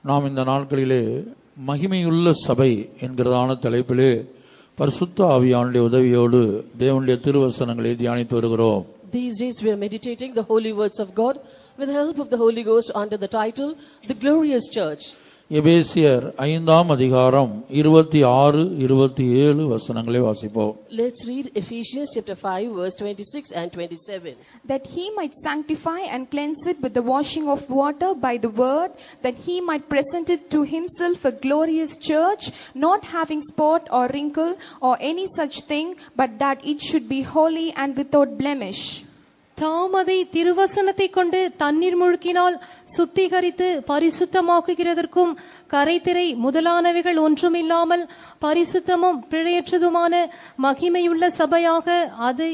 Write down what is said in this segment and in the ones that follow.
நாம் இந்த நாட்களிலே மகிமையுள்ள சபை என்கிறதான தலைப்பிலே பரிசுத்த ஆவியானுடைய உதவியோடு தேவனுடைய திருவசனங்களை தியானித்து வருகிறோம். These days we are meditating the holy words of God with the help of the Holy Ghost under the title The Glorious Church. எபேசியர் 5ஆம் அதிகாரம் 26 27 வசனங்களை வாசிப்போம். Let's read Ephesians chapter 5 verse 26 and 27. That he might sanctify and cleanse it with the washing of water by the word, that he might present it to himself a glorious church, not having spot or wrinkle or any such thing, but that it should be holy and without blemish. தாம் அதை திருவசனத்தை கொண்டு தண்ணீர் முழுக்கினால் சுத்திகரித்து பரிசுத்தமாக்குகிறதற்கும் கரைதிரை முதலானவைகள் ஒன்றுமில்லாமல் பரிசுத்தமும் பிழையற்றதுமான மகிமையுள்ள சபையாக அதை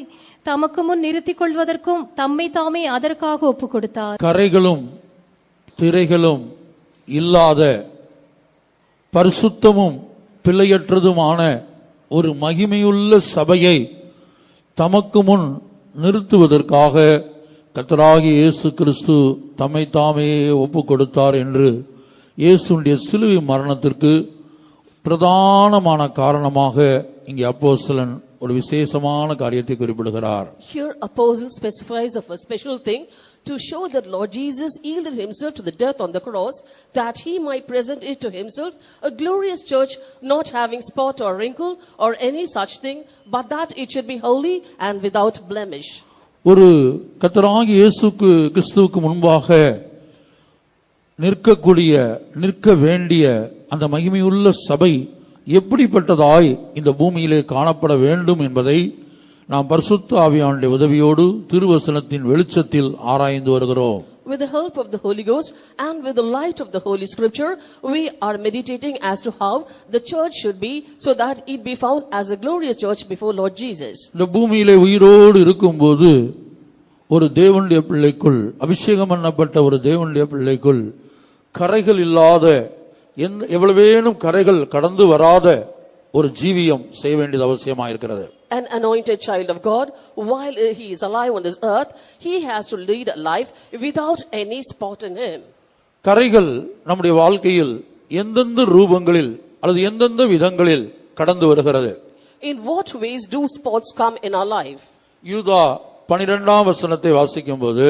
தமக்கு முன் நிறுத்திக் கொள்வதற்கும் தம்மை தாமே அதற்காக ஒப்புக் கொடுத்தார். கரைகளும் திரைகளும் இல்லாத பரிசுத்தமும் பிழையற்றதுமான ஒரு மகிமையுள்ள சபையை தமக்கு முன் நிறுத்துவதற்காக கர்த்தராகிய இயேசு கிறிஸ்து தம்மை தாமே ஒப்பு கொடுத்தார் என்று இயேசுடைய சிலுவை மரணத்திற்கு பிரதானமான காரணமாக இங்கே அப்போஸ்தலன் ஒரு விசேஷமான காரியத்தை குறிப்பிடுகிறார். Here apostle specifies of a special thing to show that Lord Jesus yielded himself to the death on the cross, that he might present it to himself a glorious church, not having spot or wrinkle or any such thing, but that it should be holy and without blemish. ஒரு கர்த்தராகிய இயேசு கிறிஸ்துவுக்கு முன்பாக நிற்க வேண்டிய அந்த மகிமையுள்ள சபை எப்படிப்பட்டதாய் இந்த பூமியிலே காணப்பட வேண்டும் என்பதை நாம் பரிசுத்த ஆவியானுடைய உதவியோடு திருவசனத்தின் வெளிச்சத்தில் ஆராய்ந்து வருகிறோம். With the help of the Holy Ghost and with the light of the Holy Scripture, we are meditating as to how the church should be, so that it be found as a glorious church before Lord Jesus. இந்த பூமியிலே உயிரோடு இருக்கும்போது ஒரு தேவனுடைய பிள்ளைக்குள், அபிஷேகம் பண்ணப்பட்ட ஒரு தேவனுடைய பிள்ளைக்குள் கரைகள் இல்லாத, எவ்வளவேனும் கரைகள் கடந்து வராத ஒரு ஜீவியம் செய்ய வேண்டியது அவசியமாக இருக்கிறது. An anointed child of God, while he is alive on this earth, he has to lead a life without any spot in him. கரைகள் நம்முடைய வாழ்க்கையில் எந்தெந்த ரூபங்களில் அல்லது எந்தெந்த விதங்களில் கடந்து வருகிறது? In what ways do spots come in our life? யூதா 12ஆம் வசனத்தை வாசிக்கும்போது,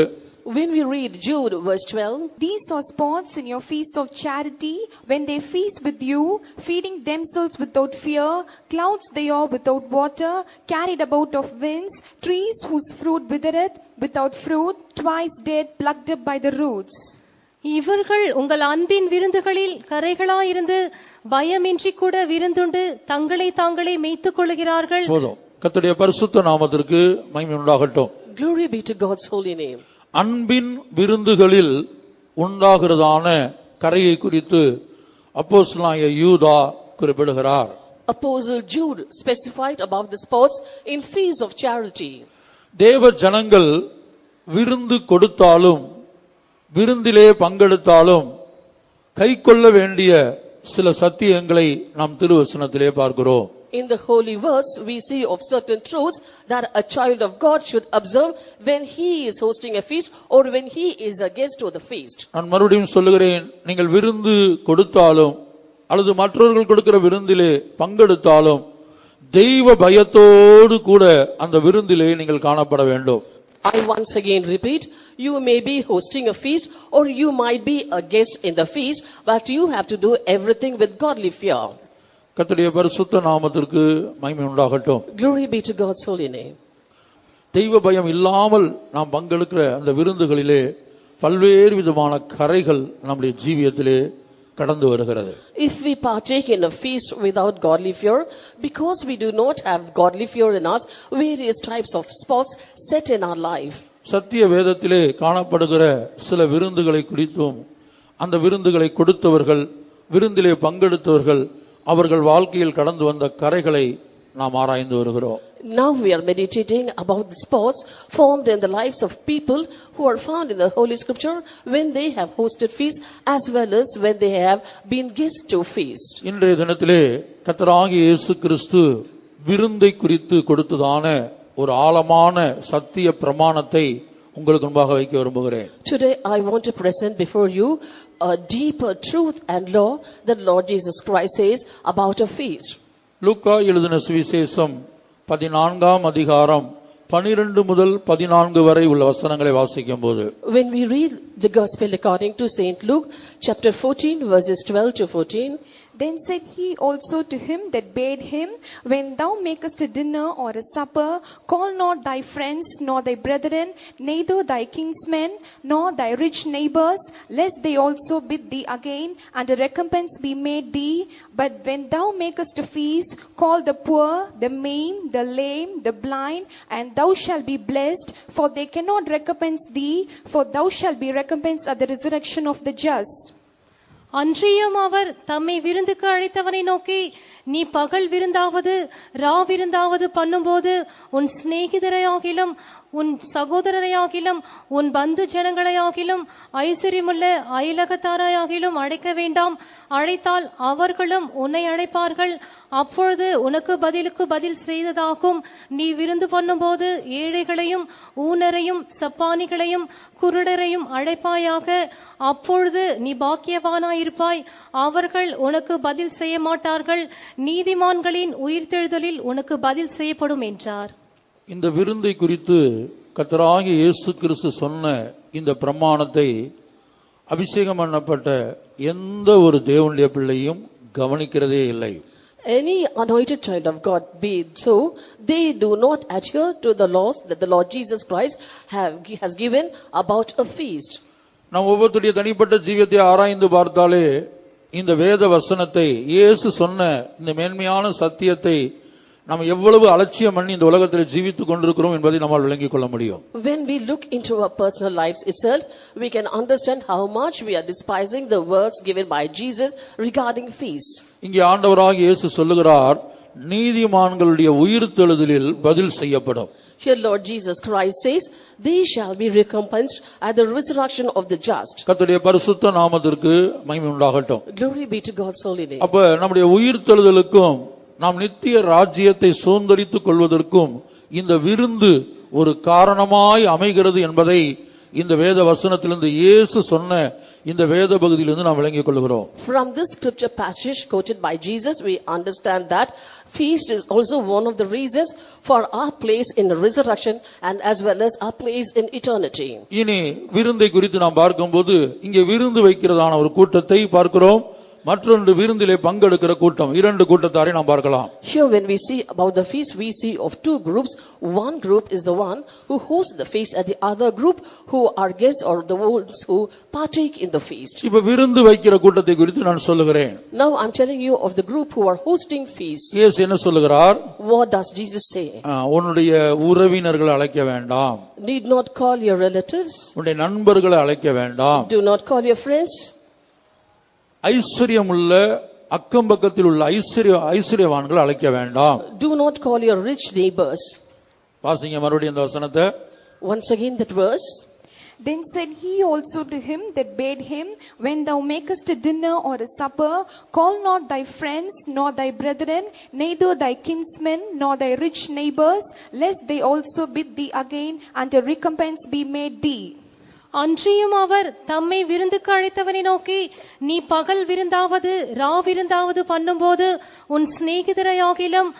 when we read Jude verse 12, these are spots in your feasts of charity, when they feast with you, feeding themselves without fear, clouds they are without water, carried about of winds, trees whose fruit withereth, without fruit, twice dead, plucked up by the roots. இவர்கள் உங்கள் அன்பின் விருந்துகளில் கரைகளாயிருந்து பயமின்றி கூட விருந்துண்டு தங்களை தாங்களே மேய்த்துக் கொள்கிறார்கள். போதும். கர்த்தருடைய பரிசுத்த நாமத்திற்கு மகிமை உண்டாகட்டும். Glory be to God's holy name. அன்பின் விருந்துகளில் உண்டாகிறதான கரையை குறித்து அப்போஸ்தலனாகிய யூதா குறிப்பிடுகிறார். Apostle Jude specified about the spots in feasts of charity. தேவ ஜனங்கள் விருந்து கொடுத்தாலும் விருந்திலே பங்கெடுத்தாலும் கைக்கொள்ள வேண்டிய சில சத்தியங்களை நாம் திருவசனத்திலே பார்க்கிறோம். In the holy words, we see of certain truths that a child of God should observe when he is hosting a feast or when he is a guest to the feast. நான் மறுபடியும் சொல்லுகிறேன், நீங்கள் விருந்து கொடுத்தாலும் அல்லது மற்றவர்கள் கொடுக்கிற விருந்திலே பங்கெடுத்தாலும் தெய்வ பயத்தோடு கூட அந்த விருந்திலே நீங்கள் காணப்பட வேண்டும். I once again repeat, you may be hosting a feast or you might be a guest in the feast, but you have to do everything with godly fear. கர்த்தருடைய பரிசுத்த நாமத்திற்கு மகிமை உண்டாகட்டும். Glory be to God's holy name. தெய்வ பயம் இல்லாமல் நாம் பங்கெடுக்கிற அந்த விருந்துகளிலே பல்வேறு விதமான கரைகள் நம்முடைய ஜீவியத்திலே கடந்து வருகிறது. If we partake in a feast without godly fear, because we do not have godly fear in us, various types of spots set in our life. சத்திய வேதத்திலே காணப்படுகிற சில விருந்துகளை குறித்தும் அந்த விருந்துகளை கொடுத்தவர்கள், விருந்திலே பங்கெடுத்தவர்கள், அவர்கள் வாழ்க்கையில் கடந்து வந்த கரைகளை நாம் ஆராய்ந்து வருகிறோம். Now we are meditating about the spots formed in the lives of people who are found in the Holy Scripture when they have hosted feasts as well as when they have been guests to feast. இன்றைய தினத்திலே கர்த்தராகிய இயேசு கிறிஸ்து விருந்தை குறித்து கொடுத்ததான ஒரு ஆழமான சத்திய பிரமாணத்தை உங்களுக்கு முன்பாக வைக்க விரும்புகிறேன். Today I want to present before you a deeper truth and law that Lord Jesus Christ says about a feast. லூக்கா எழுதின சுவிசேஷம் 14ஆம் அதிகாரம் 12 முதல் 14 வரை உள்ள வசனங்களை வாசிக்கும்போது, When we read the gospel according to Saint Luke, chapter 14, verses 12 to 14, Then said he also to him that bade him, When thou makest a dinner or a supper, call not thy friends, nor thy brethren, neither thy kinsmen, nor thy rich neighbors, lest they also bid thee again, and a recompense be made thee. But when thou makest a feast, call the poor, the maimed, the lame, the blind, and thou shalt be blessed, for they cannot recompense thee, for thou shalt be recompensed at the resurrection of the just. அன்றியும் அவர் தம்மை விருந்துக்கு அழைத்தவனை நோக்கி, நீ பகல் விருந்தாவது ராவிருந்தாவது பண்ணும்போது உன் சிநேகிதரையாகிலும் உன் சகோதரரையாகிலும் உன் பந்து ஜனங்களையாகிலும் ஐஸ்வர்யமுள்ள அயலகத்தாரையாகிலும் அழைக்க வேண்டாம். அழைத்தால் அவர்களும் உன்னை அழைப்பார்கள். அப்பொழுது உனக்கு பதிலுக்கு பதில் செய்ததாகும். நீ விருந்து பண்ணும்போது ஏழைகளையும் ஊனரையும் சப்பானிகளையும் குருடரையும் அழைப்பாயாக. அப்பொழுது நீ பாக்கியவானாயிருப்பாய். அவர்கள் உனக்கு பதில் செய்ய மாட்டார்கள். நீதிமான்களின் உயிர்த்தெழுதலில் உனக்கு பதில் செய்யப்படும் என்றார். இந்த விருந்தை குறித்து கர்த்தராகிய இயேசு கிறிஸ்து சொன்ன இந்த பிரமாணத்தை அபிஷேகம் பண்ணப்பட்ட எந்த ஒரு தேவனுடைய பிள்ளையும் கவனிக்கிறதே இல்லை. Any anointed child of God, be it so, they do not adhere to the laws that the Lord Jesus Christ has given about a feast. நாம் ஒவ்வொருத்தருடைய தனிப்பட்ட ஜீவியத்தை ஆராய்ந்து பார்த்தாலே இந்த வேத வசனத்தை, இயேசு சொன்ன இந்த மேன்மையான சத்தியத்தை நாம் எவ்வளவு அலட்சியம் பண்ணி இந்த உலகத்தில் ஜீவித்துக் கொண்டிருக்கிறோம் என்பதை நம்மால் விளங்கிக் கொள்ள முடியும். When we look into our personal lives itself, we can understand how much we are despising the words given by Jesus regarding feasts. இங்கே ஆண்டவராகிய இயேசு சொல்லுகிறார், நீதிமான்களுடைய உயிர்த்தெழுதலில் பதில் செய்யப்படும். Here Lord Jesus Christ says, they shall be recompensed at the resurrection of the just. கர்த்தருடைய பரிசுத்த நாமத்திற்கு மகிமை உண்டாகட்டும். Glory be to God's holy name. அப்ப நம்முடைய உயிர்த்தெழுதலுக்கும் நாம் நித்திய ராஜ்யத்தை சுதந்தரித்துக் கொள்வதற்கும் இந்த விருந்து ஒரு காரணமாய் அமைகிறது என்பதை இந்த வேத வசனத்திலிருந்து இயேசு சொன்ன இந்த வேத பகுதியிலிருந்து நாம் விளங்கிக் கொள்கிறோம். From this scripture passage quoted by Jesus, we understand that feast is also one of the reasons for our place in the resurrection and as well as our place in eternity. இனி விருந்தை குறித்து நாம் பார்க்கும்போது இங்கே விருந்து வைக்கிறதான ஒரு கூட்டத்தை பார்க்கிறோம். மற்றொன்று விருந்திலே பங்கெடுக்கிற கூட்டம், இரண்டு கூட்டத்தாரை நாம் பார்க்கலாம். Here when we see about the feast, we see of two groups. One group is the one who hosts the feast and the other group who are guests or the ones who partake in the feast. இப்ப விருந்து வைக்கிற கூட்டத்தை குறித்து நான் சொல்லுகிறேன். Now I'm telling you of the group who are hosting feast. இயேசு என்ன சொல்லுகிறார்? What does Jesus say? உன்னுடைய உறவினர்களை அழைக்க வேண்டாம். Need not call your relatives. உன்னுடைய நண்பர்களை அழைக்க வேண்டாம். Do not call your friends. ஐஸ்வர்யமுள்ள அக்கம் பக்கத்தில் உள்ள ஐஸ்வர்யவான்கள் அழைக்க வேண்டாம். Do not call your rich neighbors. வாசிங்க மறுபடியும் இந்த வசனத்தை. Once again that verse. Then said he also to him that bade him, When thou makest a dinner or a supper, call not thy friends, nor thy brethren, neither thy kinsmen, nor thy rich neighbors, lest they also bid thee again, and a recompense be made thee. அன்றியும் அவர் தம்மை விருந்துக்கு அழைத்தவனை நோக்கி, நீ பகல் விருந்தாவது ராவிருந்தாவது பண்ணும்போது உன் சிநேகிதரையாகிலும்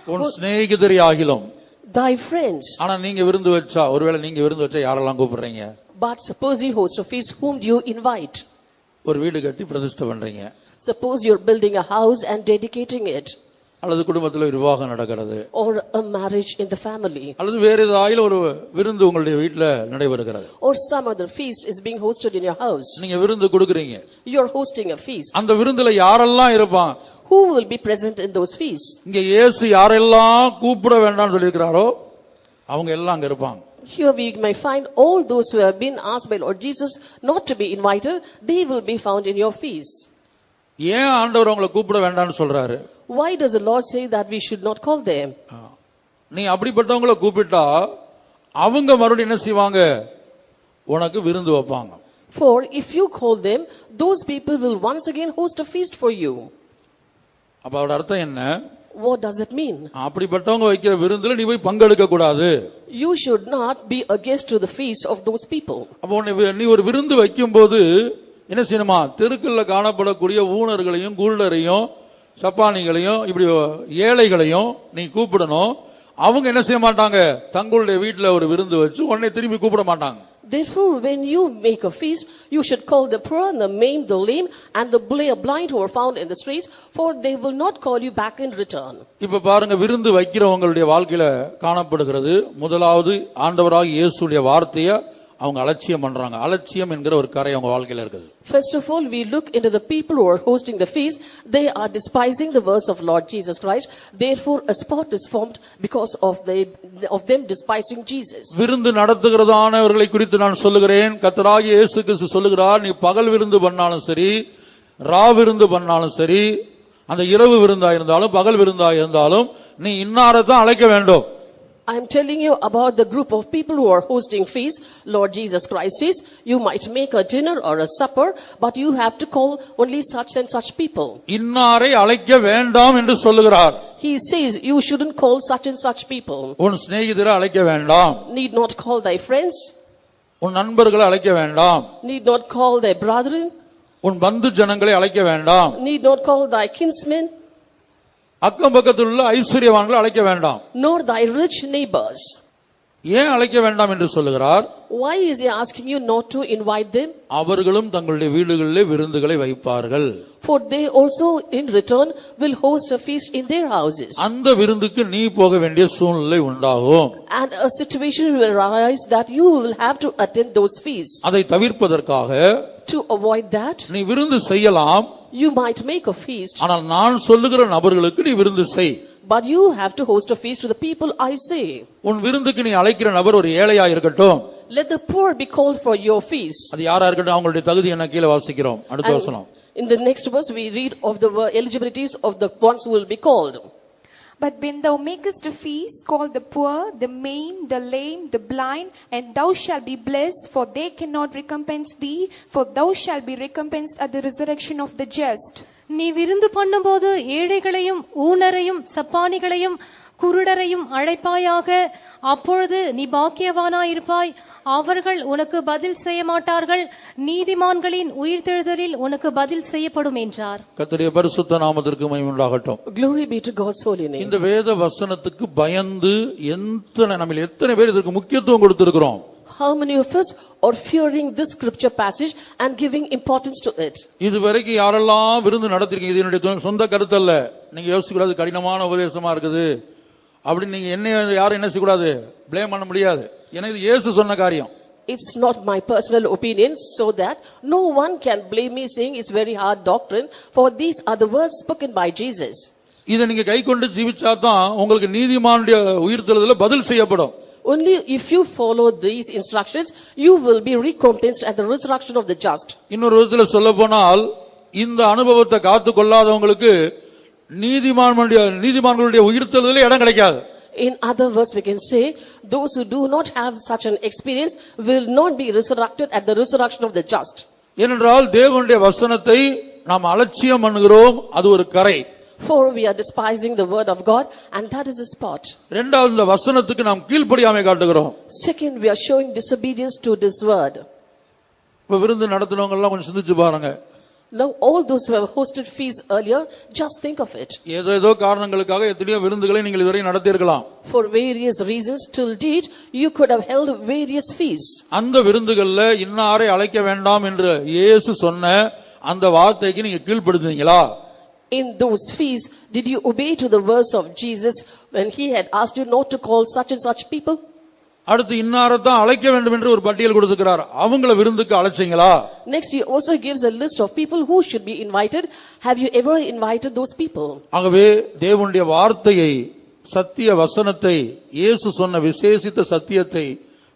thy friends. ஆனா நீங்க விருந்து வச்சா, ஒருவேளை நீங்க விருந்து வச்சா யாரெல்லாம் கூப்பிடுறீங்க? But suppose you host a feast, whom do you invite? ஒரு வீடு கட்டி பிரதிஷ்டை பண்றீங்க. Suppose you're building a house and dedicating it. அல்லது குடும்பத்தில் விவாகம் நடக்கிறது, or a marriage in the family, அல்லது வேற ஏதாவது ஒரு விருந்து உங்களுடைய வீட்ல நடைபெறுகிறது, or some other feast is being hosted in your house. நீங்க விருந்து கொடுக்கறீங்க. You're hosting a feast. அந்த விருந்துல யாரெல்லாம் இருப்பாங்க? Who will be present in those feasts? இங்க இயேசு யாரெல்லாம் கூப்பிட வேண்டாம்னு சொல்லியிருக்காரோ அவங்க எல்லாம் அங்க இருப்பாங்க. Here we may find all those who have been asked by Lord Jesus not to be invited, they will be found in your feast. ஏன் ஆண்டவர் அவங்களை கூப்பிட வேண்டாம்னு சொல்றாரு? Why does the Lord say that we should not call them? நீ அப்படிப்பட்டவங்களை கூப்பிட்டா அவங்க மறுபடியும் என்ன செய்வாங்க? உனக்கு விருந்து வைப்பாங்க. For if you call them, those people will once again host a feast for you. அப்ப அதோட அர்த்தம் என்ன? What does it mean? அப்படிப்பட்டவங்க வைக்கிற விருந்துல நீ போய் பங்கெடுக்க கூடாது. You should not be a guest to the feast of those people. அப்போ நீ ஒரு விருந்து வைக்கும்போது என்ன செய்யணுமா? தெருக்கள்ல காணப்படக்கூடிய ஊனர்களையும் குருடரையும் சப்பானிகளையும் இப்படி ஏழைகளையும் நீ கூப்பிடணும். அவங்க என்ன செய்ய மாட்டாங்க? தங்களுடைய வீட்டுல ஒரு விருந்து வச்சு உடனே திரும்பி கூப்பிட மாட்டாங்க. Therefore, when you make a feast, you should call the poor and the maimed, the lame, and the blind who are found in the streets, for they will not call you back in return. இப்ப பாருங்க, விருந்து வைக்கிறவங்களுடைய வாழ்க்கையில காணப்படுகிறது. முதலாவது ஆண்டவராகிய இயேசுடைய வார்த்தையை அவங்க அலட்சியம் பண்றாங்க. அலட்சியம் என்கிற ஒரு கரை அவங்க வாழ்க்கையில இருக்குது. First of all, we look into the people who are hosting the feast. They are despising the words of Lord Jesus Christ. Therefore, a spot is formed because of them despising Jesus. விருந்து நடத்துகிறதானவர்களை குறித்து நான் சொல்லுகிறேன். கர்த்தராகிய இயேசு கிறிஸ்து சொல்லுகிறார், நீ பகல் விருந்து பண்ணாலும் சரி, ரா விருந்து பண்ணாலும் சரி, அந்த இரவு விருந்தா இருந்தாலும் பகல் விருந்தா இருந்தாலும் நீ இன்னாரத்தான் அழைக்க வேண்டும். I am telling you about the group of people who are hosting feasts. Lord Jesus Christ says, you might make a dinner or a supper, but you have to call only such and such people. இன்னாரை அழைக்க வேண்டாம் என்று சொல்லுகிறார். He says, you shouldn't call such and such people. உன் சிநேகிதரை அழைக்க வேண்டாம். Need not call thy friends. உன் நண்பர்களை அழைக்க வேண்டாம். Need not call thy brethren. உன் பந்து ஜனங்களை அழைக்க வேண்டாம். Need not call thy kinsmen. அக்கம் பக்கத்தில் உள்ள ஐஸ்வர்யவான்களை அழைக்க வேண்டாம். Nor thy rich neighbors. ஏன் அழைக்க வேண்டாம் என்று சொல்லுகிறார்? Why is he asking you not to invite them? அவர்களும் தங்களுடைய வீடுகளிலே விருந்துகளை வைப்பார்கள். For they also in return will host a feast in their houses. அந்த விருந்துக்கு நீ போக வேண்டிய சூழ்நிலை உண்டாகும். And a situation will arise that you will have to attend those feasts. அதை தவிர்ப்பதற்காக To avoid that, நீ விருந்து செய்யலாம். you might make a feast. ஆனால் நான் சொல்லுகிற நபர்களுக்கு நீ விருந்து செய். But you have to host a feast to the people I say. உன் விருந்துக்கு நீ அழைக்கிற நபர் ஒரு ஏழையா இருக்கட்டும். Let the poor be called for your feast. அது யாரா இருக்கட்டும், அவங்களுடைய தகுதி என்ன கீழே வாசிக்கிறோம். அடுத்த வசனம். In the next verse we read of the eligibilities of the ones who will be called. But when thou makest a feast, call the poor, the maimed, the lame, the blind, and thou shalt be blessed, for they cannot recompense thee, for thou shalt be recompensed at the resurrection of the just. நீ விருந்து பண்ணும்போது ஏழைகளையும் ஊனரையும் சப்பானிகளையும் குருடரையும் அழைப்பாயாக. அப்பொழுது நீ பாக்கியவானாயிருப்பாய். அவர்கள் உனக்கு பதில் செய்ய மாட்டார்கள். நீதிமான்களின் உயிர்த்தெழுதலில் உனக்கு பதில் செய்யப்படும் என்றார். கர்த்தருடைய பரிசுத்த நாமத்திற்கு மகிமை உண்டாகட்டும். Glory be to God's holy name. இந்த வேத வசனத்துக்கு பயந்து எத்தனை பேர் இதற்கு முக்கியத்துவம் கொடுத்திருக்கிறோம்? How many of us are fearing this scripture passage and giving importance to it? இதுவரைக்கும் யாரெல்லாம் விருந்து நடத்திருக்கீங்க? இது என்னுடைய சொந்த கருத்து அல்ல. நீங்க யோசிக்கூடாது கடினமான உபதேசமா இருக்குது அப்படின்னு நீங்க யாரும் என்ன செய்யக்கூடாது, பிளேம் பண்ண முடியாது. ஏன்னா இது இயேசு சொன்ன காரியம். It's not my personal opinion, so that no one can blame me saying it's very hard doctrine, for these are the words spoken by Jesus. இதை நீங்க கை கொண்டு ஜீவிச்சாதான் உங்களுக்கு நீதிமானுடைய உயிர்த்தெழுதல பதில் செய்யப்படும். Only if you follow these instructions, you will be recompensed at the resurrection of the just. இன்னொரு விதத்துல சொல்ல போனால், இந்த அனுபவத்தை காத்து கொள்ளாதவங்களுக்கு நீதிமான்களுடைய உயிர்த்தெழுதலே இடம் கிடைக்காது. In other words, we can say, those who do not have such an experience will not be resurrected at the resurrection of the just. ஏனென்றால் தேவனுடைய வசனத்தை நாம் அலட்சியம் பண்ணுகிறோம், அது ஒரு கரை. For we are despising the word of God, and that is a spot. இரண்டாவது, இந்த வசனத்துக்கு நாம் கீழ்ப்படியாமை காட்டுகிறோம். Second, we are showing disobedience to this word. இப்ப விருந்து நடத்துனவங்க எல்லாம் கொஞ்சம் சிந்திச்சு பாருங்க. Now all those who have hosted feasts earlier, just think of it. ஏதோ காரணங்களுக்காக எத்தனையோ விருந்துகளை நீங்கள் இதுவரை நடத்தியிருக்கலாம். For various reasons, till date, you could have held various feasts. அந்த விருந்துகள்ல இன்னாரை அழைக்க வேண்டாம் என்று இயேசு சொன்ன அந்த வார்த்தைக்கு நீங்க கீழ்ப்படுத்துவீங்களா? In those feasts, did you obey to the words of Jesus when he had asked you not to call such and such people? அடுத்து இன்னாரத்தான் அழைக்க வேண்டும் என்று ஒரு பட்டியல் கொடுத்திருக்கிறார். அவங்கள விருந்துக்கு அழைச்சீங்களா? Next, he also gives a list of people who should be invited. Have you ever invited those people? ஆகவே தேவனுடைய வார்த்தையை, சத்திய வசனத்தை, இயேசு சொன்ன விசேஷித்த சத்தியத்தை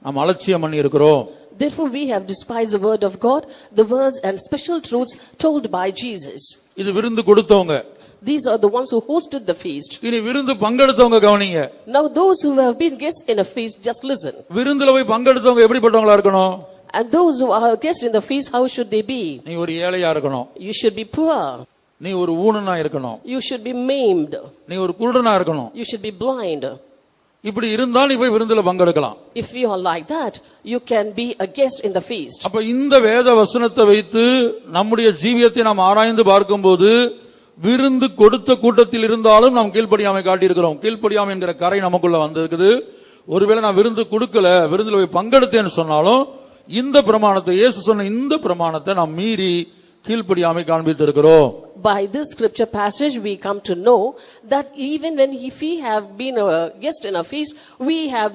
நாம் அலட்சியம் பண்ணி இருக்கிறோம். Therefore, we have despised the word of God, the words and special truths told by Jesus. இது விருந்து கொடுத்தவங்க. These are the ones who hosted the feast. இனி விருந்து பங்கெடுத்தவங்க கவனிங்க. Now those who have been guests in a feast, just listen. விருந்துல போய் பங்கெடுத்தவங்க எப்படிப்பட்டவங்களா இருக்கணும்? And those who are guests in the feast, how should they be? நீ ஒரு ஏழையா இருக்கணும். You should be poor. நீ ஒரு ஊனனா இருக்கணும், You should be maimed. நீ ஒரு குருடனா இருக்கணும். You should be blind. இப்படி இருந்தா நீ போய் விருந்துல பங்கெடுக்கலாம். If you are like that, you can be a guest in the feast. அப்ப இந்த வேத வசனத்தை வைத்து நம்முடைய ஜீவியத்தை நாம் ஆராய்ந்து பார்க்கும்போது விருந்து கொடுத்த கூட்டத்தில் இருந்தாலும் நாம் கீழ்ப்படியாமை காட்டியிருக்கிறோம். கீழ்ப்படியாமை என்கிற கரை நமக்குள்ள வந்திருக்குது. ஒருவேளை நான் விருந்து கொடுக்கல, விருந்துல போய் பங்கெடுத்தேன்னு சொன்னாலும் இந்த பிரமாணத்தை, இயேசு சொன்ன இந்த பிரமாணத்தை நாம் மீறி கீழ்ப்படியாமை காண்பித்திருக்கிறோம். By this scripture passage, we come to know that even when if we have been a guest in a feast, we have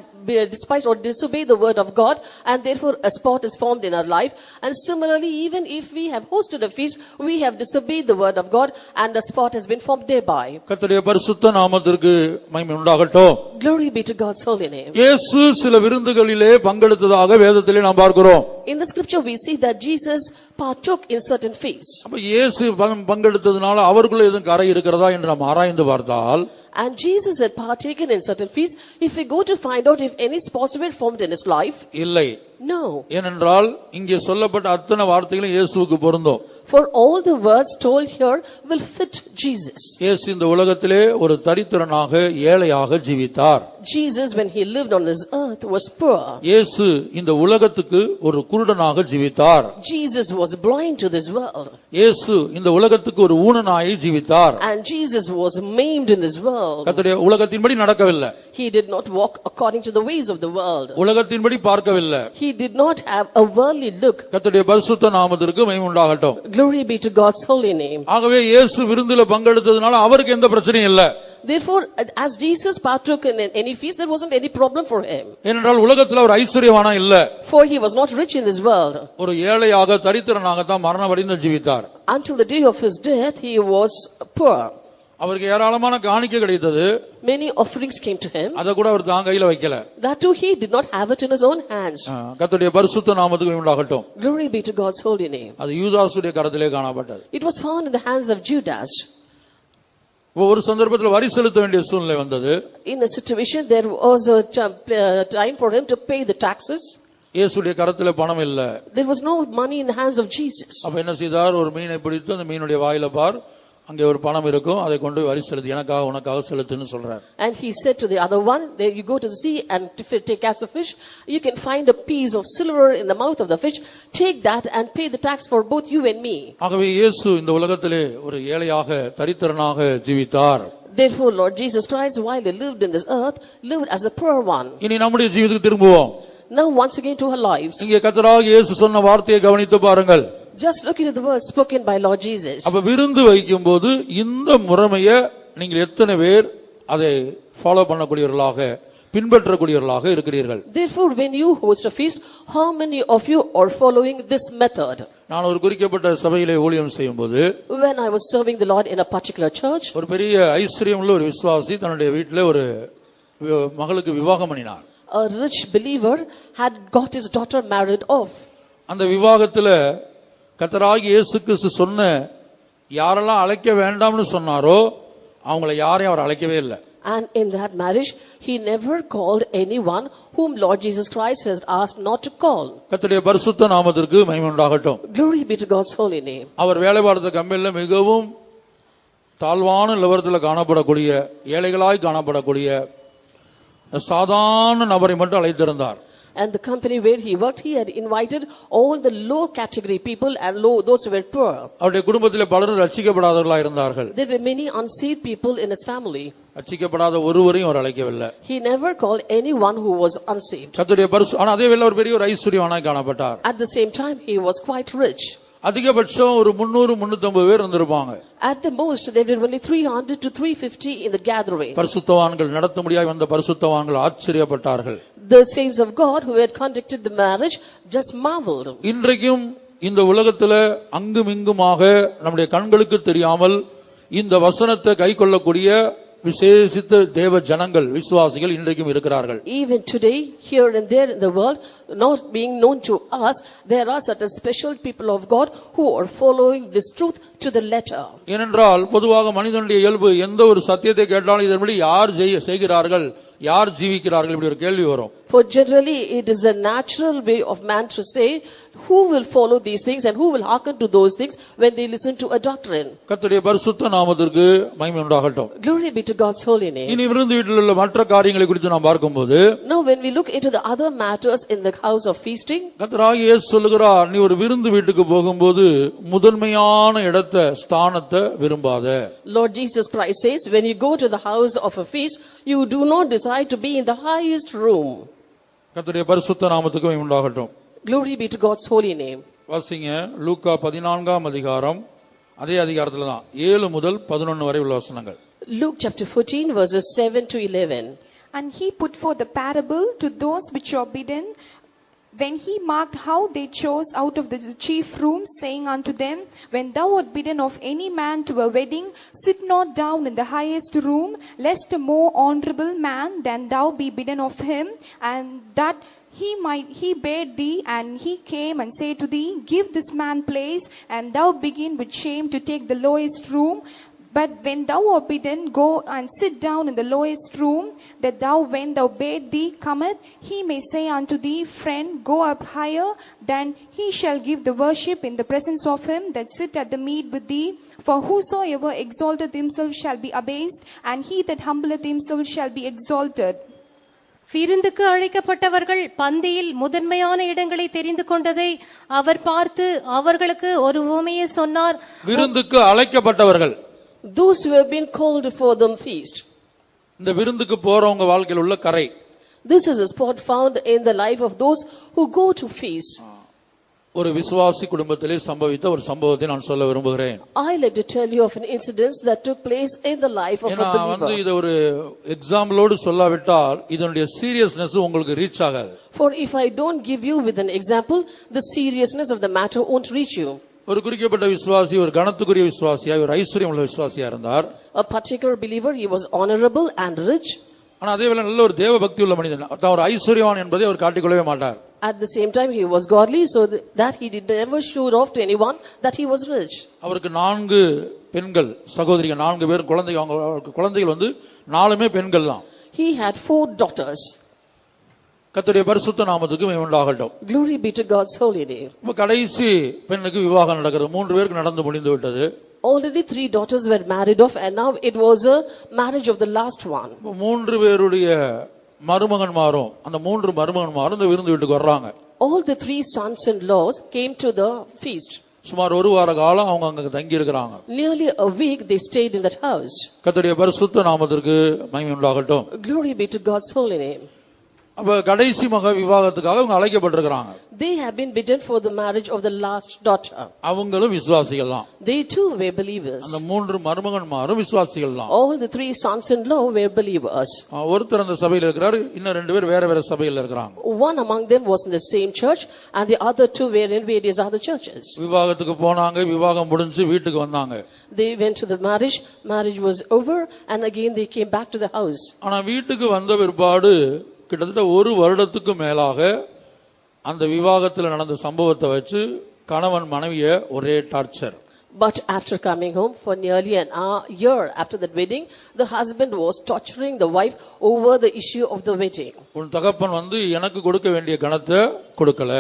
despised or disobeyed the word of God, and therefore a spot is formed in our life. And similarly, even if we have hosted a feast, we have disobeyed the word of God, and a spot has been formed thereby. கர்த்தருடைய பரிசுத்த நாமத்திற்கு மகிமை உண்டாகட்டும். Glory be to God's holy name. இயேசு சில விருந்துகளிலே பங்கெடுத்ததாக வேதத்திலே நாம் பார்க்கிறோம். In the scripture, we see that Jesus partook in certain feasts. அப்ப இயேசு பங்கெடுத்ததுனால அவருக்குள்ள எதுவும் கரை இருக்கிறதா என்று நாம் ஆராய்ந்து பார்த்தால், And Jesus had partaken in certain feasts. If we go to find out if any spots were formed in his life, இல்லை. no. ஏனென்றால் இங்கே சொல்லப்பட்ட அத்தனை வார்த்தைகளும் இயேசுவுக்கு பொருந்தும். For all the words told here will fit Jesus. இயேசு இந்த உலகத்திலே ஒரு தரித்திரனாக ஏழையாக ஜீவித்தார். Jesus, when he lived on this earth, was poor. இயேசு இந்த உலகத்துக்கு ஒரு குருடனாக ஜீவித்தார். Jesus was blind to this world. இயேசு இந்த உலகத்துக்கு ஒரு ஊனனாய் ஜீவித்தார். And Jesus was maimed in this world. கர்த்தருடைய உலகத்தின்படி நடக்கவில்லை. He did not walk according to the ways of the world. உலகத்தின்படி பார்க்கவில்லை. He did not have a worldly look. கர்த்தருடைய பரிசுத்த நாமத்திற்கு மகிமை உண்டாகட்டும். Glory be to God's holy name. ஆகவே இயேசு விருந்தில பங்கெடுத்ததனால அவருக்கு எந்த பிரச்சனையும் இல்ல. Therefore, as Jesus partook in any feast, there wasn't any problem for him. ஏனென்றால் உலகத்துல ஒரு ஐஸ்வர்யவானா இல்ல. For he was not rich in this world. ஒரு ஏழையாக தரித்திரனாக தான் மரணமடைந்து ஜீவித்தார். Until the day of his death, he was poor. அவருக்கு ஏராளமான காணிக்கை கிடைத்தது. Many offerings came to him. அத கூட அவர் தான் கையில வைக்கல. That too he did not have it in his own hands. கர்த்தருடைய பரிசுத்த நாமத்துக்கு மகிமை உண்டாகட்டும். Glory be to God's holy name. அது யூதாசுடைய கரத்திலே காணப்பட்டது. It was found in the hands of Judas. ஒரு சந்தர்ப்பத்தில் வரி செலுத்த வேண்டிய சூழ்நிலை வந்தது. In a situation, there was a time for him to pay the taxes. இயேசுடைய கரத்திலே பணம் இல்ல. There was no money in the hands of Jesus. அப்ப என்ன செய்தார்? ஒரு மீனை பிடித்து அந்த மீனுடைய வாயில பார், அங்கே ஒரு பணம் இருக்கும், அதை கொண்டு வரி செலுத்து, எனக்காக உனக்காக செலுத்துன்னு சொல்றார். And he said to the other one, there you go to the sea and take as a fish, you can find a piece of silver in the mouth of the fish, take that and pay the tax for both you and me. ஆகவே இயேசு இந்த உலகத்திலே ஒரு ஏழையாக தரித்திரனாக ஜீவித்தார். Therefore Lord Jesus Christ, while he lived in this earth, lived as a poor one. இனி நம்முடைய ஜீவிதத்துக்கு திரும்புவோம். Now once again to our lives. இங்கே கர்த்தராகிய இயேசு சொன்ன வார்த்தையை கவனித்து பாருங்கள். Just looking at the words spoken by Lord Jesus. அப்ப விருந்து வைக்கும்போது இந்த முறைமையை நீங்கள் எத்தனை பேர் அதை ஃபாலோ பண்ணக்கூடியவர்களாக பின்பற்றக்கூடியவர்களாக இருக்கிறீர்கள்? Therefore when you host a feast, how many of you are following this method? நான் ஒரு குறிக்கப்பட்ட சபையிலே ஊழியம் செய்யும்போது, When I was serving the Lord in a particular church, ஒரு பெரிய ஐஸ்வர்யம் உள்ள ஒரு விசுவாசி தன்னுடைய வீட்டிலே ஒரு மகளுக்கு விவாகம் பண்ணினார். a rich believer had got his daughter married off. அந்த விவாகத்துல கர்த்தராகிய இயேசு கிறிஸ்து சொன்ன யாரெல்லாம் அழைக்க வேண்டாம்னு சொன்னாரோ அவங்கள யாரையும் அவர் அழைக்கவே இல்லை. And in that marriage, he never called anyone whom Lord Jesus Christ has asked not to call. கர்த்தருடைய பரிசுத்த நாமத்திற்கு மகிமை உண்டாகட்டும். Glory be to God's holy name. அவர் வேலை பார்த்த கம்பெனில மிகவும் தாழ்வான லெவலத்தில் காணப்படக்கூடிய ஏழைகளாய் காணப்படக்கூடிய சாதாரண நபரை மட்டும் அழைத்திருந்தார். And the company where he worked, he had invited all the low category people and those who were poor. அவருடைய குடும்பத்திலே பலரும் ரட்சிக்கப்படாதவர்களாக இருந்தார்கள். There were many unsaved people in his family. ரட்சிக்கப்படாத ஒருவரையும் அவர் அழைக்கவில்லை. He never called anyone who was unsaved. கர்த்தருடைய பரிசு ஆனா அதே வேளை ஒரு பெரிய ஒரு ஐஸ்வர்யவானாய் காணப்பட்டார். At the same time, he was quite rich. அதிகபட்சம் ஒரு 300-350 பேர் இருந்திருப்பாங்க. At the most, there were only 300 to 350 in the gathering. பரிசுத்தவான்கள் நடத்த முடியாய் வந்த பரிசுத்தவான்கள் ஆச்சரியப்பட்டார்கள். The saints of God who had conducted the marriage just marveled. இன்றைக்கும் இந்த உலகத்துல அங்கும் இங்குமாக நம்முடைய கண்களுக்கு தெரியாமல் இந்த வசனத்தை கைக்கொள்ளக்கூடிய விசேஷித்த தேவ ஜனங்கள் விசுவாசிகள் இன்றைக்கும் இருக்கிறார்கள். Even today, here and there in the world, not being known to us, there are certain special people of God who are following this truth to the letter. ஏனென்றால் பொதுவாக மனிதனுடைய இயல்பு எந்த ஒரு சத்தியத்தை கேட்டாலும் இதன்படி யார் செய்கிறார்கள் யார் ஜீவிக்கிறார்கள் இப்படி ஒரு கேள்வி வரும். For generally it is a natural way of man to say who will follow these things and who will hearken to those things when they listen to a doctrine. கர்த்தருடைய பரிசுத்த நாமத்திற்கு மகிமை உண்டாகட்டும். Glory be to God's holy name. இனி விருந்து வீட்டில் உள்ள மற்ற காரியங்களை குறித்து நாம் பார்க்கும்போது, Now when we look into the other matters in the house of feasting, கர்த்தராகிய இயேசு சொல்லுகிறார், நீ ஒரு விருந்து வீட்டுக்கு போகும்போது முதன்மையான இடத்தை ஸ்தானத்தை விரும்பாத. Lord Jesus Christ says, when you go to the house of a feast, you do not decide to be in the highest room. கர்த்தருடைய பரிசுத்த நாமத்துக்கு மகிமை உண்டாகட்டும். Glory be to God's holy name. வாசிங்க லூக்கா 14ஆம் அதிகாரம், அதே அதிகாரத்துல தான் 7 முதல் 11 வரை உள்ள வசனங்கள். Luke chapter 14 verses 7 to 11. And he put forth a parable to those which are bidden, when he marked how they chose out of the chief rooms, saying unto them, when thou art bidden of any man to a wedding, sit not down in the highest room, lest a more honorable man than thou be bidden of him, and that he bade thee, and he came and said to thee, give this man place, and thou begin with shame to take the lowest room. But when thou art bidden, go and sit down in the lowest room, that thou, when thou bade thee cometh, he may say unto thee, friend, go up higher, then he shall give the worship in the presence of him that sit at the meat with thee. For whosoever exalteth himself shall be abased, and he that humbleth himself shall be exalted. விருந்துக்கு அழைக்கப்பட்டவர்கள் பந்தியில் முதன்மையான இடங்களை தெரிந்து கொண்டதை அவர் பார்த்து அவர்களுக்கு ஒரு உவமையை சொன்னார். விருந்துக்கு அழைக்கப்பட்டவர்கள், Those who have been called for the feast. இந்த விருந்துக்கு போறவங்க வாழ்க்கையில் உள்ள கரை. This is a spot found in the life of those who go to feast. ஒரு விசுவாசி குடும்பத்திலே சம்பவித்த ஒரு சம்பவத்தை நான் சொல்ல விரும்புகிறேன். I like to tell you of an incident that took place in the life of a believer. வந்து இது ஒரு எக்ஸாம்பிளோடு சொல்லாவிட்டால் இதனுடைய சீரியஸ்னஸ் உங்களுக்கு ரீச் ஆகாது. For if I don't give you with an example, the seriousness of the matter won't reach you. ஒரு குறிக்கப்பட்ட விசுவாசி ஒரு கனத்துக்குரிய விசுவாசியா, ஒரு ஐஸ்வர்யம் உள்ள விசுவாசியா இருந்தார். A particular believer, he was honorable and rich. ஆனா அதே வேளை நல்ல ஒரு தேவ பக்தி உள்ள மனிதன். தான் ஒரு ஐஸ்வர்யவான் என்பதை அவர் காட்டிக்கொள்ளவே மாட்டார். At the same time, he was godly, so that he did never show off to anyone that he was rich. அவருக்கு 4 பெண்கள் சகோதரிகள், 4 பேர் குழந்தைகள். அவங்க குழந்தைகள் வந்து 4மே பெண்கள் தான். He had 4 daughters. கர்த்தருடைய பரிசுத்த நாமத்துக்கு மகிமை உண்டாகட்டும். Glory be to God's holy name. இப்ப கடைசி பெண்ணுக்கு விவாகம் நடக்கிறது. 3 பேருக்கு நடந்து முடிந்து விட்டது. Already 3 daughters were married off, and now it was a marriage of the last one. 3 பேருடைய மருமகன்மாரும், அந்த 3 மருமகன்மாரும் இந்த விருந்து வீட்டுக்கு வர்றாங்க. All the 3 sons-in-laws came to the feast. சுமார் 1 வார காலம் அவங்க அங்க தங்கி இருக்கிறாங்க. Nearly a week they stayed in that house. கர்த்தருடைய பரிசுத்த நாமத்திற்கு மகிமை உண்டாகட்டும். Glory be to God's holy name. அப்ப கடைசி மக விவாகத்துக்காக அவங்க அழைக்கப்பட்டிருக்கிறாங்க. They have been bidden for the marriage of the last daughter. அவங்களும் விசுவாசிகள் தான். They too were believers. அந்த 3 மருமகன்மாரும் விசுவாசிகள் தான். All the 3 sons-in-law were believers. ஒருத்தர் அந்த சபையில் இருக்கிறார், இன்னும் 2 பேர் வேற வேற சபையில் இருக்கிறாங்க. One among them was in the same church, and the other 2 were in various other churches. விவாகத்துக்கு போனாங்க, விவாகம் முடிஞ்சு வீட்டுக்கு வந்தாங்க. They went to the marriage was over, and again they came back to the house. ஆனா வீட்டுக்கு வந்த பிற்பாடு கிட்டத்தட்ட 1 வருடத்துக்கு மேலாக அந்த விவாகத்தில் நடந்த சம்பவத்தை வச்சு கணவன் மனைவியை ஒரே torture. But after coming home for nearly an year after that wedding, the husband was torturing the wife over the issue of the wedding. உன் தகப்பன் வந்து எனக்கு கொடுக்க வேண்டிய கணத்தை கொடுக்கல.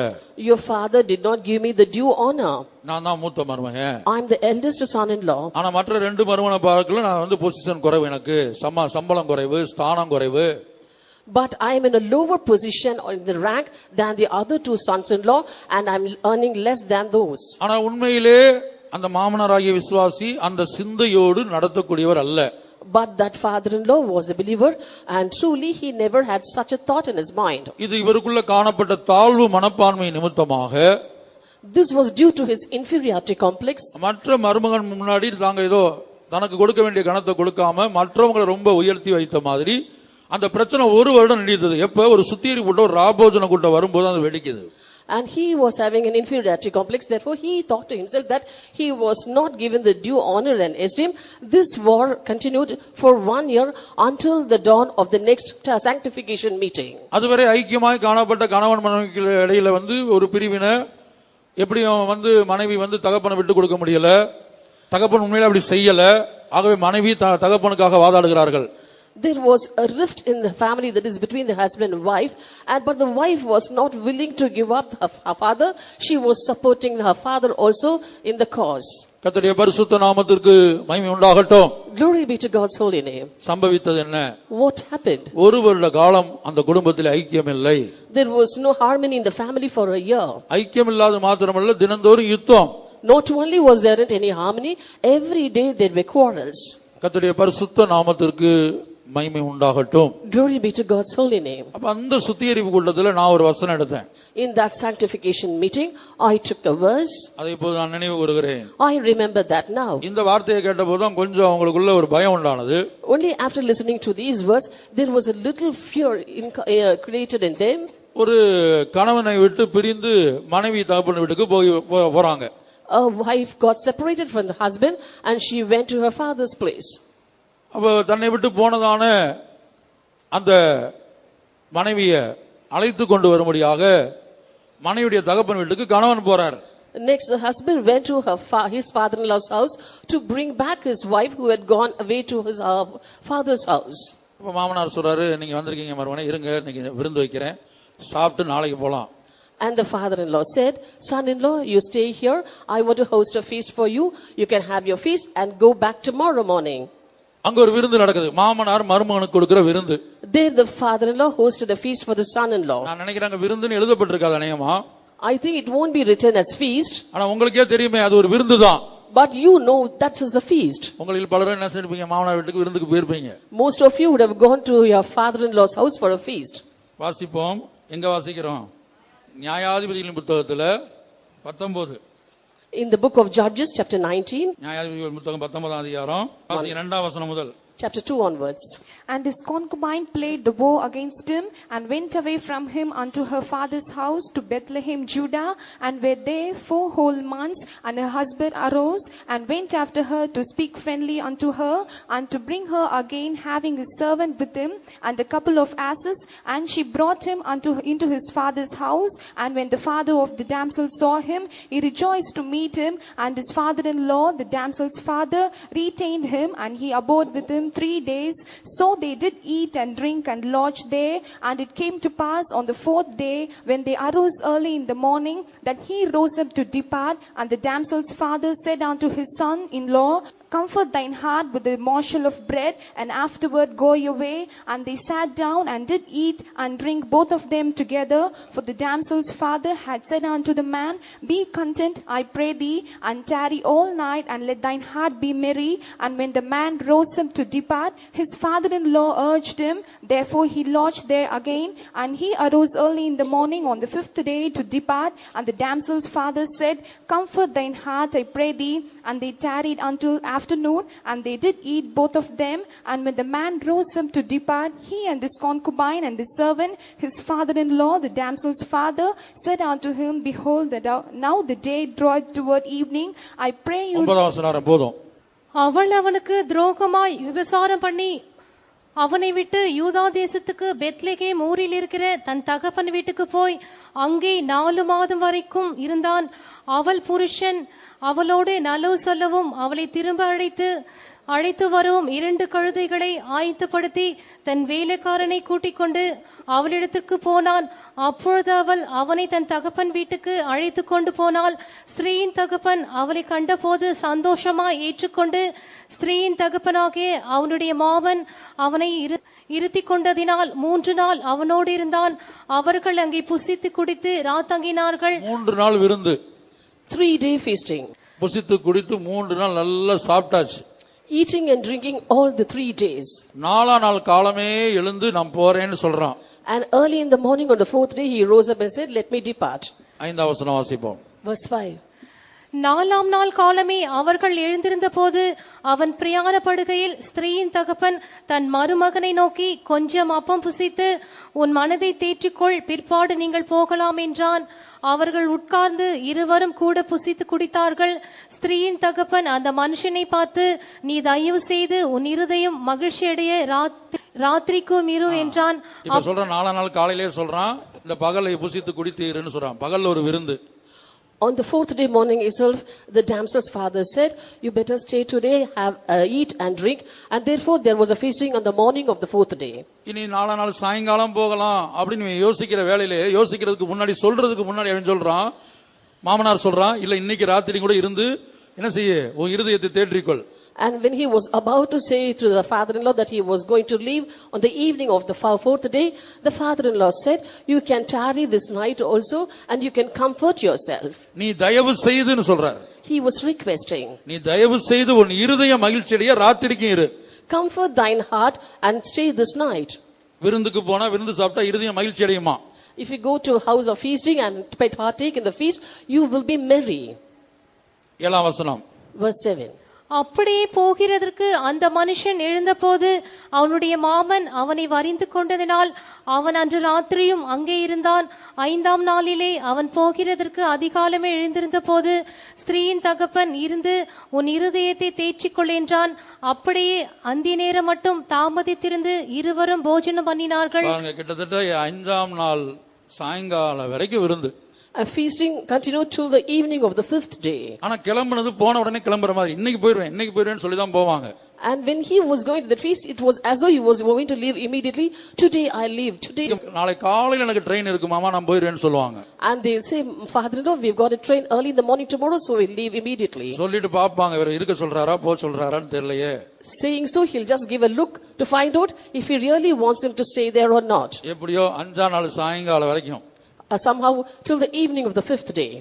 Your father did not give me the due honor. நான் தான் மூத்த மருமகன். I am the eldest son-in-law. ஆனா மற்ற 2 மருமகனை பார்க்கல, நான் வந்து பொசிஷன் குறைவு, எனக்கு சம்பளம் குறைவு, ஸ்தானம் குறைவு. But I am in a lower position or in the rank than the other 2 sons-in-law, and I am earning less than those. ஆனா உண்மையிலே அந்த மாமனாராகிய விசுவாசி அந்த சிந்தையோடு நடத்தக்கூடியவர் அல்ல. But that father-in-law was a believer, and truly he never had such a thought in his mind. இது இவருக்குள்ள காணப்பட்ட தாழ்வு மனப்பான்மை நிமித்தமாக, this was due to his inferiority complex. மற்ற மருமகன் முன்னாடி தாங்க ஏதோ தனக்கு கொடுக்க வேண்டிய கணத்தை கொடுக்காம மற்றவங்களை ரொம்ப உயர்த்தி வைத்த மாதிரி அந்த பிரச்சனை 1 வருடம் நீடித்தது. எப்ப ஒரு சுத்திகரி போட்ட ஒரு ராபோஜன கூட்டம் வரும்போது அது வெடிக்குது. And he was having an inferiority complex. Therefore, he thought to himself that he was not given the due honor and esteem. This war continued for 1 year until the dawn of the next sanctification meeting. அதுவரை ஐக்கியமாய் காணப்பட்ட கணவன் மனைவிக்கு இடையில வந்து ஒரு பிரிவினை. எப்படியும் வந்து மனைவி வந்து தகப்பனை விட்டு கொடுக்க முடியல, தகப்பன் உண்மையில அப்படி செய்யல. ஆகவே மனைவி தகப்பனுக்காக வாதாடுகிறார்கள். There was a rift in the family, that is between the husband and wife, but the wife was not willing to give up her father. She was supporting her father also in the cause. கர்த்தருடைய பரிசுத்த நாமத்திற்கு மகிமை உண்டாகட்டும். Glory be to God's holy name. சம்பவித்தது என்ன? What happened? ஒரு வருட காலம் அந்த குடும்பத்தில் ஐக்கியம் இல்லை. There was no harmony in the family for a year. ஐக்கியம் இல்லாத மாத்திரமல்ல, தினந்தோறும் யுத்தம். Not only was there not any harmony, every day there were quarrels. கர்த்தருடைய பரிசுத்த நாமத்திற்கு மகிமை உண்டாகட்டும். Glory be to God's holy name. அப்ப அந்த சுத்திகரிப்பு கூட்டத்துல நான் ஒரு வசனம் எடுத்தேன். In that sanctification meeting, I took a verse. அதை இப்போது நான் நினைவு கூறுகிறேன். I remember that now. இந்த வார்த்தையை கேட்டபோது தான் கொஞ்சம் அவங்களுக்குள்ள ஒரு பயம் உண்டானது. Only after listening to these words, there was a little fear created in them. ஒரு கணவனை விட்டு பிரிந்து மனைவி தகப்பன் வீட்டுக்கு போறாங்க. A wife got separated from the husband and she went to her father's place. அப்ப தன்னை விட்டு போனதான அந்த மனைவியை அழைத்து கொண்டு வரும்படியாக மனைவியுடைய தகப்பன் வீட்டுக்கு கணவன் போறார். Next, the husband went to his father-in-law's house to bring back his wife who had gone away to his father's house. அப்ப மாமனார் சொல்றாரு, நீங்க வந்திருக்கீங்க மருமகனே, இருங்க, இன்னைக்கு விருந்து வைக்கிறேன், சாப்பிட்டு நாளைக்கு போலாம். And the father-in-law said, son-in-law, you stay here. I want to host a feast for you. You can have your feast and go back tomorrow morning. அங்க ஒரு விருந்து நடக்குது. மாமனார் மருமகனுக்கு கொடுக்கிற விருந்து. There the father-in-law hosted a feast for the son-in-law. நான் நினைக்கிறேன் விருந்துன்னு எழுதப்பட்டிருக்காது அநேகமா. I think it won't be written as feast. ஆனா உங்களுக்கே தெரியுமே அது ஒரு விருந்து தான். But you know that is a feast. உங்களில் பலரும் என்ன செய்வீங்க, மாமனார் வீட்டுக்கு விருந்துக்கு போயிருப்பீங்க. Most of you would have gone to your father-in-law's house for a feast. வாசிப்போம். எங்க வாசிக்கிறோம்? நியாயாதிபதிகளின் புத்தகத்துல 19. In the book of Judges, chapter 19. நியாயாதிபதிகள் புத்தகம் 19ஆம் அதிகாரம் வாசிங்க 2ஆம் வசனம் முதல். Chapter 2 onwards. And his concubine played the bow against him, and went away from him unto her father's house to Bethlehem, Judah, and were there 4 whole months. And her husband arose, and went after her to speak friendly unto her, and to bring her again, having his servant with him, and a couple of asses. And she brought him into his father's house. And when the father of the damsel saw him, he rejoiced to meet him. And his father-in-law, the damsel's father, retained him, and he abode with him 3 days. So they did eat and drink and lodge there. And it came to pass on the 4th day, when they arose early in the morning, that he rose up to depart. And the damsel's father said unto his son-in-law, comfort thine heart with a morsel of bread, and afterward go your way. And they sat down and did eat and drink both of them together. For the damsel's father had said unto the man, be content, I pray thee, and tarry all night, and let thine heart be merry. And when the man rose up to depart, his father-in-law urged him. Therefore he lodged there again. And he arose early in the morning on the 5th day to depart. And the damsel's father said, comfort thine heart, I pray thee. And they tarried until afternoon, and they did eat both of them. And when the man rose up to depart, he and his concubine and his servant, his father-in-law, the damsel's father, said unto him, behold, that now the day draweth toward evening. I pray you. 9ஆம் வசனம் போதும். அவள் அவனுக்கு துரோகமாய் விபசாரம் பண்ணி அவனை விட்டு யூதா தேசத்துக்கு பெத்லெகேம் ஊரில் இருக்கிற தன் தகப்பன் வீட்டுக்கு போய் அங்கே 4 மாதம் வரைக்கும் இருந்தான். அவள் புருஷன் அவளோடு நலவு சொல்லவும் அவளை திரும்ப அழைத்து வரவும் 2 கழுதைகளை ஆயத்தப்படுத்தி தன் வேலைக்காரனை கூட்டிக் கொண்டு அவளிடத்திற்கு போனான். அப்பொழுது அவள் அவனை தன் தகப்பன் வீட்டுக்கு அழைத்து கொண்டு போனாள். ஸ்திரீயின் தகப்பன் அவளை கண்டபோது சந்தோஷமாய் ஏற்றுக்கொண்டு, ஸ்திரீயின் தகப்பனாகிய அவனுடைய மாவன் அவனை இருத்தி கொண்டதினால் 3 நாள் அவனோடு இருந்தான். அவர்கள் அங்கே புசித்து குடித்து ராத்தங்கினார்கள். 3 நாள் விருந்து, 3-day feasting. புசித்து குடித்து 3 நாள் நல்லா சாப்பிட்டாச்சு. Eating and drinking all the 3 days. 4ஆம் நாள் காலமே எழுந்து நான் போறேன்னு சொல்றான். And early in the morning on the 4th day he rose up and said, let me depart. 5ஆம் வசனம் வாசிப்போம். Verse 5. 4ஆம் நாள் காலமே அவர்கள் எழுந்திருந்த போது அவன் பிரயாணப்படுகையில் ஸ்திரீயின் தகப்பன் தன் மருமகனை நோக்கி, கொஞ்சம் அப்பம் புசித்து உன் மனதை தேற்றிக்கொள், பிற்பாடு நீங்கள் போகலாம் என்றான். அவர்கள் உட்கார்ந்து இருவரும் கூட புசித்து குடித்தார்கள். ஸ்திரீயின் தகப்பன் அந்த மனுஷனை பார்த்து, நீ தயவு செய்து உன் இருதயம் மகிழ்ச்சி அடைய ராத்திரிக்கும் இரு என்றான். இப்ப சொல்றான் 4ஆம் நாள் காலையிலே சொல்றான், இந்த பகலை புசித்து குடித்தீருன்னு சொல்றான். பகல்ல ஒரு விருந்து, On the fourth day morning itself, the damsel's father said, "You better stay today, eat and drink." And therefore there was a feasting on the morning of the fourth day. இனி நாளா நாள் சாயங்காலம் போகலாம் அப்படின்னு யோசிக்கிற வேளையிலே, யோசிக்கிறதுக்கு முன்னாடி, சொல்றதுக்கு முன்னாடி அவன் சொல்றான், மாமனார் சொல்றான், இல்ல இன்னைக்கு ராத்திரி கூட இருந்து என்ன செய்ய, உன் இருதயத்தை தேற்றிக்கொள். And when he was about to say to the father-in-law that he was going to leave on the evening of the fourth day, the father-in-law said, "You can tarry this night also and you can comfort yourself." நீ தயவு செய்துன்னு சொல்றார். He was requesting, நீ தயவு செய்து உன் இருதய மகிழ்ச்சியடைய ராத்திரிக்கு இரு. "Comfort thine heart and stay this night." விருந்துக்கு போனா, விருந்து சாப்பிட்டா இருதயம் மகிழ்ச்சி அடையுமா? If you go to a house of feasting and partake in the feast, you will be merry. 7ஆம் வசனம். Verse 7. அப்படியே போகிறதற்கு அந்த மனுஷன் எழுந்தபோது அவனுடைய மாமன் அவனை வரிந்து கொண்டதினால் அவன் அன்று ராத்திரியும் அங்கே இருந்தான். 5ஆம் நாளிலே அவன் போகிறதற்கு அதிகாலமே எழுந்திருந்த போது ஸ்திரீயின் தகப்பன் இருந்து, "உன் இருதயத்தை தேற்றிக்கொள்" என்றான். அப்படியே அந்திய நேரம் மட்டும் தாமதித்திருந்து இருவரும் போஜனம் பண்ணினார்கள். கிட்டத்தட்ட 5ஆம் நாள் சாயங்காலம் வரைக்கும் விருந்து. A feasting continued till the evening of the fifth day. ஆனா கிளம்புனது போன உடனே கிளம்புற மாதிரி, இன்னைக்கு போயிடுவேன் சொல்லி தான் போவாங்க. And when he was going to the feast, it was as though he was going to leave immediately. "Today I leave, today." நாளை காலையில எனக்கு ட்ரெயின் இருக்கு மாமா, நான் போயிடுவேன்னு சொல்லுவாங்க. And they'll say, "Father-in-law, we've got a train early in the morning tomorrow, so we'll leave immediately." சொல்லிட்டு பாப்பாங்க, இவர் இருக்க சொல்றாரா போ சொல்றாரான்னு தெரியலையே. Saying so, he'll just give a look to find out if he really wants him to stay there or not. எப்படியோ 5ஆம் நாள் சாயங்காலம் வரைக்கும், Somehow till the evening of the fifth day.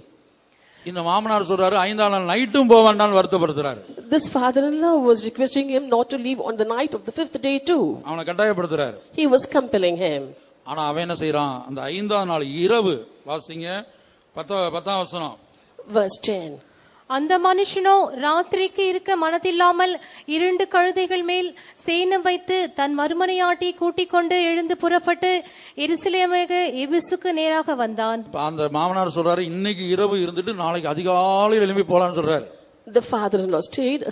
இந்த மாமனார் சொல்றாரு 5ஆம் நாள் நைட்டும் போவான்னு வருத்தப்படுத்துறாரு. This father-in-law was requesting him not to leave on the night of the fifth day too. அவனை கட்டாயப்படுத்துறாரு. He was compelling him. ஆனா அவன் என்ன செய்யறான், அந்த 5ஆம் நாள் இரவு, வாசிங்க 10ஆம் வசனம். Verse 10. அந்த மனுஷனோ ராத்திரிக்கு இருக்க மனதில்லாமல் 2 கழுதைகள் மேல் சேணம் வைத்து தன் மறுமனையாட்டி கூட்டிக் கொண்டு எழுந்து புறப்பட்டு எருசலேமுக்கு எபிசுக்கு நேராக வந்தான். அந்த மாமனார் சொல்றாரு, இன்னைக்கு இரவு இருந்துட்டு நாளைக்கு அதிகாலையில் எழும்பி போலான்னு சொல்றாரு. The father-in-law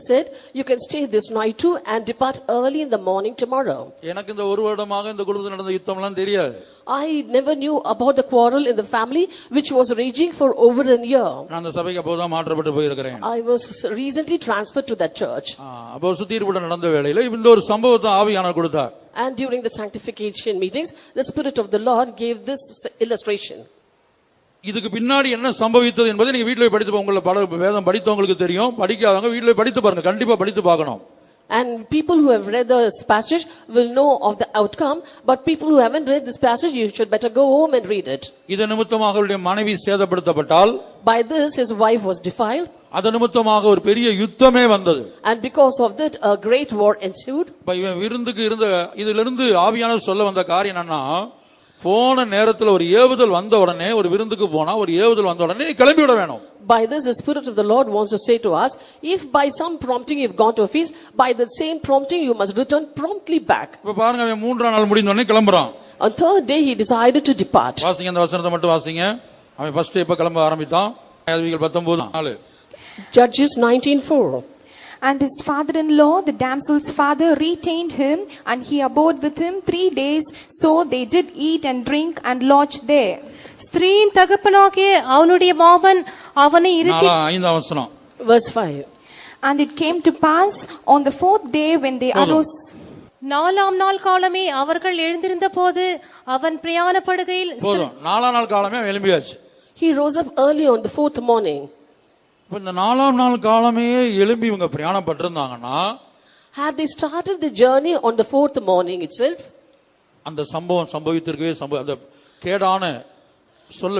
said, "You can stay this night too and depart early in the morning tomorrow." எனக்கு இந்த ஒரு வருடமாக இந்த குடும்பத்தில் நடந்த யுத்தம் எல்லாம் தெரியாது. I never knew about the quarrel in the family which was raging for over a year. நான் அந்த சபைக்கு அப்போதான் மாற்றப்பட்டு போயிருக்கிறேன். I was recently transferred to that church. அப்போ சுத்திகரிப்பு நடந்த வேளையில இந்த ஒரு சம்பவத்தை ஆவியானவர் கொடுத்தார். And during the sanctification meetings, the Spirit of the Lord gave this illustration. இதுக்கு பின்னாடி என்ன சம்பவித்தது என்பதை நீங்க வீட்டில் போய் படித்து, உங்களை வேதம் படித்தவங்களுக்கு தெரியும், படிக்காதவங்க வீட்டில் போய் படித்து பாருங்க, கண்டிப்பா படித்து பார்க்கணும். And people who have read this passage will know of the outcome, but people who haven't read this passage, you should better go home and read it. இது நிமித்தமாக அவருடைய மனைவி சேதப்படுத்தப்பட்டால், By this his wife was defiled, அது நிமித்தமாக ஒரு பெரிய யுத்தமே வந்தது. and because of that a great war ensued. இவன் விருந்துக்கு இருந்த இதிலிருந்து ஆவியானவர் சொல்ல வந்த காரியம் என்னன்னா, போன நேரத்தில் ஒரு ஏவுதல் வந்த உடனே, ஒரு விருந்துக்கு போனா ஒரு ஏவுதல் வந்த உடனே நீ கிளம்பி விட வேணும். By this the Spirit of the Lord wants to say to us, if by some prompting you've gone to a feast, by the same prompting you must return promptly back. இப்ப பாருங்க, அவன் 3ஆம் நாள் முடிந்த உடனே கிளம்புறான். On third day he decided to depart. வாசிங்க, அந்த வசனத்தை மட்டும் வாசிங்க. அவன் ஃபர்ஸ்ட் எப்ப கிளம்ப ஆரம்பித்தான்? 19:4. Judges 19:4. And his father-in-law, the damsel's father, retained him, and he abode with him 3 days. So they did eat and drink and lodged there. ஸ்திரீயின் தகப்பனாகிய அவனுடைய மாமன் அவனை இருத்தி 5ஆம் வசனம். Verse 5. And it came to pass on the 4th day when they arose. 4ஆம் நாள் காலமே அவர்கள் எழுந்திருந்த போது அவன் பிரயாணப்படுகையில் 4ஆம் நாள் காலமே எழும்பியாச்சு. He rose up early on the 4th morning. இப்ப இந்த 4ஆம் நாள் காலமே எழும்பி இவங்க பிரயாணம் பட்டிருந்தாங்கன்னா, Had they started the journey on the 4th morning itself, அந்த சம்பவம் சம்பவித்திருக்கவே அந்த கேடான,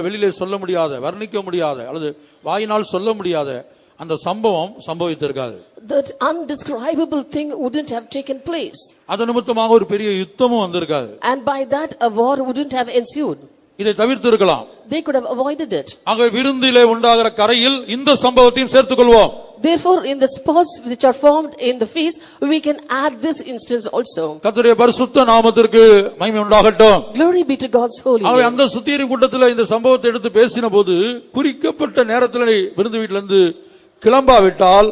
வெளியிலே சொல்ல முடியாத, வர்ணிக்க முடியாத, அல்லது வாயினால் சொல்ல முடியாத அந்த சம்பவம் சம்பவித்திருக்காது. that undescribable thing wouldn't have taken place. அது நிமித்தமாக ஒரு பெரிய யுத்தமும் வந்திருக்காது. And by that a war wouldn't have ensued. இதை தவிர்த்து இருக்கலாம். They could have avoided it. ஆக விருந்திலே உண்டாகிற கரையில் இந்த சம்பவத்தையும் சேர்த்துக் கொள்வோம். Therefore in the spots which are formed in the feast, we can add this instance also. கர்த்தருடைய பரிசுத்த நாமத்திற்கு மகிமை உண்டாகட்டும். Glory be to God's holy ஆக name. அந்த சுத்திகரிப்பு கூட்டத்தில் இந்த சம்பவத்தை எடுத்து பேசின போது, குறிக்கப்பட்ட நேரத்தில் விருந்து வீட்டில இருந்து கிளம்பாவிட்டால்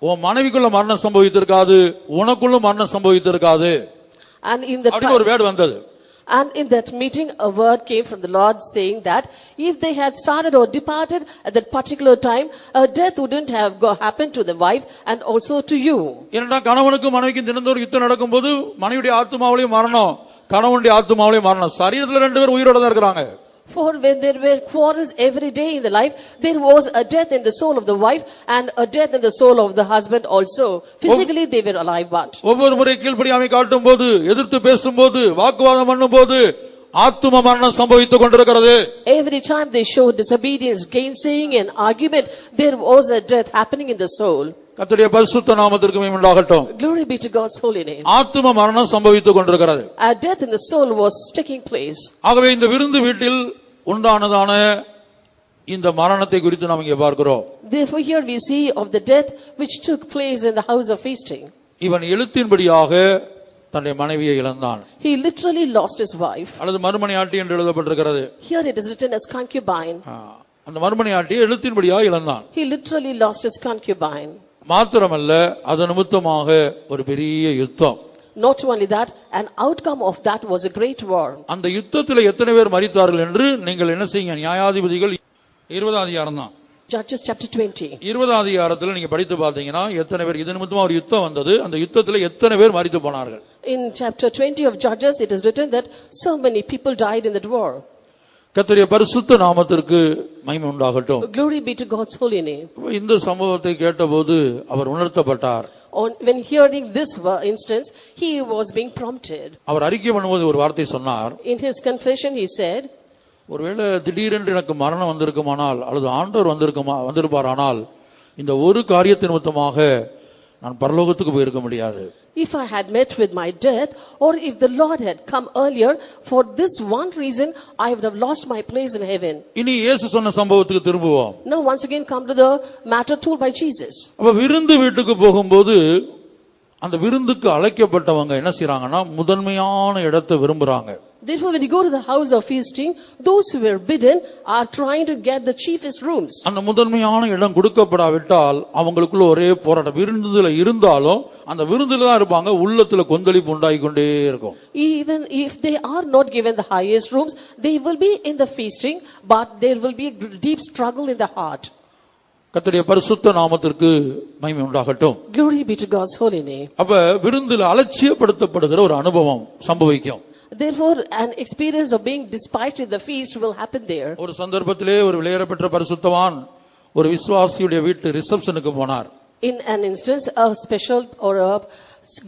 உன் மனைவிக்குள்ள மரணம் சம்பவித்திருக்காது, உனக்குள்ள மரணம் சம்பவித்திருக்காது. And in the அப்படி ஒரு வேர்டு வந்தது. And in that meeting, a word came from the Lord saying that if they had started or departed at that particular time, a death wouldn't have happened to the wife and also to you. ஏன்னா கணவனுக்கும் மனைவிக்கும் தினந்தோறும் யுத்தம் நடக்கும்போது மனைவியுடைய ஆத்துமாவிலையும் மரணம், கணவனுடைய ஆத்துமாவிலையும் மரணம். சரீரத்துல ரெண்டு பேரும் உயிரோட தான் இருக்கிறாங்க. For when there were quarrels every day in the life, there was a death in the soul of the wife and a death in the soul of the husband also. Physically they were alive, but ஒவ்வொரு முறை கீழ்ப்படியாமை காட்டும் போது, எதிர்த்து பேசும்போது, வாக்குவாதம் பண்ணும்போது ஆத்தும மரணம் சம்பவித்துக் கொண்டிருக்கிறது. every time they showed disobedience, gainsaying and argument, there was a death happening in the soul. கர்த்தருடைய பரிசுத்த நாமத்திற்கு மகிமை உண்டாகட்டும். Glory be to God's holy name. ஆத்தும மரணம் சம்பவித்துக் கொண்டிருக்கிறது. A death in the soul was taking place. ஆகவே இந்த விருந்து வீட்டில் உண்டானதான இந்த மரணத்தை குறித்து நாம் இங்கே பார்க்கிறோம். Therefore here we see of the death which took place in the house of feasting. இவன் எழுத்தின்படியாக தன்னுடைய மனைவியை இழந்தான். He literally lost his wife. அல்லது மறுமனையாட்டி என்று எழுதப்பட்டிருக்கிறது. Here it is written as concubine. அந்த மறுமனையாட்டியை எழுத்தின்படியாக இழந்தான். He literally lost his concubine. மாத்திரமல்ல, அது நிமித்தமாக ஒரு பெரிய யுத்தம். Not only that, an outcome of that was a great war. அந்த யுத்தத்தில் எத்தனை பேர் மரித்தார்கள் என்று நீங்கள் என்ன செய்யுங்க, நியாயாதிபதிகள் 20 அதிகாரம் தான். Judges chapter 20. 20 அதிகாரத்தில் நீங்க படித்து பார்த்தீங்கன்னா எத்தனை பேர் இது நிமித்தமா ஒரு யுத்தம் வந்தது, அந்த யுத்தத்தில் எத்தனை பேர் மரித்து போனார்கள். In chapter 20 of Judges it is written that so many people died in that war. கர்த்தருடைய பரிசுத்த நாமத்திற்கு மகிமை உண்டாகட்டும். Glory be to God's holy name. இந்த சம்பவத்தை கேட்டபோது அவர் உணர்த்தப்பட்டார். When hearing this instance, he was being prompted. அவர் அறிக்கை பண்ணும்போது ஒரு வார்த்தை சொன்னார். In his confession he said, ஒருவேளை திடீரென்று எனக்கு மரணம் வந்திருக்குமானால் அல்லது ஆண்டவர் வந்திருப்பாரானால் இந்த ஒரு காரியத்தின் நிமித்தமாக நான் பரலோகத்துக்கு போயிருக்க முடியாது. if I had met with my death, or if the Lord had come earlier, for this one reason I would have lost my place in heaven. இனி இயேசு சொன்ன சம்பவத்துக்கு திரும்புவோம். Now once again come to the matter told by Jesus. அப்ப விருந்து வீட்டுக்கு போகும்போது அந்த விருந்துக்கு அழைக்கப்பட்டவங்க என்ன செய்றாங்கன்னா முதன்மையான இடத்தை விரும்புறாங்க. Therefore when you go to the house of feasting, those who were bidden are trying to get the chiefest rooms. அந்த முதன்மையான இடம் கொடுக்கப்படாவிட்டால் அவங்களுக்குள்ள ஒரே போராட்டம். விருந்துல இருந்தாலும் அந்த விருந்துல தான் இருப்பாங்க, உள்ளத்துல கொந்தளிப்பு உண்டாகி கொண்டே இருக்கும். Even if they are not given the highest rooms, they will be in the feasting, but there will be a deep struggle in the heart. கர்த்தருடைய பரிசுத்த நாமத்திற்கு மகிமை உண்டாகட்டும். Glory be to God's holy name. அப்ப விருந்துல அலட்சியப்படுத்தப்படுகிற ஒரு அனுபவம் சம்பவிக்கும். Therefore an experience of being despised in the feast will happen there. ஒரு சந்தர்ப்பத்திலே ஒரு விலையேறப்பெற்ற பரிசுத்தவான் ஒரு விசுவாசியுடைய வீட்டு ரிசப்ஷனுக்கு போனார். In an instance, a special or a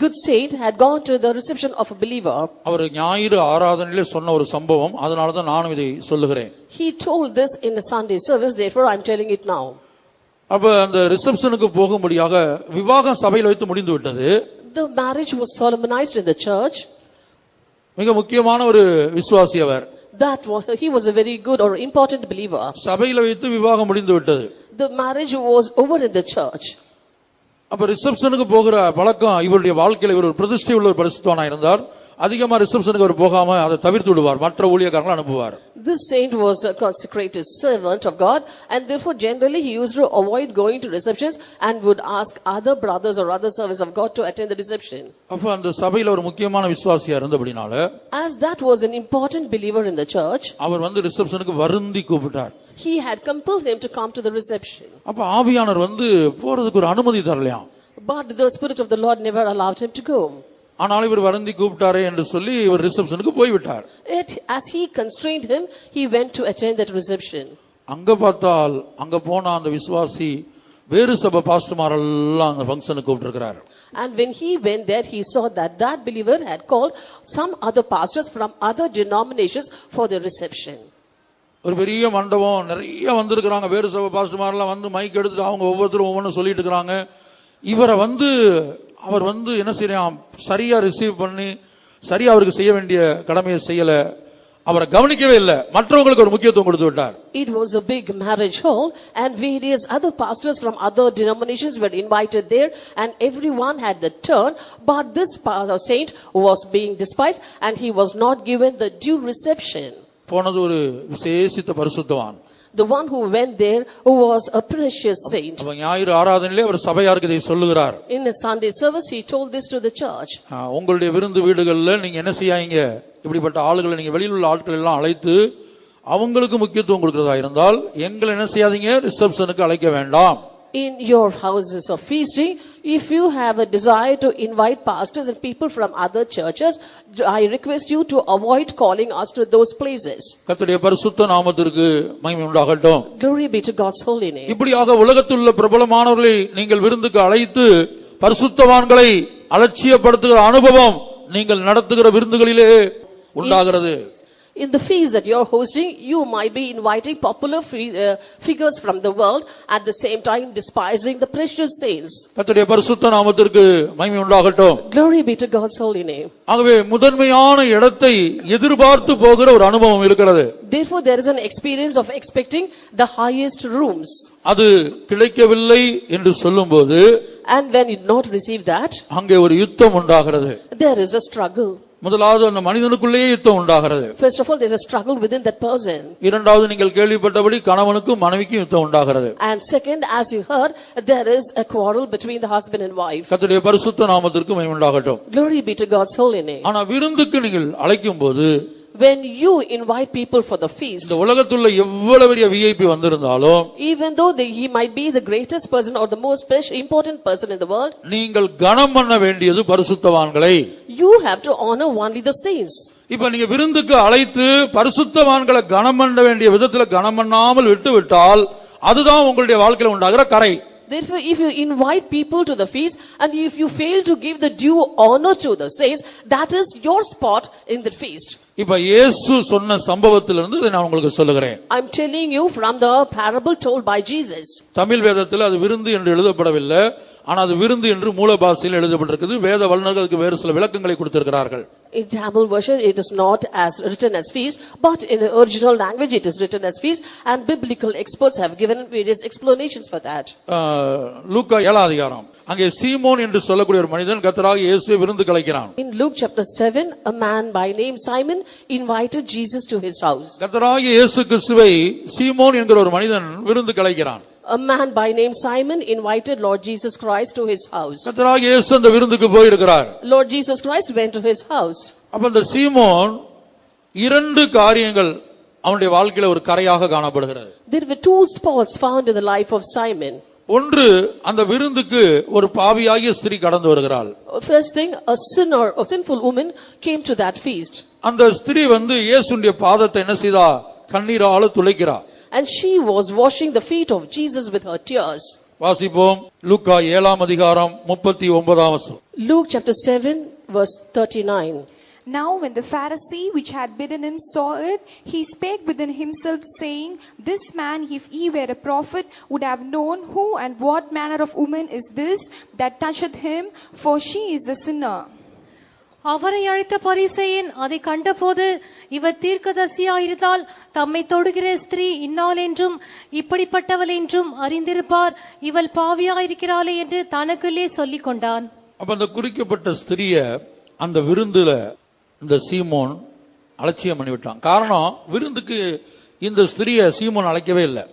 good saint had gone to the reception of a believer. அவர் ஞாயிறு ஆராதனையிலே சொன்ன ஒரு சம்பவம், அதனால தான் நானும் இதை சொல்லுகிறேன். He told this in the Sunday service, therefore I am telling it now. அப்ப அந்த ரிசப்ஷனுக்கு போகும்படியாக விவாகம் சபையில் வைத்து முடிந்து விட்டது. The marriage was solemnized in the church. மிக முக்கியமான ஒரு விசுவாசி அவர். He was a very good or important believer. சபையில் வைத்து விவாகம் முடிந்து விட்டது. The marriage was over in the church. அப்ப ரிசப்ஷனுக்கு போகிற பழக்கம் இவருடைய வாழ்க்கையில் இவர் ஒரு பிரதிஷ்டை உள்ள ஒரு பரிசுத்தவானா இருந்தார். அதிகமா ரிசப்ஷனுக்கு அவர் போகாம அதை தவிர்த்து விடுவார், மற்ற ஊழியக்காரங்களை அனுப்புவார். This saint was a consecrated servant of God, and therefore generally he used to avoid going to receptions and would ask other brothers or other servants of God to attend the reception. அப்ப அந்த சபையில ஒரு முக்கியமான விசுவாசியா இருந்தபடினால As that was an important believer in the church, அவர் வந்து ரிசப்ஷனுக்கு வருந்தி கூப்பிட்டார். he had compelled him to come to the reception. அப்ப ஆவியானவர் வந்து போறதுக்கு ஒரு அனுமதி தரலையாம். But the Spirit of the Lord never allowed him to go. ஆனால் இவர் வருந்தி கூப்பிட்டாரே என்று சொல்லி இவர் ரிசப்ஷனுக்கு போய்விட்டார். Yet as he constrained him, he went to attend that reception. அங்க பார்த்தால் அங்க போன அந்த விசுவாசி வேறு சபை பாஸ்டர்மாரெல்லாம் அந்த ஃபங்க்ஷனுக்கு கூப்பிட்டிருக்கிறார். And when he went there, he saw that that believer had called some other pastors from other denominations for the reception. ஒரு பெரிய மண்டபம், நிறைய வந்திருக்கிறாங்க. வேறு சபை பாஸ்டர்மாரெல்லாம் வந்து மைக் எடுத்துட்டு அவங்க ஒவ்வொருத்தரும் ஒவ்வொன்றும் சொல்லிட்டு இருக்கிறாங்க. இவரை வந்து அவர் வந்து என்ன செய்யறான், சரியா ரிசீவ் பண்ணி சரியா அவருக்கு செய்ய வேண்டிய கடமையை செய்யல, அவரை கவனிக்கவே இல்லை, மற்றவங்களுக்கு ஒரு முக்கியத்துவம் கொடுத்து விட்டார். It was a big marriage hall and various other pastors from other denominations were invited there, and everyone had the turn, but this saint was being despised and he was not given the due reception. போனது ஒரு விசேஷித்த பரிசுத்தவான். the one who went there who was a precious saint. அப்ப ஞாயிறு ஆராதனையிலே அவர் சபையாருக்கு இதை சொல்லுகிறார். In a Sunday service, he told this to the church. உங்களுடைய விருந்து வீடுகள்ல நீங்க என்ன செய்யாங்க, இப்படிப்பட்ட ஆளுகளை நீங்க வெளியில் உள்ள ஆட்கள் எல்லாம் அழைத்து அவங்களுக்கு முக்கியத்துவம் கொடுக்கிறதா இருந்தால் எங்களை என்ன செய்யாதீங்க, ரிசப்ஷனுக்கு அழைக்க வேண்டாம். In your houses of feasting, if you have a desire to invite pastors and people from other churches, I request you to avoid calling us to those places. கர்த்தருடைய பரிசுத்த நாமத்திற்கு மகிமை உண்டாகட்டும். Glory be to God's holy name. இப்படியாக உலகத்தில் உள்ள பிரபலமானவர்களை நீங்கள் விருந்துக்கு அழைத்து பரிசுத்தவான்களை அலட்சியப்படுத்துகிற அனுபவம் நீங்கள் நடத்துகிற விருந்துகளிலே உண்டாகிறது. In the feast that you're hosting, you might be inviting popular figures from the world, at the same time despising the precious saints. கர்த்தருடைய பரிசுத்த நாமத்திற்கு மகிமை உண்டாகட்டும். Glory be to God's holy name. ஆகவே முதன்மையான இடத்தை எதிர்பார்த்து போகிற ஒரு அனுபவம் இருக்கிறது. Therefore, there is an experience of expecting the highest rooms. அது கிடைக்கவில்லை என்று சொல்லும்போது, And when you not receive that, அங்கே ஒரு யுத்தம் உண்டாகிறது. there is a struggle. முதலாவது அந்த மனிதனுக்குள்ளேயே யுத்தம் உண்டாகிறது. First of all, there's a struggle within that person. இரண்டாவது நீங்கள் கேள்விப்பட்டபடி கணவனுக்கும் மனைவிக்கும் யுத்தம் உண்டாகிறது. And second, as you heard, there is a quarrel between the husband and wife. கர்த்தருடைய பரிசுத்த நாமத்திற்கு மகிமை உண்டாகட்டும். Glory be to God's holy name. ஆனா விருந்துக்கு நீங்கள் அழைக்கும் போது, When you invite people for the feast, இந்த உலகத்துள்ள எவ்வளவு பெரிய விஐபி வந்திருந்தாலும், even though he might be the greatest person or the most important person in the world, நீங்கள் கனம் பண்ண வேண்டியது பரிசுத்தவான்களை. you have to honor only the saints. இப்ப நீங்க விருந்துக்கு அழைத்து பரிசுத்தவான்களை கனம் பண்ண வேண்டிய விதத்துல கனம் பண்ணாமல் விட்டு விட்டால் அதுதான் உங்களுடைய வாழ்க்கையில உண்டாகிற கரை. Therefore, if you invite people to the feast and if you fail to give the due honor to the saints, that is your spot in the feast. இப்ப இயேசு சொன்ன சம்பவத்திலிருந்து இதை நான் உங்களுக்கு சொல்லுகிறேன். I'm telling you from the parable told by Jesus. Tamil வேதத்தில் அது விருந்து என்று எழுதப்படவில்லை, ஆனா அது விருந்து என்று மூல பாஷையில் எழுதப்பட்டிருக்கிறது. வேத வல்லுநர்களுக்கு வேறு சில விளக்கங்களை கொடுத்திருக்கிறார்கள். In Tamil version, it is not as written as feast, but in the original language, it is written as feast, and biblical experts have given various explanations for that. லூக்கா 7 அதிகாரம், அங்கே சீமோன் என்று சொல்லக்கூடிய ஒரு மனிதன் கர்த்தராகிய இயேசுவை விருந்துக்கு அழைக்கிறான். In Luke chapter 7, a man by name Simon invited Jesus to his house. கர்த்தராகிய இயேசு கிறிஸ்துவை சீமோன் என்கிற ஒரு மனிதன் விருந்துக்கு அழைக்கிறான். A man by name Simon invited Lord Jesus Christ to his house. கர்த்தராகிய இயேசு அந்த விருந்துக்கு போயிருக்கிறார். Lord Jesus Christ went to his house. அப்ப அந்த சீமோன் இரண்டு காரியங்கள் அவனுடைய வாழ்க்கையில ஒரு கரையாக காணப்படுகிறது. There were two spots found in the life of Simon. ஒன்று, அந்த விருந்துக்கு ஒரு பாவியாகிய ஸ்திரீ கடந்து வருகிறாள். First thing, a sinner, a sinful woman came to that feast. அந்த ஸ்திரீ வந்து இயேசுவின் பாதத்தை என்ன செய்தா, கண்ணீரால துளைக்கிறா. And she was washing the feet of Jesus with her tears. வாசிப்போம். லூக்கா 7 அதிகாரம் 39 வசனம். Luke chapter 7 verse 39. Now when the Pharisee which had bidden him saw it, he spake within himself, saying, This man, if he were a prophet, would have known who and what manner of woman is this that toucheth him, for she is a sinner. அவரை அழைத்த பரிசேயன் அதை கண்டபோது, இவர் தீர்க்கதரிசியாயிருந்தால் தம்மை தொடுகிற ஸ்திரீ இன்னாள் என்றும் இப்படிப்பட்டவள் என்றும் அறிந்திருப்பார், இவள் பாவியாயிருக்கிறாளே என்று தனக்குள்ளே சொல்லிக் கொண்டான். அப்ப அந்த குறிக்கப்பட்ட ஸ்திரிய அந்த விருந்துல இந்த சீமோன் அலட்சியம் பண்ணிவிட்டான். காரணம், விருந்துக்கு இந்த ஸ்திரியை சீமோன் அழைக்கவே இல்லை.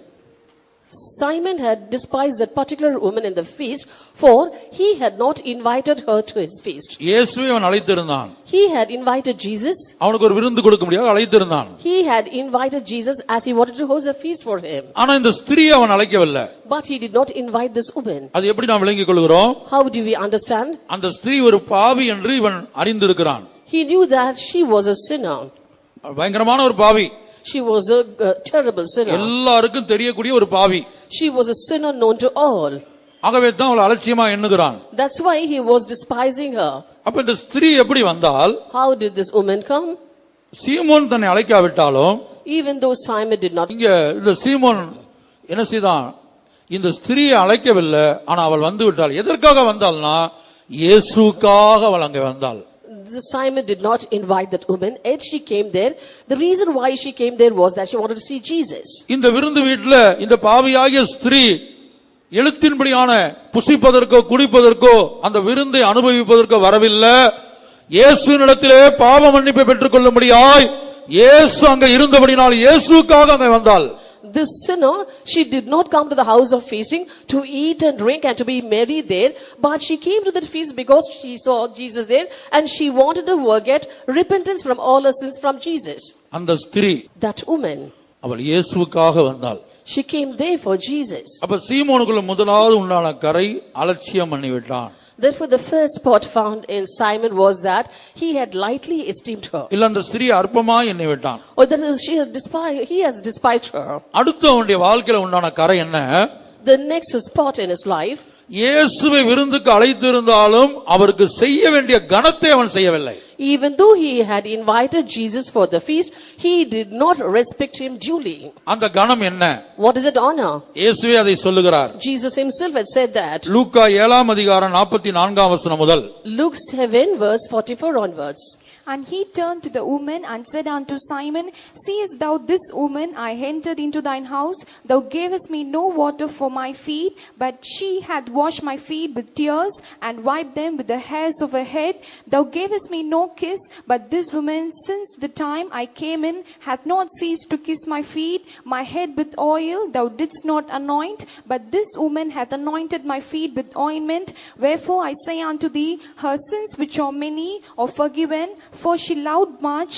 Simon had despised that particular woman in the feast, for he had not invited her to his feast. இயேசுவை அவன் அழைத்திருந்தான். He had invited Jesus. அவனுக்கு ஒரு விருந்து கொடுக்க முடியாது, அழைத்திருந்தான். He had invited Jesus as he wanted to host a feast for him. ஆனா இந்த ஸ்திரியை அவன் அழைக்கவில்லை. But he did not invite this woman. அது எப்படி நாம் விளங்கிக் கொள்கிறோம்? How do we understand? அந்த ஸ்திரீ ஒரு பாவி என்று இவன் அறிந்திருக்கிறான். He knew that she was a sinner. பயங்கரமான ஒரு பாவி. She was a terrible sinner. எல்லாருக்கும் தெரியக்கூடிய ஒரு பாவி. She was a sinner known to all. ஆகவே தான் அவளை அலட்சியமா எண்ணுகிறான். That's why he was despising her. அப்ப இந்த ஸ்திரீ எப்படி வந்தால்? How did this woman come? சீமோன் தன்னை அழைக்காவிட்டாலும், Even though Simon did not. இங்க இந்த சீமோன் என்ன செய்தான்? இந்த ஸ்திரீயை அழைக்கவில்லை, ஆனா அவள் வந்து விட்டாள். எதற்காக வந்தாள்னா, இயேசுக்காக அவள் அங்கே வந்தாள். Simon did not invite that woman, yet she came there. The reason why she came there was that she wanted to see Jesus. இந்த விருந்து வீட்டுல இந்த பாவியாகிய ஸ்திரீ எழுத்தின்படியான புசிப்பதற்கோ குடிப்பதற்கோ அந்த விருந்தை அனுபவிப்பதற்கோ வரவில்லை. இயேசுவினிடத்திலே பாவ மன்னிப்பை பெற்றுக் கொள்ளும்படியாய் இயேசு அங்க இருந்தபடினால் இயேசுக்காக அங்க வந்தாள். this sinner, she did not come to the house of feasting to eat and drink and to be merry there, but she came to that feast because she saw Jesus there and she wanted to get repentance from all her sins from Jesus. அந்த ஸ்திரீ, That woman, அவள் இயேசுவுக்காக வந்தாள். she came there for Jesus. அப்ப சீமோனுக்குள்ள முதலாவது உண்டான கரை அலட்சியம் பண்ணிவிட்டான். Therefore, the first spot found in Simon was that he had lightly esteemed her. இல்ல அந்த ஸ்திரீ அற்பமாய் எண்ணி விட்டான். Or that is, he has despised her. அடுத்து அவனுடைய வாழ்க்கையில உண்டான கரை என்ன? The next spot in his life, இயேசுவை விருந்துக்கு அழைத்திருந்தாலும் அவருக்கு செய்ய வேண்டிய கனத்தை அவன் செய்யவில்லை. even though he had invited Jesus for the feast, he did not respect him duly. அந்த கனம் என்ன? What is it honor? இயேசுவே அதை சொல்லுகிறார். Jesus himself had said that. லூக்கா 7 அதிகாரம் 44 வசனம் முதல். Luke 7 verse 44 onwards. And he turned to the woman and said unto Simon, Seest thou this woman? I entered into thine house. Thou gavest me no water for my feet, but she hath washed my feet with tears and wiped them with the hairs of her head. Thou gavest me no kiss, but this woman, since the time I came in, hath not ceased to kiss my feet. My head with oil thou didst not anoint, but this woman hath anointed my feet with ointment. Wherefore I say unto thee, her sins which are many are forgiven, for she loved much.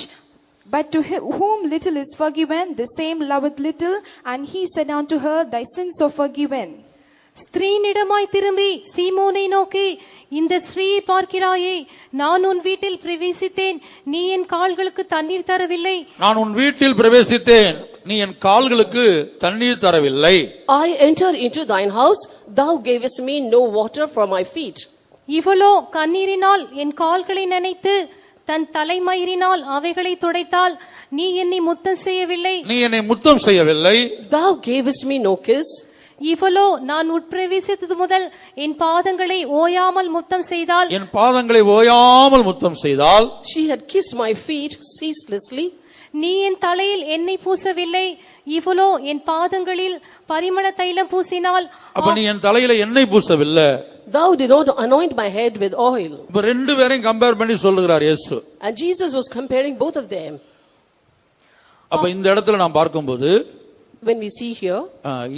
But to whom little is forgiven, the same loveth little. And he said unto her, Thy sins are forgiven. ஸ்திரீனிடமாய் திரும்பி சீமோனை நோக்கி, இந்த ஸ்திரீயை பார்க்கிறாயே, நான் உன் வீட்டில் பிரவேசித்தேன், நீ என் கால்களுக்கு தண்ணீர் தரவில்லை. நான் உன் வீட்டில் பிரவேசித்தேன், நீ என் கால்களுக்கு தண்ணீர் தரவில்லை. I entered into thine house, thou gavest me no water for my feet. இவளோ கண்ணீரினால் என் கால்களை நனைத்து தன் தலைமயிரினால் அவைகளை துடைத்தால், நீ என்னை முத்தம் செய்யவில்லை. நீ என்னை முத்தம் செய்யவில்லை. Thou gavest me no kiss. இவளோ நான் உட்பிரவேசித்தது முதல் என் பாதங்களை ஓயாமல் முத்தம் செய்தால், என் பாதங்களை ஓயாமல் முத்தம் செய்தால், She had kissed my feet ceaselessly. நீ என் தலையில் எண்ணெய் பூசவில்லை. இவளோ என் பாதங்களில் பரிமள தைலம் பூசினால், அப்ப நீ என் தலையில எண்ணெய் பூசவில்லை. Thou did not anoint my head with oil. இப்ப ரெண்டு பேரையும் கம்பேர் பண்ணி சொல்லுகிறார் இயேசு. And Jesus was comparing both of them. அப்ப இந்த இடத்துல நாம் பார்க்கும்போது, When we see here,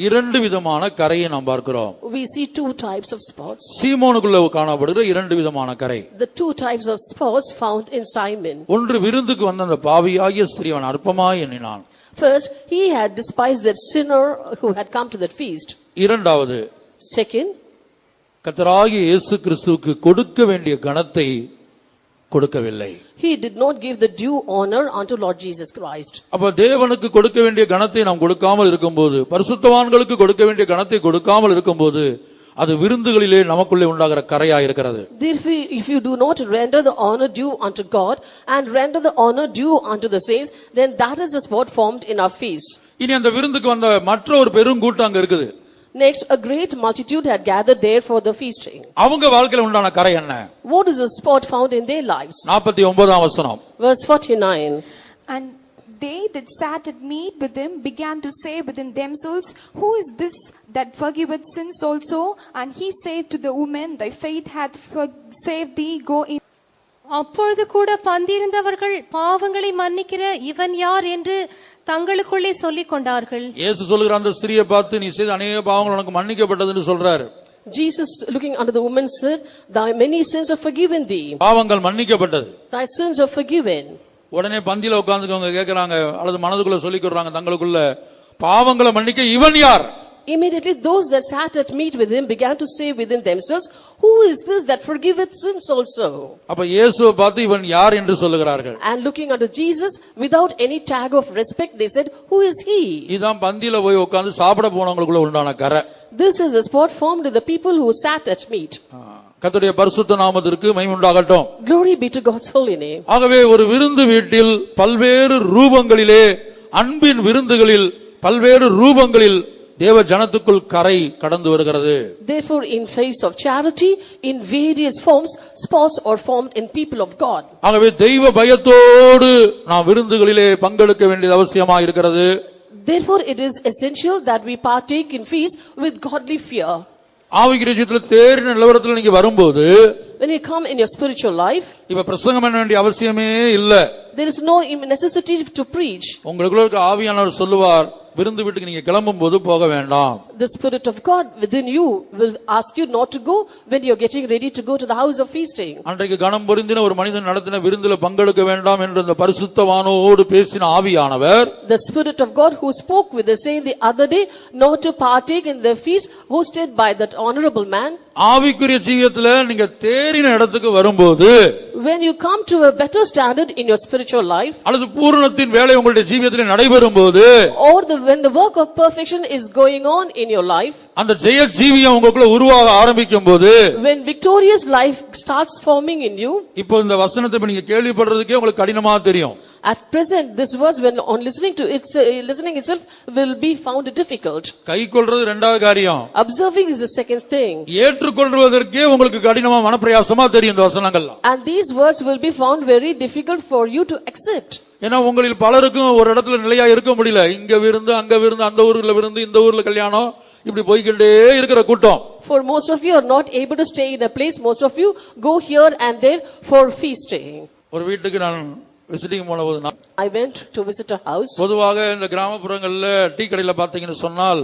இரண்டு விதமான கரையை நாம் பார்க்கிறோம். we see two types of spots. சீமோனுக்குள்ள காணப்படுகிற இரண்டு விதமான கரை. The two types of spots found in Simon. ஒன்று, விருந்துக்கு வந்த அந்த பாவியாகிய ஸ்திரீ அவன் அற்பமாய் எண்ணினான். First, he had despised that sinner who had come to that feast. இரண்டாவது, Second, கர்த்தராகிய இயேசு கிறிஸ்துவுக்கு கொடுக்க வேண்டிய கனத்தை கொடுக்கவில்லை. he did not give the due honor unto Lord Jesus Christ. அப்ப தேவனுக்கு கொடுக்க வேண்டிய கனத்தை நாம் கொடுக்காமல் இருக்கும்போது, பரிசுத்தவான்களுக்கு கொடுக்க வேண்டிய கனத்தை கொடுக்காமல் இருக்கும்போது, அது விருந்துகளிலே நமக்குள்ளே உண்டாகிற கரையா இருக்கிறது. Therefore, if you do not render the honor due unto God and render the honor due unto the saints, then that is the spot formed in our feast. இனி அந்த விருந்துக்கு வந்த மற்ற ஒரு பெருங்கூட்டம் அங்க இருக்குது. Next, a great multitude had gathered there for the feasting. அவங்க வாழ்க்கையில உண்டான கரை என்ன? What is the spot found in their lives? 49 வசனம். Verse 49. And they that sat at meat with him began to say within themselves, Who is this that forgiveth sins also? And he said to the woman, Thy faith hath saved thee, go in. அப்பொழுது கூட பந்திருந்தவர்கள், பாவங்களை மன்னிக்கிற இவன் யார் என்று தங்களுக்குள்ளே சொல்லிக் கொண்டார்கள். இயேசு சொல்லுகிற அந்த ஸ்திரியை பார்த்து, நீ செய்த அநேக பாவங்கள் உனக்கு மன்னிக்கப்பட்டதுன்னு சொல்றாரு. Jesus, looking unto the woman, said, Thy many sins are forgiven thee. பாவங்கள் மன்னிக்கப்பட்டது. Thy sins are forgiven. உடனே பந்தியில உட்கார்ந்துக்கவங்க கேக்குறாங்க, அல்லது மனதுக்குள்ள சொல்லிக்கிறாங்க தங்களுக்குள்ள, பாவங்களை மன்னிக்க இவன் யார்? Immediately those that sat at meat with him began to say within themselves, Who is this that forgiveth sins also? அப்ப இயேசுவை பார்த்து இவன் யார் என்று சொல்லுகிறார்கள். And looking unto Jesus, without any tag of respect, they said, Who is he? இதான் பந்தியில போய் உட்கார்ந்து சாப்பிட போனவங்களுக்குள்ள உண்டான கரை. This is a spot formed in the people who sat at meat. கர்த்தருடைய பரிசுத்த நாமத்திற்கு மகிமை உண்டாகட்டும். Glory be to God's holy name. ஆகவே ஒரு விருந்து வீட்டில் பல்வேறு ரூபங்களிலே, அன்பின் விருந்துகளில் பல்வேறு ரூபங்களில் தேவ ஜனத்துக்குள் கரை கடந்து வருகிறது. Therefore, in face of charity, in various forms, spots are formed in people of God. ஆகவே தெய்வ பயத்தோடு நாம் விருந்துகளிலே பங்கெடுக்க வேண்டியது அவசியமா இருக்கிறது. Therefore, it is essential that we partake in feast with godly fear. ஆவிக்குரிய ஜீவிதத்தில் தேறின நிலவரத்தில் நீங்க வரும்போது, When you come in your spiritual life, இப்ப பிரசங்கம் பண்ண வேண்டிய அவசியமே இல்ல. there is no necessity to preach. உங்களுக்குள்ள இருக்க ஆவியானவர் சொல்லுவார், விருந்து வீட்டுக்கு நீங்க கிளம்பும் போது போக வேண்டாம். The Spirit of God within you will ask you not to go when you're getting ready to go to the house of feasting. அன்றைக்கு கனம் பொருந்தின ஒரு மனிதன் நடத்தின விருந்தில பங்கெடுக்க வேண்டாம் என்று அந்த பரிசுத்தவானோடு பேசின ஆவியானவர், The Spirit of God who spoke with the saint the other day not to partake in the feast hosted by that honorable man, ஆவிக்குரிய ஜீவியத்துல நீங்க தேறின இடத்துக்கு வரும்போது, when you come to a better standard in your spiritual life, அல்லது பூரணத்தின் வேலை உங்களுடைய ஜீவியத்தில் நடைபெறும் போது, or when the work of perfection is going on in your life, அந்த ஜெய ஜீவியம் உங்களுக்குள்ள உருவாக ஆரம்பிக்கும் போது, when victorious life starts forming in you. இப்போ இந்த வசனத்தை இப்ப நீங்க கேள்விப்படுறதுக்கே உங்களுக்கு கடினமா தெரியும். At present, this verse, when on listening to it, listening itself will be found difficult. கைக்கொள்றது இரண்டாவது காரியம். Observing is the second thing. ஏற்றுக்கொள்வதற்கே உங்களுக்கு கடினமா மனப்பிரயாசமா தெரியும் இந்த வசனங்கள்லாம். And these words will be found very difficult for you to accept. ஏன்னா உங்களில் பலருக்கும் ஒரு இடத்துல நிலையா இருக்க முடியல. இங்க விருந்து, அங்க விருந்து, அந்த ஊர்ல விருந்து, இந்த ஊர்ல கல்யாணம், இப்படி போய்கிட்டே இருக்கிற கூட்டம். For most of you are not able to stay in a place. Most of you go here and there for feasting. ஒரு வீட்டுக்கு நான் விசிட்டிங் போனபோது, I went to visit a house. பொதுவாக இந்த கிராமப்புறங்கள்ல டீ கடையில பாத்தீங்கன்னு சொன்னால்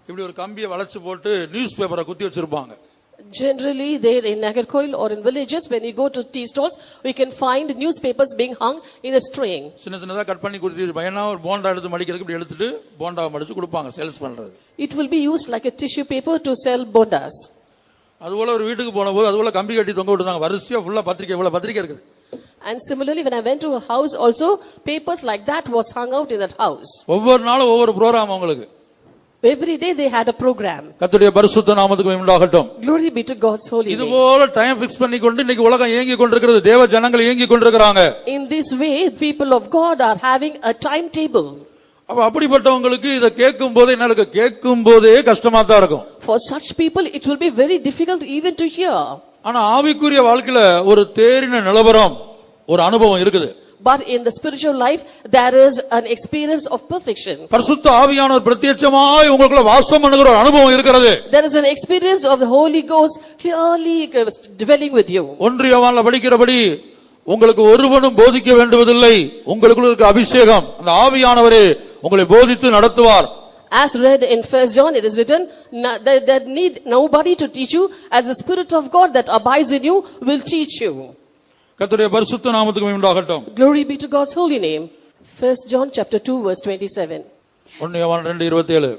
இப்படி ஒரு கம்பியை வளைச்சு போட்டு நியூஸ் பேப்பரை குத்தி வச்சிருப்பாங்க. Generally, there in Nagarkoil or in villages, when you go to tea stalls, we can find newspapers being hung in a string. சின்ன சின்னதா கட் பண்ணி குத்தி பையனா ஒரு போண்டா எடுத்து மடிக்கிறதுக்கு இப்படி எடுத்துட்டு போண்டாவை மடிச்சு கொடுப்பாங்க சேல்ஸ் பண்றது. It will be used like a tissue paper to sell bondas. அதுபோல ஒரு வீட்டுக்கு போனபோது அதுபோல கம்பி கட்டி தொங்க விட்டுருந்தாங்க. வரிசையா ஃபுல்லா பத்திரிக்கை, இவ்வளவு பத்திரிக்கை இருக்குது. And similarly, when I went to a house also, papers like that was hung out in that house. ஒவ்வொரு நாளும் ஒவ்வொரு ப்ரோகிராம் அவங்களுக்கு. Every day they had a program. கர்த்தருடைய பரிசுத்த நாமத்துக்கு உண்டாகட்டும். Glory be to God's holy name. இதுபோல time fix பண்ணி கொண்டு இன்னைக்கு உலகம் இயங்கி கொண்டிருக்கிறது. தேவ ஜனங்கள் இயங்கி கொண்டிருக்கிறாங்க. In this way, people of God are having a timetable. அப்படிப்பட்டவங்களுக்கு இத கேட்கும் போதே எனக்கு கேட்கும் போதே கஷ்டமா தான் இருக்கும். For such people, it will be very difficult even to hear. ஆனா ஆவிக்குரிய வாழ்க்கையில ஒரு தேறின நிலவரம், ஒரு அனுபவம் இருக்குது. But in the spiritual life, there is an experience of perfection. பரிசுத்த ஆவியானவர் பிரத்யட்சமாய் உங்களுக்குள்ள வாசம் பண்ணுகிற ஒரு அனுபவம் இருக்கிறது. There is an experience of the Holy Ghost clearly dwelling with you. 1 யோவான்ல படிக்கிறபடி உங்களுக்கு ஒருவனும் போதிக்க வேண்டுவதில்லை, உங்களுக்குள்ள இருக்க அபிஷேகம், அந்த ஆவியானவரே உங்களை போதித்து நடத்துவார். As read in 1 John, it is written that need nobody to teach you, as the Spirit of God that abides in you will teach you. கர்த்தருடைய பரிசுத்த நாமத்துக்கு உண்டாகட்டும். Glory be to God's holy name. 1 John chapter 2 verse 27. 1 யோவான் 2:27.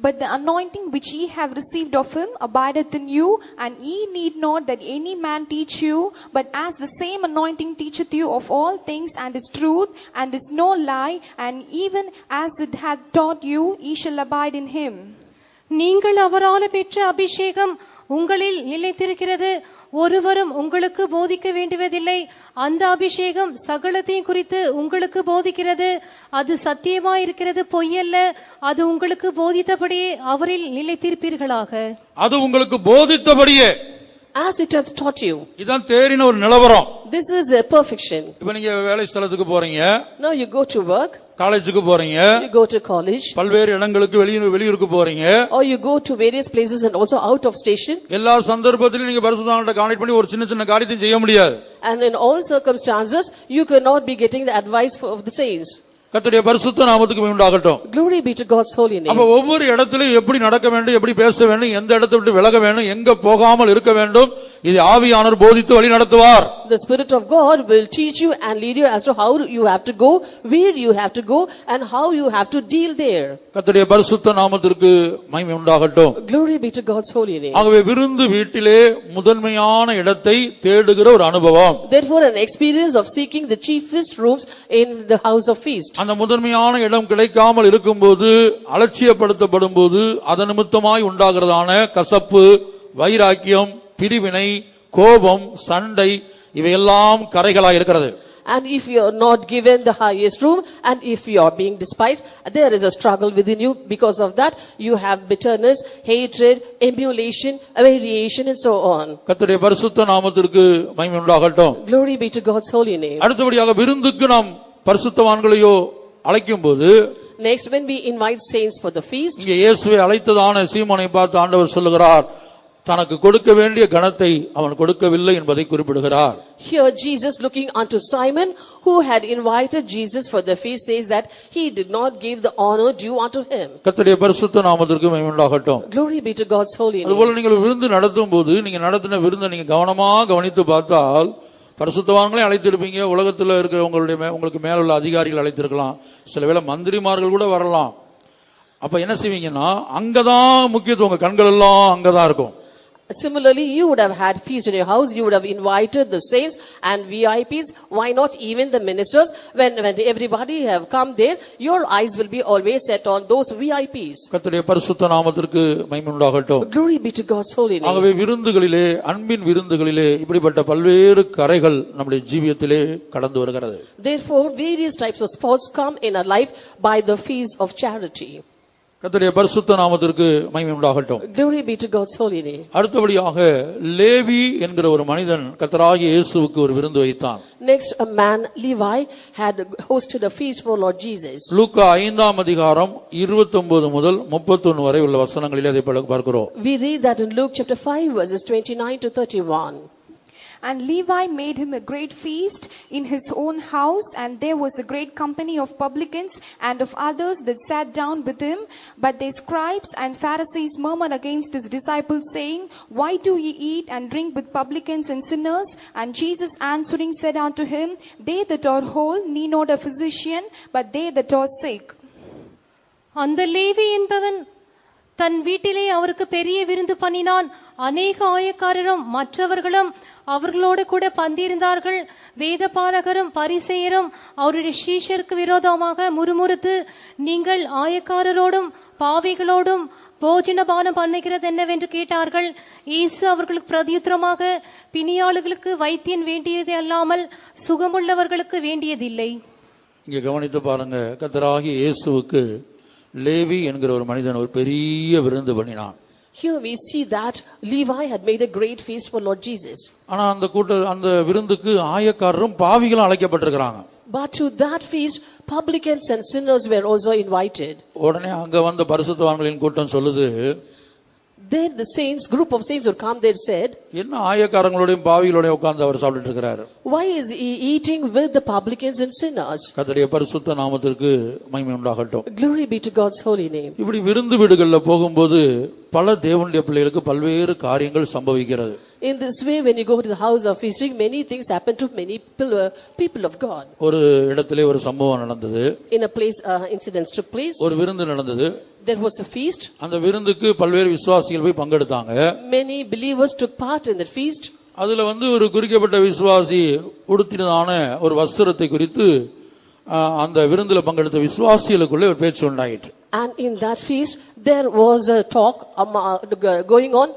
But the anointing which ye have received of him abideth in you, and ye need not that any man teach you, but as the same anointing teacheth you of all things, and is truth, and is no lie, and even as it hath taught you, ye shall abide in him. நீங்கள் அவரால் பெற்ற அபிஷேகம் உங்களில் நிலைத்திருக்கிறது. ஒருவரும் உங்களுக்கு போதிக்க வேண்டுவதில்லை. அந்த அபிஷேகம் சகலத்தையும் குறித்து உங்களுக்கு போதிக்கிறது. அது சத்தியமாயிருக்கிறது, பொய்யல்ல. அது உங்களுக்கு போதித்தபடியே அவரில் நிலைத்திருப்பீர்களாக. அது உங்களுக்கு போதித்தபடியே, as it hath taught you. இதான் தேறின ஒரு நிலவரம். This is a perfection. இப்போ நீங்க வேலை ஸ்தலத்துக்கு போறீங்க, Now you go to work, காலேஜுக்கு போறீங்க, you go to college, பல்வேறு இடங்களுக்கு வெளியூருக்கு போறீங்க, or you go to various places and also out of station. எல்லா சந்தர்ப்பத்திலும் நீங்க பரிசுத்தவான்கிட்ட கான்டாக்ட் பண்ணி ஒரு சின்ன சின்ன காரியத்தையும் செய்ய முடியாது. And in all circumstances, you cannot be getting the advice of the saints. கர்த்தருடைய பரிசுத்த நாமத்துக்கு உண்டாகட்டும். Glory be to God's holy name. அப்ப ஒவ்வொரு இடத்திலும் எப்படி நடக்க வேண்டும், எப்படி பேச வேண்டும், எந்த இடத்தை விட்டு விலக வேண்டும், எங்க போகாமல் இருக்க வேண்டும், இது ஆவியானவர் போதித்து வழி நடத்துவார். The Spirit of God will teach you and lead you as to how you have to go, where you have to go, and how you have to deal there. கர்த்தருடைய பரிசுத்த நாமத்திற்கு மகிமை உண்டாகட்டும். Glory be to God's holy name. ஆகவே விருந்து வீட்டிலே முதன்மையான இடத்தை தேடுகிற ஒரு அனுபவம். Therefore, an experience of seeking the chiefest rooms in the house of feast. அந்த முதன்மையான இடம் கிடைக்காமல் இருக்கும்போது, அலட்சியப்படுத்தப்படும் போது, அதன் நிமித்தமாய் உண்டாகிறதான கசப்பு, வைராக்கியம், பிரிவினை, கோபம், சண்டை, இவையெல்லாம் கரைகளாய் இருக்கிறது. And if you are not given the highest room, and if you are being despised, there is a struggle within you. Because of that, you have bitterness, hatred, emulation, variation, and so on. கர்த்தருடைய பரிசுத்த நாமத்திற்கு மகிமை உண்டாகட்டும். Glory be to God's holy name. அடுத்தபடியாக விருந்துக்கு நாம் பரிசுத்தவான்களையோ அழைக்கும் போது, Next, when we invite saints for the feast, இங்கே இயேசுவை அழைத்ததான சீமோனை பார்த்து ஆண்டவர் சொல்லுகிறார், தனக்கு கொடுக்க வேண்டிய கனத்தை அவன் கொடுக்கவில்லை என்பதை குறிப்பிடுகிறார். Here Jesus, looking unto Simon, who had invited Jesus for the feast, says that he did not give the honor due unto him. கர்த்தருடைய பரிசுத்த நாமத்திற்கு மகிமை உண்டாகட்டும். Glory be to God's holy name. அதுபோல நீங்கள் விருந்து நடத்தும் போது நீங்க நடத்தின விருந்தை நீங்க கவனமா கவனித்து பார்த்தால் பரிசுத்தவான்களே அழைத்திருப்பீங்க. உலகத்தில் இருக்கிற உங்களுக்கு மேல உள்ள அதிகாரிகள் அழைத்திருக்கலாம், சில வேளை மந்திரிமார்கள் கூட வரலாம். அப்ப என்ன செய்வீங்கன்னா அங்கதான் முக்கியத்துவம், உங்க கண்கள் எல்லாம் அங்கதான் இருக்கும். Similarly, you would have had feast in your house. You would have invited the saints and VIPs. Why not even the ministers? When everybody have come there, your eyes will be always set on those VIPs. கர்த்தருடைய பரிசுத்த நாமத்திற்கு மகிமை உண்டாகட்டும். Glory be to God's holy name. ஆகவே விருந்துகளிலே, அன்பின் விருந்துகளிலே இப்படிப்பட்ட பல்வேறு கரைகள் நம்முடைய ஜீவியத்திலே கடந்து வருகிறது. Therefore, various types of sports come in our life by the feast of charity. கர்த்தருடைய பரிசுத்த நாமத்திற்கு மகிமை உண்டாகட்டும். Glory be to God's holy name. அடுத்தபடியாக லேவி என்கிற ஒரு மனிதன் கர்த்தராகிய இயேசுவுக்கு ஒரு விருந்து வைத்தான். Next, a man, Levi, had hosted a feast for Lord Jesus. லூக்கா 5ஆம் அதிகாரம் 29 முதல் 31 வரை உள்ள வசனங்களிலே அதை பார்க்கிறோம். We read that in Luke chapter 5 verses 29 to 31. And Levi made him a great feast in his own house, and there was a great company of publicans and of others that sat down with him. But the scribes and Pharisees murmured against his disciples, saying, Why do ye eat and drink with publicans and sinners? And Jesus answering said unto him, They that are whole need not a physician, but they that are sick. அந்த லேவி என்பவன் தன் வீட்டிலே அவருக்கு பெரிய விருந்து பண்ணினான். அநேக ஆயக்காரரும் மற்றவர்களும் அவர்களோடு கூட பந்திருந்தார்கள். வேதபாரகரும் பரிசேயரும் அவருடைய சீஷருக்கு விரோதமாக முறுமுறுத்து, நீங்கள் ஆயக்காரரோடும் பாவிகளோடும் போஜனபானம் பண்ணுகிறது என்னவென்று கேட்டார்கள். இயேசு அவர்களுக்கு பிரதியுத்தரமாக, பிணியாளுகளுக்கு வைத்தியன் வேண்டியது அல்லாமல் சுகமுள்ளவர்களுக்கு வேண்டியதில்லை. இங்க கவனித்து பாருங்க, கர்த்தராகிய இயேசுவுக்கு லேவி என்கிற ஒரு மனிதன் ஒரு பெரிய விருந்து பண்ணினான். Here we see that Levi had made a great feast for Lord Jesus. ஆனா அந்த விருந்துக்கு ஆயக்காரரும் பாவிகளும் அழைக்கப்பட்டிருக்கிறாங்க. But to that feast, publicans and sinners were also invited. உடனே அங்க வந்த பரிசுத்தவான்களின் கூட்டம் சொல்லுது, There the saints, group of saints who come there said, என்ன ஆயக்காரங்களோடையும் பாவிகளோடையும் உட்கார்ந்து அவர் சாப்பிட்டு இருக்கிறாரு? Why is he eating with the publicans and sinners? கர்த்தருடைய பரிசுத்த நாமத்திற்கு மகிமை உண்டாகட்டும். Glory be to God's holy name. இப்படி விருந்து வீடுகள்ல போகும்போது பல தேவனுடைய பிள்ளைகளுக்கு பல்வேறு காரியங்கள் சம்பவிக்கிறது. In this way, when you go to the house of feasting, many things happen to many people of God. ஒரு இடத்திலே ஒரு சம்பவம் நடந்தது. In a place, incidents took place. ஒரு விருந்து நடந்தது. There was a feast. அந்த விருந்துக்கு பல்வேறு விசுவாசிகள் போய் பங்கெடுத்தாங்க. Many believers took part in the feast. அதுல ஒரு குறிக்கப்பட்ட விசுவாசி உடுத்தினதான ஒரு வஸ்திரத்தை குறித்து அந்த விருந்துல பங்கெடுத்த விசுவாசிகளுக்குள்ளே ஒரு பேச்சு உண்டாயிற்று. And in that feast, there was a talk going on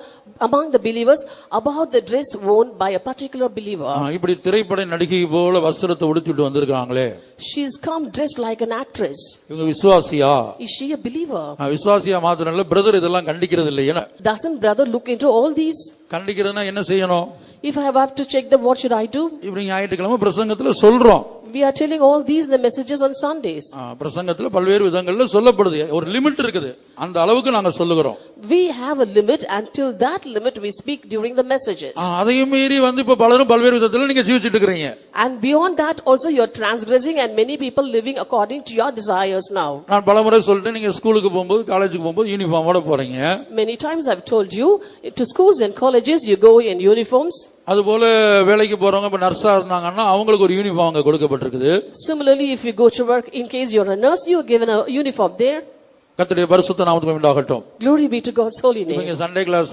among the believers about the dress worn by a particular believer. இப்படி திரைப்பட நடிகை போல வஸ்திரத்தை உடுத்திட்டு வந்திருக்காங்களே, She's come dressed like an actress. இவங்க விசுவாசியா? Is she a believer? விசுவாசியா மாத்திரம் இல்ல, brother இதெல்லாம் கண்டிக்கிறது இல்லை. ஏன்னா Doesn't brother look into all these? கண்டிக்கிறதுனா என்ன செய்யணும்? If I have to check them, what should I do? இப்படி ஞாயிற்றுக்கிழமை பிரசங்கத்துல சொல்றோம். We are telling all these in the messages on Sundays. பிரசங்கத்துல பல்வேறு விதங்கள்ல சொல்லப்படுது. ஒரு லிமிட் இருக்குது, அந்த அளவுக்கு நாங்க சொல்லுகிறோம். We have a limit, and till that limit we speak during the messages. அதையும் மீறி இப்ப பலரும் பல்வேறு விதத்துல நீங்க ஜீவிச்சிட்டு இருக்கீங்க. And beyond that also you are transgressing, and many people living according to your desires now. நான் பலமுறை சொல்லிட்டேன், நீங்க ஸ்கூலுக்கு போகும்போது காலேஜுக்கு போகும்போது யூனிஃபார்மோட போறீங்க. Many times I've told you, to schools and colleges you go in uniforms. அதுபோல வேலைக்கு போறவங்க இப்ப நர்ஸா இருந்தாங்கன்னா அவங்களுக்கு ஒரு யூனிஃபார்ம் அங்க கொடுக்கப்பட்டிருக்குது. Similarly, if you go to work, in case you're a nurse, you are given a uniform there. கர்த்தருடைய பரிசுத்த நாமத்துக்கு உண்டாகட்டும். Glory be to God's holy name. இங்க சண்டே கிளாஸ்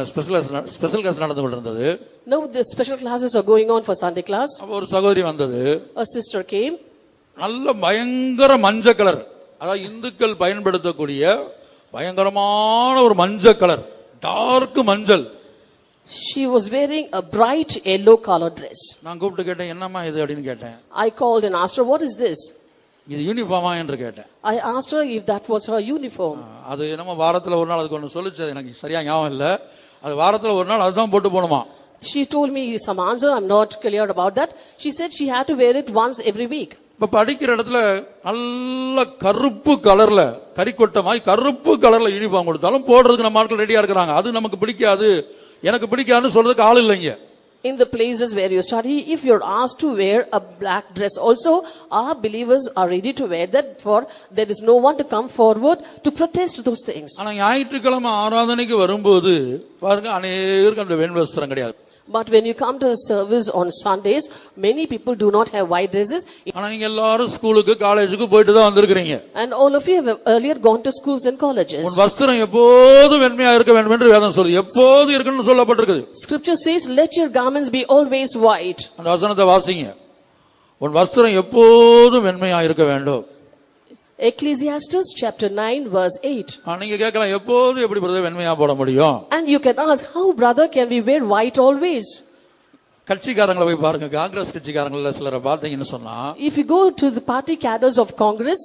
ஸ்பெஷல் கிளாஸ் நடந்து கொண்டிருந்தது. Now the special classes are going on for Sunday class. அப்ப ஒரு சகோதரி வந்தது. A sister came. நல்ல பயங்கர மஞ்சள் கலர், அதாவது இந்துக்கள் பயன்படுத்தக்கூடிய பயங்கரமான ஒரு மஞ்சள் கலர், டார்க் மஞ்சள். She was wearing a bright yellow color dress. நான் கூப்பிட்டு கேட்டேன், என்னம்மா இது அப்படின்னு கேட்டேன். I called and asked her, what is this? இது யூனிஃபார்மா என்று கேட்டேன். I asked her if that was her uniform. அது நம்ம வாரத்துல ஒரு நாள் அதுக்கு ஒன்று சொல்லிச்சு, எனக்கு சரியா ஞாபகம் இல்ல. அது வாரத்துல ஒரு நாள் அதுதான் போட்டு போணுமா. She told me some answer, I'm not clear about that. She said she had to wear it once every week. இப்ப படிக்கிற இடத்துல நல்ல கருப்பு கலர்ல கறிக்கொட்டமாய் கருப்பு கலர்ல யூனிஃபார்ம் கொடுத்தாலும் போடுறதுக்கு நம்ம ஆட்கள் ரெடியா இருக்கிறாங்க. அது நமக்கு பிடிக்காது, எனக்கு பிடிக்காதுன்னு சொல்றதுக்கு ஆள் இல்லைங்க. In the places where you study, if you're asked to wear a black dress also, our believers are ready to wear that, for there is no one to come forward to protest those things. ஆனா ஞாயிற்றுக்கிழமை ஆராதனைக்கு வரும்போது பாருங்க, அநேகருக்கு அந்த வெண் வஸ்திரம் கிடையாது. But when you come to the service on Sundays, many people do not have white dresses. ஆனா நீங்க எல்லாரும் ஸ்கூலுக்கு காலேஜுக்கு போயிட்டு தான் வந்திருக்கீங்க. And all of you have earlier gone to schools and colleges. உன் வஸ்திரம் எப்போதும் வெண்மையா இருக்க வேண்டும் என்று வேதம் சொல்லுது. எப்போதும் இருக்கணும்னு சொல்லப்பட்டிருக்குது. Scripture says, let your garments be always white. அந்த வசனத்தை வாசிங்க. உன் வஸ்திரம் எப்போதும் வெண்மையா இருக்க வேண்டும். Ecclesiastes chapter 9 verse 8. நீங்க கேட்கலாம், எப்போது எப்படி பிரதர் வெண்மையா போட முடியும்? And you can ask, how brother can we wear white always? கட்சிக்காரங்களை போய் பாருங்க, காங்கிரஸ் கட்சிக்காரங்கள சிலரை பார்த்தீங்கன்னு சொன்னா, If you go to the party cadres of Congress,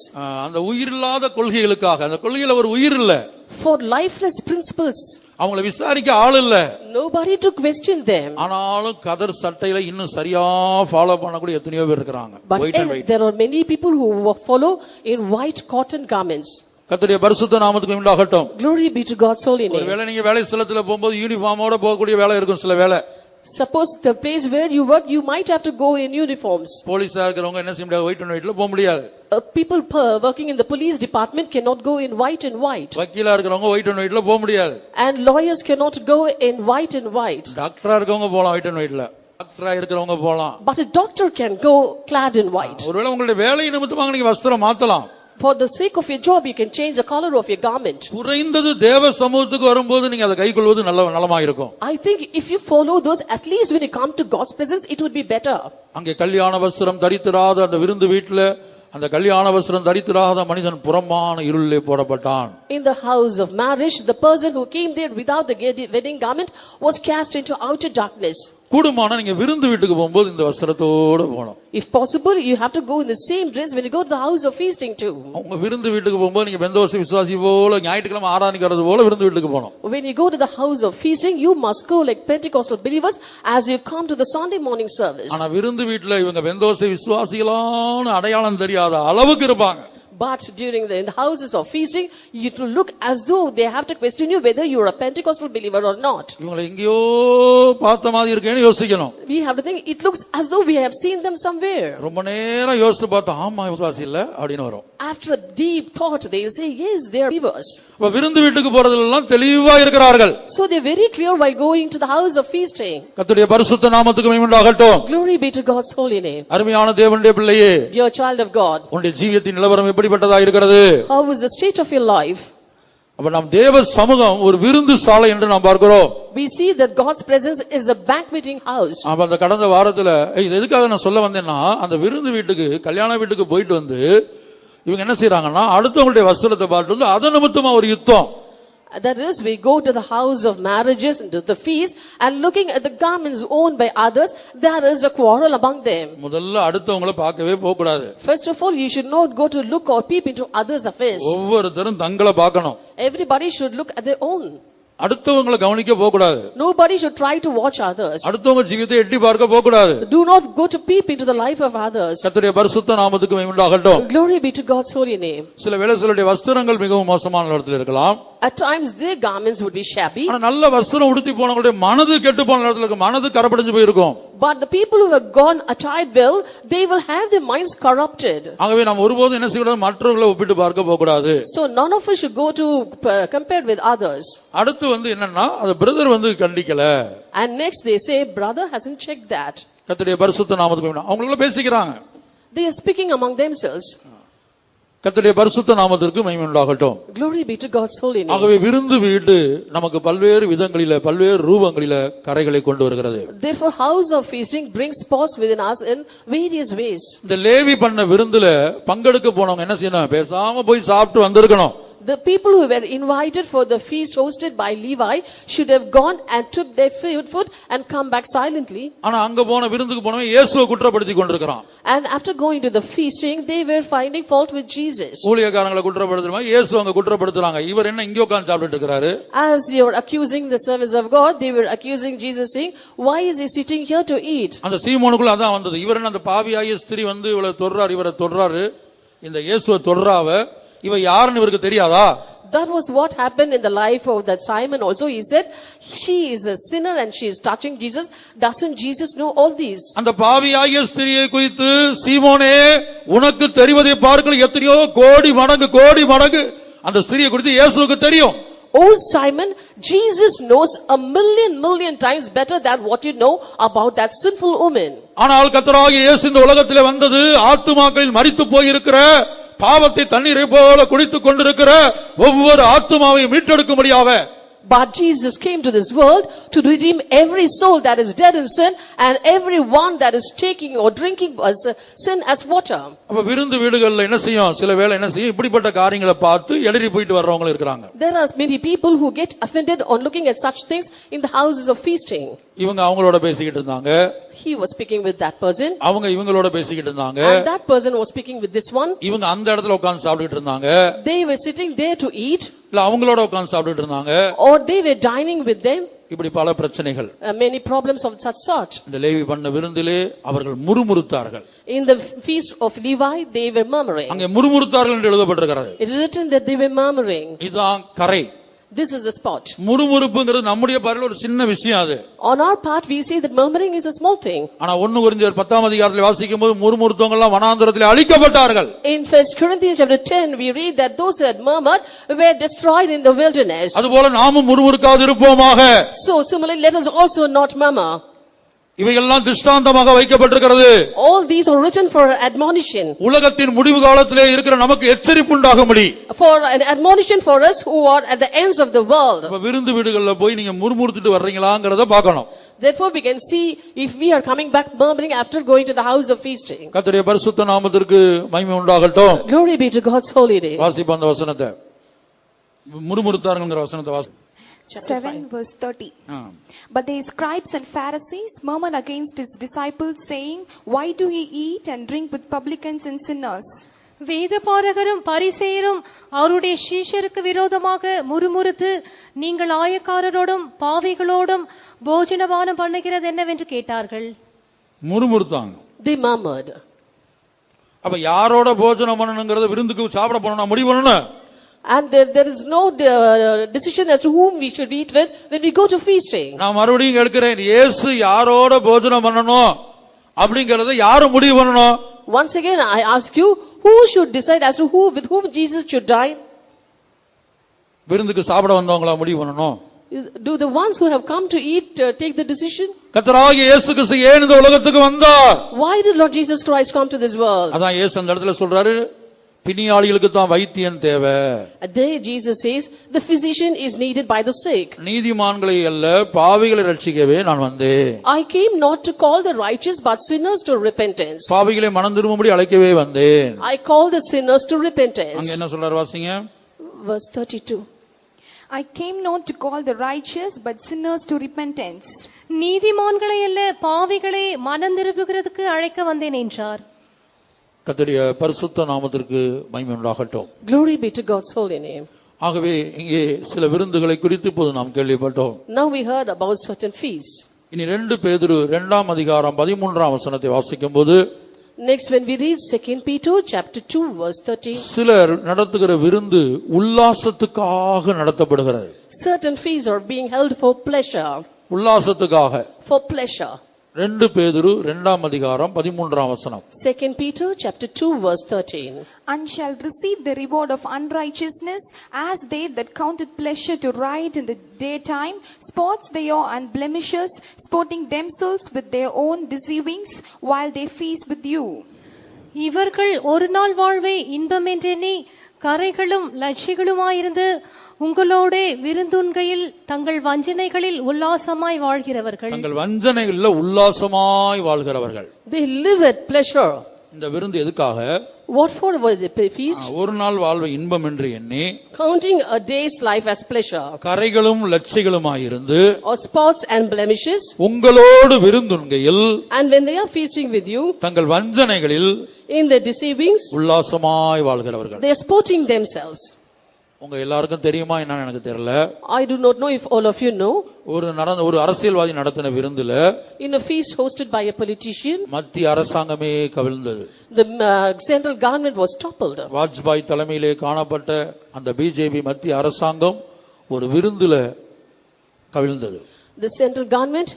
அந்த உயிரில்லாத கொள்கைகளுக்காக, அந்த கொள்கையில ஒரு உயிர் இல்ல, for lifeless principles, அவங்களை விசாரிக்க ஆள் இல்ல, nobody to question them. ஆனாலும் கதர் சட்டையில இன்னும் சரியா ஃபாலோ பண்ணக்கூடிய எத்தனையோ பேர் இருக்காங்க. But there are many people who follow in white cotton garments. கர்த்தருடைய பரிசுத்த நாமத்துக்கு உண்டாகட்டும். Glory be to God's holy name. ஒருவேளை நீங்க வேலை ஸ்தலத்துல போகும்போது யூனிஃபார்மோட போகக்கூடிய வேலை இருக்கும். சில வேலை Suppose the place where you work, you might have to go in uniforms. போலீஸா இருக்கிறவங்க என்ன செய்ய முடியாது, ஒயிட் அண்ட் ஒயிட்ல போக முடியாது. People working in the police department cannot go in white and white. வக்கீலா இருக்கிறவங்க ஒயிட் அண்ட் ஒயிட்ல போக முடியாது. And lawyers cannot go in white and white. டாக்டரா இருக்கவங்க போலாம் ஒயிட் அண்ட் ஒயிட்ல, டாக்டரா இருக்கிறவங்க போலாம். But a doctor can go clad in white. ஒருவேளை உங்களுடைய வேலை நிமித்தமாக நீங்க வஸ்திரம் மாத்தலாம். For the sake of your job, you can change the color of your garment. குறைந்தது தேவ சமூகத்துக்கு வரும்போது நீங்க அதை கைக்கொள்வது நலமா இருக்கும். I think if you follow those, at least when you come to God's presence, it would be better. அங்கே கல்யாண வஸ்திரம் தரித்திராத அந்த விருந்து வீட்டுல அந்த கல்யாண வஸ்திரம் தரித்திராத மனிதன் புறம்பான இருளிலே போடப்பட்டான். In the house of marriage, the person who came there without the wedding garment was cast into outer darkness. கூடுமான நீங்க விருந்து வீட்டுக்கு போகும்போது இந்த வஸ்திரத்தோட போகணும். If possible, you have to go in the same dress when you go to the house of feasting too. உங்க விருந்து வீட்டுக்கு போகும்போது நீங்க பெந்தோஸ்தே விசுவாசி போல ஞாயிற்றுக்கிழமை ஆராதனைக்கிறது போல விருந்து வீட்டுக்கு போகணும். When you go to the house of feasting, you must go like Pentecostal believers as you come to the Sunday morning service. ஆனா விருந்து வீட்டுல இவங்க பெந்தோஸ்தே விசுவாசிகளான அடையாளம் தெரியாத அளவுக்கு இருப்பாங்க. But in the houses of feasting, it will look as though they have to question you whether you are a Pentecostal believer or not. இவங்களை எங்கேயோ பார்த்த மாதிரி இருக்கேன்னு யோசிக்கணும். We have to think, it looks as though we have seen them somewhere. ரொம்ப நேரம் யோசித்து பார்த்தா ஆமா விசுவாசி இல்ல அப்படின்னு வரும். After a deep thought, they will say, yes, they are believers. இப்ப விருந்து வீட்டுக்கு போறதெல்லாம் தெளிவா இருக்கிறார்கள். So they are very clear while going to the house of feasting. கர்த்தருடைய பரிசுத்த நாமத்துக்கு மகிமை உண்டாகட்டும். Glory be to God's holy name. அருமையான தேவனுடைய பிள்ளையே, Dear child of God, உன்னுடைய ஜீவியத்தின் நிலவரம் எப்படிப்பட்டதா இருக்கிறது? how is the state of your life? அப்ப நாம் தேவ சமூகம் ஒரு விருந்து சாலை என்று நாம் பார்க்கிறோம். We see that God's presence is a banqueting house. அப்ப அந்த கடந்த வாரத்துல இது எதுக்காக நான் சொல்ல வந்தேன்னா, அந்த விருந்து வீட்டுக்கு கல்யாண வீட்டுக்கு போயிட்டு வந்து இவங்க என்ன செய்யறாங்கன்னா, அடுத்தவங்களுடைய வஸ்திரத்தை பார்த்து வந்து அத நிமித்தமா ஒரு யுத்தம். That is, we go to the house of marriages and to the feast, and looking at the garments owned by others, there is a quarrel among them. முதல்ல அடுத்தவங்களை பார்க்கவே போக கூடாது. First of all, you should not go to look or peep into others' affairs. ஒவ்வொருத்தரும் தங்களை பார்க்கணும். Everybody should look at their own. அடுத்தவங்களை கவனிக்க போக கூடாது. Nobody should try to watch others. அடுத்தவங்க ஜீவிதத்தை எட்டி பார்க்க போக கூடாது. Do not go to peep into the life of others. கர்த்தருடைய பரிசுத்த நாமத்துக்கு மகிமை உண்டாகட்டும். Glory be to God's holy name. சில வேளைகளுடைய வஸ்திரங்கள் மிகவும் மோசமான இடத்துல இருக்கலாம். At times their garments would be shabby. ஆனா நல்ல வஸ்திரம் உடுத்தி போனவங்களுடைய மனது கெட்டு போன இடத்துல இருக்கு, மனது கரப்படைஞ்சு போயிருக்கும். But the people who have gone attired well, they will have their minds corrupted. ஆகவே நாம் ஒருபோதும் என்ன செய்யக்கூடாது, மற்றவர்களை ஒப்பிட்டு பார்க்க போக கூடாது. So none of us should go to compare with others. அடுத்து வந்து என்னன்னா, அது பிரதர் வந்து கண்டிக்கல. And next they say, brother hasn't checked that. கர்த்தருடைய பரிசுத்த நாமத்துக்கு அவங்களுக்குள்ள பேசிக்கிறாங்க. They are speaking among themselves. கர்த்தருடைய பரிசுத்த நாமத்திற்கு மகிமை உண்டாகட்டும். Glory be to God's holy name. ஆகவே விருந்து வீடு நமக்கு பல்வேறு விதங்களில பல்வேறு ரூபங்களில கரைகளை கொண்டு வருகிறது. Therefore house of feasting brings spots within us in various ways. இந்த லேவி பண்ண விருந்துல பங்கெடுக்க போனவங்க என்ன செய்யணும், பேசாம போய் சாப்பிட்டு வந்திருக்கணும். The people who were invited for the feast hosted by Levi should have gone and took their food and come back silently. ஆனா அங்க போன விருந்துக்கு போனவன் இயேசுவை குற்றப்படுத்தி கொண்டிருக்கிறான். And after going to the feasting, they were finding fault with Jesus. ஊழியக்காரங்களை குற்றப்படுத்துறாங்க, இயேசு அங்க குற்றப்படுத்துறாங்க. இவர் என்ன இங்க உட்கார்ந்து சாப்பிட்டுட்டு இருக்காரு? As they were accusing the service of God, they were accusing Jesus, saying, "Why is he sitting here to eat?" அந்த சீமோனுக்குள்ள அதான் வந்தது. இவர் என்ன அந்த பாவியாகிய ஸ்திரீ வந்து இவளை தொடுறாரு, இவரை தொடுறாரு, இந்த இயேசுவை தொடுறாவ, இவ யாருன்னு இவருக்கு தெரியாதா? That was what happened in the life of that Simon also. He said, she is a sinner and she is touching Jesus. Doesn't Jesus know all these? அந்த பாவியாகிய ஸ்திரீயை குறித்து, சீமோனே உனக்கு தெரிவதை பார்க்கல எத்தனையோ கோடி மடங்கு அந்த ஸ்திரீயை குறித்து இயேசுவுக்கு தெரியும். Oh Simon, Jesus knows a million times better than what you know about that sinful woman. ஆனால் கர்த்தராகிய இயேசு இந்த உலகத்திலே வந்தது ஆத்துமாக்களில் மரித்து போயிருக்கிற, பாவத்தை தண்ணீரை போல குடித்துக் கொண்டிருக்கிற ஒவ்வொரு ஆத்துமாவையும் மீட்டெடுக்கும்படியாக. But Jesus came to this world to redeem every soul that is dead in sin and every one that is taking or drinking sin as water. அப்ப விருந்து வீடுகள்ல என்ன செய்யும், சில வேளை என்ன செய்யும், இப்படிப்பட்ட காரியங்களை பார்த்து எடறி போயிட்டு வர்றவங்க இருக்காங்க. There are many people who get offended on looking at such things in the houses of feasting. இவங்க அவங்களோட பேசிக்கிட்டு இருந்தாங்க, He was speaking with that person, அவங்க இவங்களோட பேசிக்கிட்டு இருந்தாங்க, and that person was speaking with this one. இவங்க அந்த இடத்துல உட்கார்ந்து சாப்பிட்டுட்டு இருந்தாங்க, They were sitting there to eat, இல்ல அவங்களோட உட்கார்ந்து சாப்பிட்டுட்டு இருந்தாங்க, or they were dining with them. இப்படி பல பிரச்சனைகள். Many problems of such sort. இந்த லேவி பண்ண விருந்திலே அவர்கள் முறுமுறுத்தார்கள். In the feast of Levi, they were murmuring. அங்கே முறுமுறுத்தார்கள் என்று எழுதப்பட்டிருக்கிறது. It is written that they were murmuring. இதுதான் கரை. This is the spot. முறுமுறுப்புங்கிறது நம்முடைய பார்வையில் ஒரு சின்ன விஷயம். அது On our part, we say that murmuring is a small thing. ஆனா 1 கொரிந்தியர் 10ஆம் அதிகாரத்தில் வாசிக்கும்போது முறுமுறுத்தவங்க எல்லாம் வனாந்தரத்தில் அழிக்கப்பட்டார்கள். In 1 Corinthians chapter 10, we read that those who had murmured were destroyed in the wilderness. அதுபோல நாமும் முறுமுறுக்காது இருப்போமாக. So similarly, let us also not murmur. இவையெல்லாம் திருஷ்டாந்தமாக வைக்கப்பட்டிருக்கிறது. All these are written for admonition. உலகத்தின் முடிவு காலத்திலே இருக்கிற நமக்கு எச்சரிப்பு உண்டாகும்படி. For an admonition for us who are at the ends of the world. அப்ப விருந்து வீடுகள்ல போய் நீங்க முறுமுறுத்துட்டு வர்றீங்களாங்கறத பார்க்கணும். Therefore we can see if we are coming back murmuring after going to the house of feasting. கர்த்தருடைய பரிசுத்த நாமத்திற்கு மகிமை உண்டாகட்டும். Glory be to God's holy name. வாசிப்போம் அந்த வசனத்தை. முறுமுறுத்தாருங்கற வசனத்தை வாசி. 7 verse 30. But the scribes and Pharisees murmured against his disciples, saying, "Why do ye eat and drink with publicans and sinners?" வேதபாரகரும் பரிசேயரும் அவருடைய சீஷருக்கு விரோதமாக முறுமுறுத்து, நீங்கள் ஆயக்காரரோடும் பாவிகளோடும் போஜனபானம் பண்ணுகிறது என்னவென்று கேட்டார்கள். முறுமுறுத்தாங்க. They murmured. அப்ப யாரோட போஜனம் பண்ணணும்ங்கறத விருந்துக்கு சாப்பிட போறோம்னா முடிவு பண்ணணும். And there is no decision as to whom we should eat with when we go to feasting. நான் மறுபடியும் கேட்கிறேன், இயேசு யாரோட போஜனம் பண்ணணும் அப்படிங்கறத யாரு முடிவு பண்ணணும்? Once again I ask you, who should decide as to with whom Jesus should dine? விருந்துக்கு சாப்பிட வந்தவங்களா முடிவு பண்ணணும்? Do the ones who have come to eat take the decision? கர்த்தராகிய இயேசு கிறிஸ்து ஏன் இந்த உலகத்துக்கு வந்தார்? Why did Lord Jesus Christ come to this world? அதான் இயேசு அந்த இடத்துல சொல்றாரு, பிணியாளிகளுக்கு தான் வைத்தியன் தேவை. There Jesus says the physician is needed by the sick. நீதிமான்களை அல்ல பாவிகளை ரட்சிக்கவே நான் வந்தேன். I came not to call the righteous but sinners to repentance. பாவிகளை மனம் திரும்பும்படி அழைக்கவே வந்தேன். I call the sinners to repentance. அங்க என்ன சொல்றாரு வாசிங்க. Verse 32. I came not to call the righteous but sinners to repentance. நீதிமான்களை அல்ல பாவிகளை மனம் திரும்புகிறதுக்கு அழைக்க வந்தேன் என்றார். கர்த்தருடைய பரிசுத்த நாமத்திற்கு மகிமை உண்டாகட்டும். Glory be to God's holy name. ஆகவே இங்கே சில விருந்துகளை குறித்து இப்போது நாம் கேள்விப்பட்டோம். Now we heard about certain feasts. இனி 2 பேதுரு 2ஆம் அதிகாரம் 13ஆம் வசனத்தை வாசிக்கும்போது, Next when we read 2 Peter chapter 2 verse 30. சிலர் நடத்துகிற விருந்து உல்லாசத்துக்காக நடத்தப்படுகிறது. Certain feasts are being held for pleasure. உல்லாசத்துக்காக. For pleasure. 2 பேதுரு 2ஆம் அதிகாரம் 13ஆம் வசனம். 2 Peter chapter 2 verse 13. And shall receive the reward of unrighteousness, as they that count it pleasure to ride in the daytime, spots thereof and blemishes, sporting themselves with their own deceivings, while they feast with you. இவர்கள் ஒரு நாள் வாழ்வை இன்பமென்றெண்ணி கரைகளும் லட்சிகளுமாயிருந்து உங்களோட விருந்துண்கையில் தங்கள் வஞ்சனைகளில் உல்லாசமாய் வாழ்கிறவர்கள். தங்கள் வஞ்சனைகளில் உல்லாசமாய் வாழ்கிறவர்கள். They live at pleasure. இந்த விருந்து எதுக்காக? What for was the feast? ஒரு நாள் வாழ்வை இன்பம் என்று எண்ணி, Counting a day's life as pleasure, கரைகளும் லட்சிகளுமாயிருந்து or spots and blemishes, உங்களோடு விருந்துண்கையில் and when they are feasting with you, தங்கள் வஞ்சனைகளில் in their deceivings, உல்லாசமாய் வாழ்கிறவர்கள். they are sporting themselves. உங்க எல்லாருக்கும் தெரியுமா என்னன்னு எனக்கு தெரியல. I do not know if all of you know. ஒரு அரசியல்வாதி நடத்தின விருந்துல, in a feast hosted by a politician, மத்திய அரசாங்கமே கவிழ்ந்தது. the central government was toppled. Vajpayee தலைமையிலே காணப்பட்ட அந்த பிஜேபி மத்திய அரசாங்கம் ஒரு விருந்துல கவிழ்ந்தது. The central government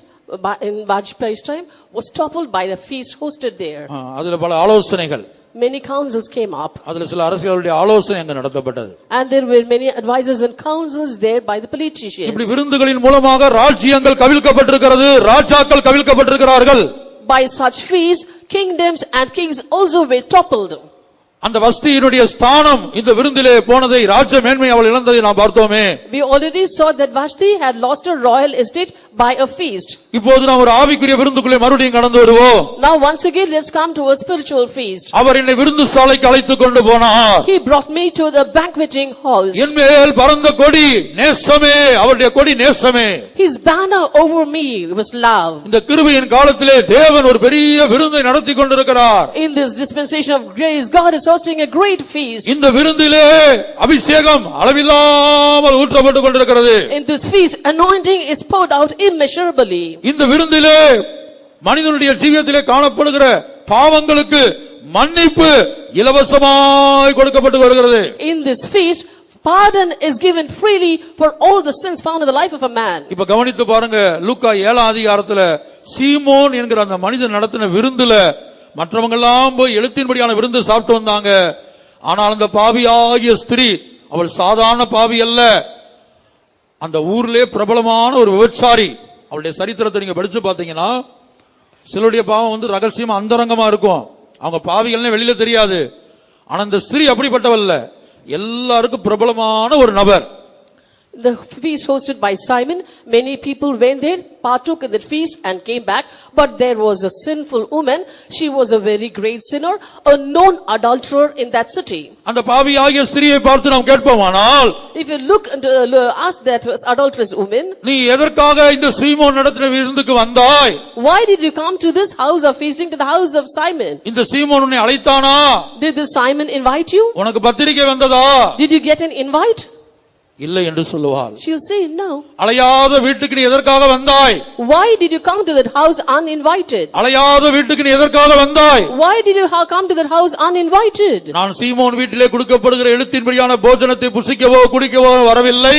in Vajpayee's time was toppled by the feast hosted there. அதுல பல ஆலோசனைகள், Many councils came up. அதுல சில அரசியலுடைய ஆலோசனை அங்க நடத்தப்பட்டது. And there were many advisors and councils there by the politicians. இப்படி விருந்துகளின் மூலமாக ராஜ்யங்கள் கவிழ்க்கப்பட்டிருக்கிறது, ராஜாக்கள் கவிழ்க்கப்பட்டிருக்கிறார்கள். By such feasts, kingdoms and kings also were toppled. அந்த வஸ்தியினுடைய ஸ்தானம் இந்த விருந்திலே போனதை, ராஜ்ய மேன்மை அவள் இழந்ததை நாம் பார்த்தோமே. We already saw that Vashti had lost her royal estate by a feast. இப்போது நாம் ஒரு ஆவிக்குரிய விருந்துக்குள்ளே மறுபடியும் கடந்து வருவோம். Now once again let's come to a spiritual feast. அவர் என்னை விருந்து சாலைக்கு அழைத்துக் கொண்டு போனார். He brought me to the banqueting halls. என் மேல் பறந்த கொடி நேசமே, அவருடைய கொடி நேசமே. His banner over me was love. இந்த கிருபையின் காலத்திலே தேவன் ஒரு பெரிய விருந்தை நடத்தி கொண்டிருக்கிறார். In this dispensation of grace, God is hosting a great feast. இந்த விருந்திலே அபிஷேகம் அளவில்லாமல் ஊற்றப்பட்டு கொண்டிருக்கிறது. In this feast, anointing is poured out immeasurably. இந்த விருந்திலே மனிதனுடைய ஜீவியத்திலே காணப்படுகிற பாவங்களுக்கு மன்னிப்பு இலவசமாய் கொடுக்கப்பட்டு வருகிறது. In this feast, pardon is given freely for all the sins found in the life of a man. இப்ப கவனித்து பாருங்க, லூக்கா 7 அதிகாரத்துல சீமோன் என்கிற அந்த மனிதன் நடத்தின விருந்துல மற்றவங்க எல்லாம் போய் எழுத்தின்படியான விருந்து சாப்பிட்டு வந்தாங்க. ஆனால் அந்த பாவியாகிய ஸ்திரீ, அவள் சாதாரண பாவி அல்ல, அந்த ஊர்லயே பிரபலமான ஒரு விபச்சாரி. அவளுடைய சரித்திரத்தை நீங்க படிச்சு பாத்தீங்கன்னா, சிலருடைய பாவம் ரகசியமா அந்தரங்கமா இருக்கும், அவங்க பாவிகள்னு வெளியில தெரியாது. ஆனா இந்த ஸ்திரீ அப்படிப்பட்டவள் இல்ல, எல்லாருக்கும் பிரபலமான ஒரு நபர். The feast hosted by Simon, many people went there, partook in the feast and came back. But there was a sinful woman. She was a very great sinner, a known adulterer in that city. அந்த பாவியாகிய ஸ்திரியை பார்த்து நாம் கேட்போமானால், if you look and ask that adulterous woman, நீ எதற்காக இந்த சீமோன் நடத்தின விருந்துக்கு வந்தாய்? why did you come to this house of feasting, to the house of Simon? இந்த சீமோன் உன்னை அழைத்தானா? Did this Simon invite you? உனக்கு பத்திரிகை வந்ததா? Did you get an invite? இல்லை என்று சொல்லுவாள். She'll say no. அழையாத வீட்டுக்கு நீ எதற்காக வந்தாய்? Why did you come to that house uninvited? அழையாத வீட்டுக்கு நீ எதற்காக வந்தாய்? Why did you come to that house uninvited? நான் சீமோன் வீட்டிலே கொடுக்கப்படுகிற எழுத்தின்படியான போஜனத்தை புசிக்கவோ குடிக்கவோ வரவில்லை.